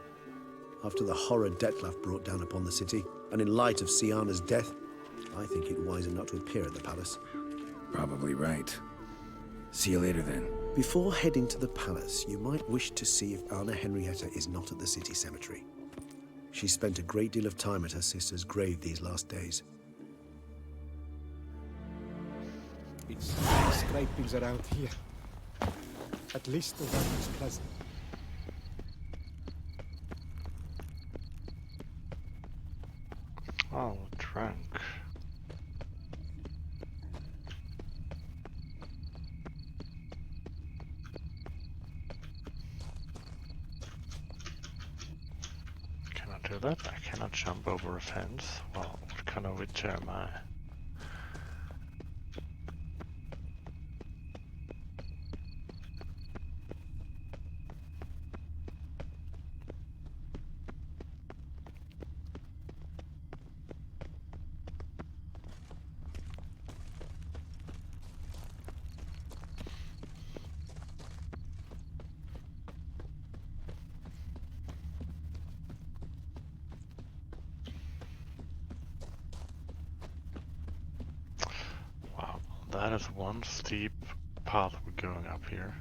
After the horror Dettlaff brought down upon the city, and in light of Sienna's death, I think it wiser not to appear at the palace. Probably right. See you later then. Before heading to the palace, you might wish to see if Anna Henrietta is not at the city cemetery. She spent a great deal of time at her sister's grave these last days. It's scrapings around here. At least the one was pleasant. Oh, drunk. Cannot do that. I cannot jump over a fence. Well, what kind of witcher am I? that is one steep path we're going up here.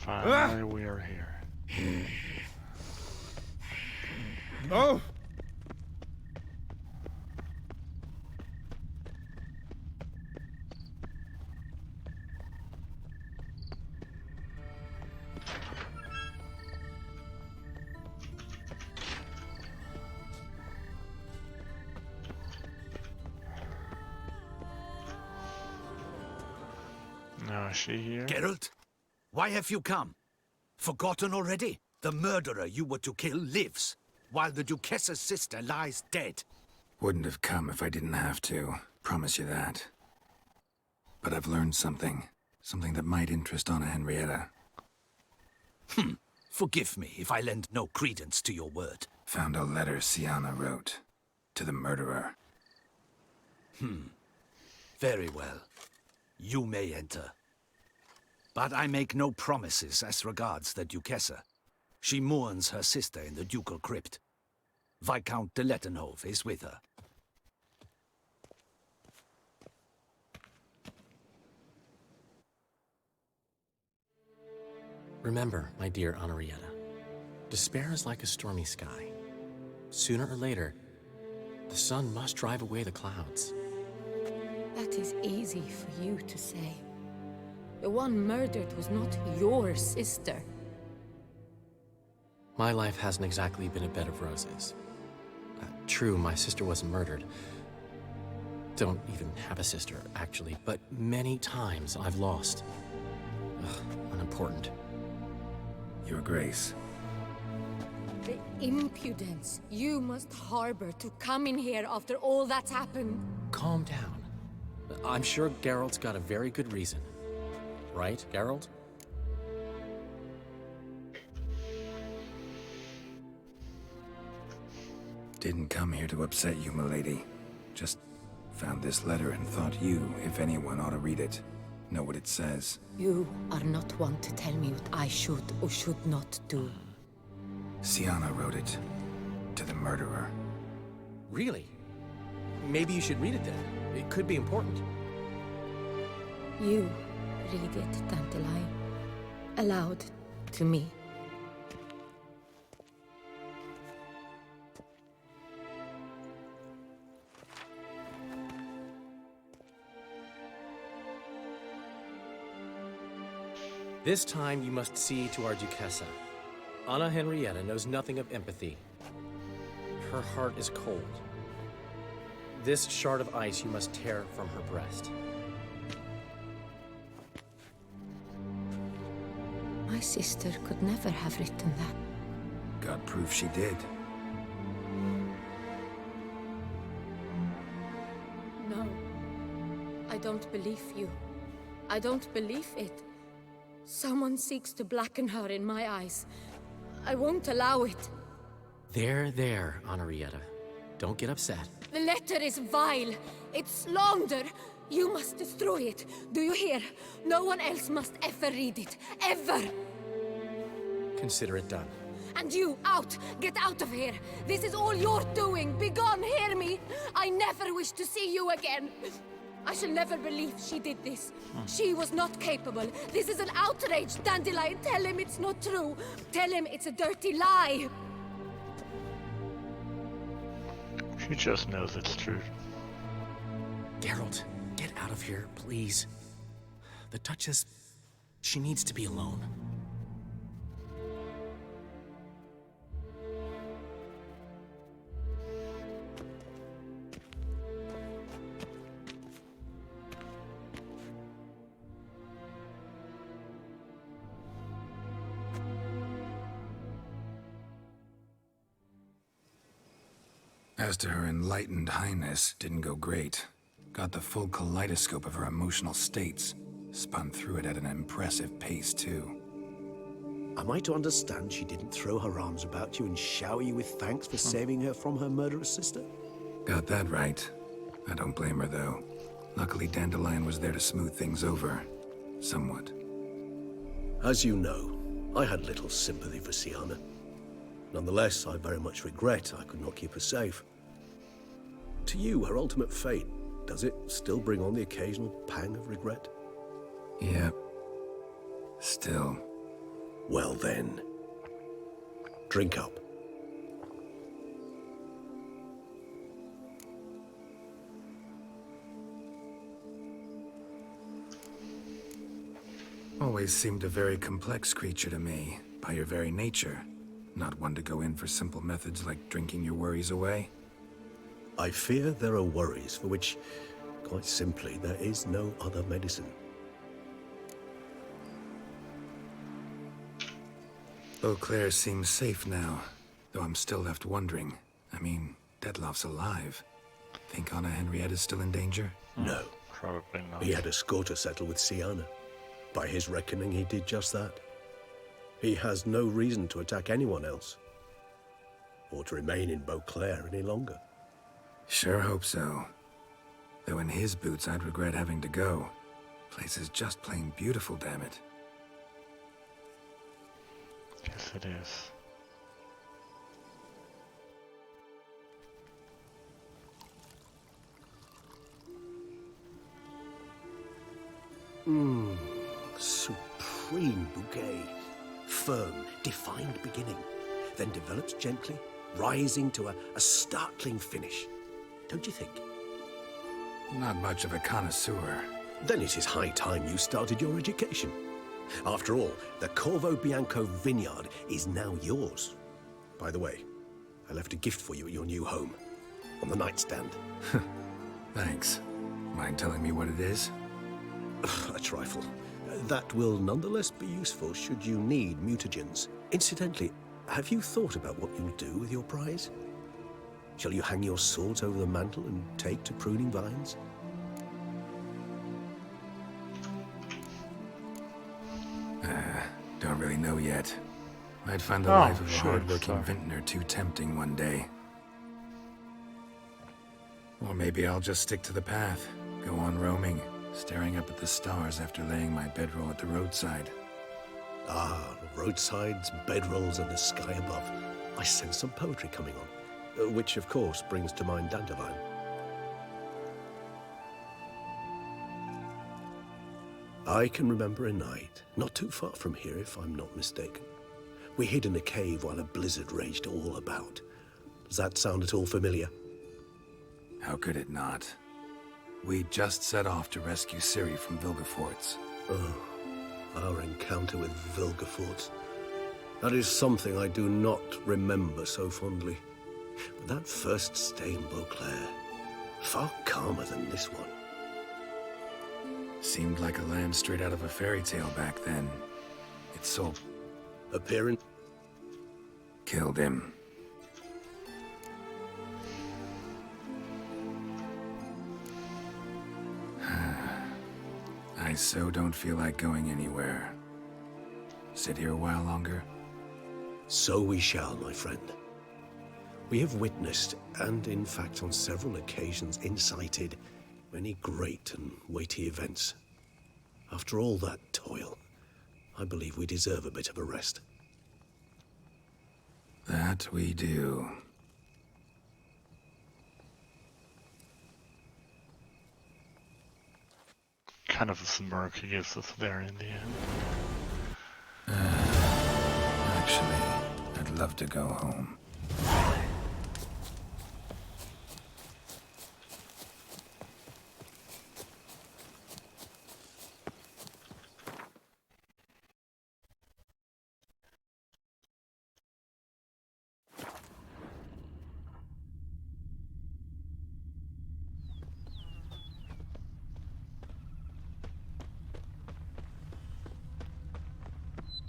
Finally we are here. No! Now is she here? Geralt, why have you come? Forgotten already? The murderer you were to kill lives, while the Duchessa's sister lies dead. Wouldn't have come if I didn't have to. Promise you that. But I've learned something. Something that might interest Anna Henrietta. Forgive me if I lend no credence to your word. Found a letter Siana wrote. To the murderer. Very well. You may enter. But I make no promises as regards the Duchessa. She mourns her sister in the ducal crypt. Viscount de Lettenhove is with her. Remember, my dear Henrietta, despair is like a stormy sky. Sooner or later, the sun must drive away the clouds. That is easy for you to say. The one murdered was not your sister. My life hasn't exactly been a bed of roses. True, my sister wasn't murdered. Don't even have a sister, actually, but many times I've lost. Unimportant. Your Grace. The impudence you must harbor to come in here after all that's happened. Calm down. I'm sure Geralt's got a very good reason. Right, Geralt? Didn't come here to upset you, milady. Just found this letter and thought you, if anyone, ought to read it. Know what it says. You are not one to tell me what I should or should not do. Siana wrote it. To the murderer. Really? Maybe you should read it then. It could be important. You read it, Dandelion. Aloud to me. This time you must see to our Duchessa. Anna Henrietta knows nothing of empathy. Her heart is cold. This shard of ice you must tear from her breast. My sister could never have written that. Got proof she did. No. I don't believe you. I don't believe it. Someone seeks to blacken her in my eyes. I won't allow it. There, Henrietta. Don't get upset. The letter is vile. It's slander. You must destroy it. Do you hear? No one else must ever read it. Ever! Consider it done. And you, out! Get out of here! This is all you're doing! Begone, hear me! I never wish to see you again! I shall never believe she did this. She was not capable. This is an outrage, Dandelion. Tell him it's not true. Tell him it's a dirty lie. She just knows it's true. Geralt, get out of here, please. The Duchess, she needs to be alone. As to her enlightened highness, didn't go great. Got the full kaleidoscope of her emotional states. Spun through it at an impressive pace, too. Am I to understand she didn't throw her arms about you and shower you with thanks for saving her from her murderous sister? Got that right. I don't blame her, though. Luckily, Dandelion was there to smooth things over. Somewhat. As you know, I had little sympathy for Sienna. Nonetheless, I very much regret I could not keep her safe. To you, her ultimate fate, does it still bring on the occasional pang of regret? Yep. Still. Well then, drink up. Always seemed a very complex creature to me, by your very nature. Not one to go in for simple methods like drinking your worries away. I fear there are worries for which, quite simply, there is no other medicine. Beauclair seems safe now, though I'm still left wondering. I mean, Dettlaff's alive. Think Anna Henrietta's still in danger? No. Probably not. He had a score to settle with Sienna. By his reckoning, he did just that. He has no reason to attack anyone else, or to remain in Beauclair any longer. Sure hope so. Though in his boots, I'd regret having to go. Place is just plain beautiful, damn it. Yes, it is. Supreme bouquet. Firm, defined beginning, then develops gently, rising to a startling finish. Don't you think? Not much of a connoisseur. Then it is high time you started your education. After all, the Corvo Bianco vineyard is now yours. By the way, I left a gift for you at your new home, on the nightstand. Thanks. Mind telling me what it is? A trifle. That will nonetheless be useful should you need mutagens. Incidentally, have you thought about what you'll do with your prize? Shall you hang your swords over the mantle and take to pruning vines? Don't really know yet. I'd find the life of a hard-working vintner too tempting one day. Or maybe I'll just stick to the path, go on roaming, staring up at the stars after laying my bedroll at the roadside. Ah, roadsides, bedrolls, and the sky above. I sense some poetry coming on, which of course brings to mind Dandelion. I can remember a night, not too far from here if I'm not mistaken. We hid in a cave while a blizzard raged all about. Does that sound at all familiar? How could it not? We just set off to rescue Ciri from Vilgefortz. Oh, our encounter with Vilgefortz. That is something I do not remember so fondly. But that first stay in Beauclair, far calmer than this one. Seemed like a lamb straight out of a fairy tale back then. Its sole appearance killed him. I so don't feel like going anywhere. Sit here a while longer? So we shall, my friend. We have witnessed, and in fact on several occasions incited, many great and weighty events. After all that toil, I believe we deserve a bit of a rest. That we do. Kind of a smirk he gives us there in the end. Actually, I'd love to go home.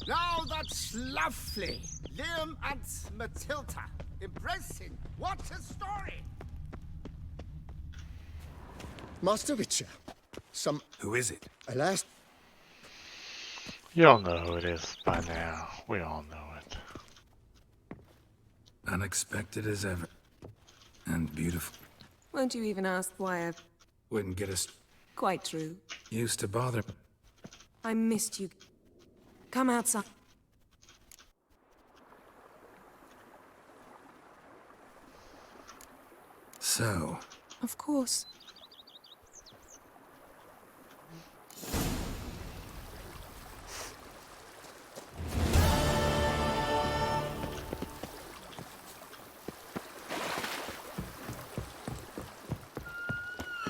Now that's lovely. Liam and Matilda. Impressing. What a story! Master Witcher, some... Who is it? Alas... You all know who it is by now. We all know it. Unexpected as ever. And beautiful. Won't you even ask why I... Wouldn't get us Quite true. used to bother. I missed you. Come outside. So, Of course.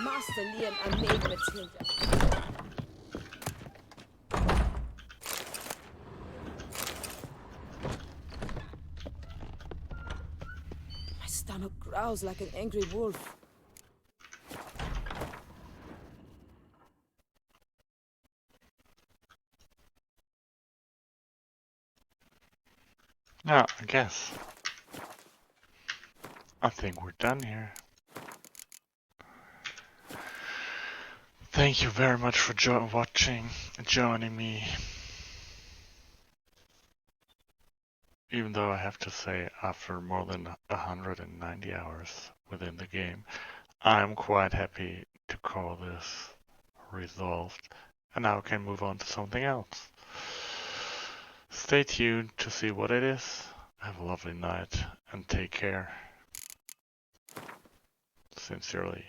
Master Liam and Maid Matilda. My stomach growls like an angry wolf. Now, I guess. I think we're done here. Thank you very much for watching and joining me. Even though I have to say, after more than 190 hours within the game, I'm quite happy to call this resolved, and now I can move on to something else. Stay tuned to see what it is. Have a lovely night, and take care. Sincerely.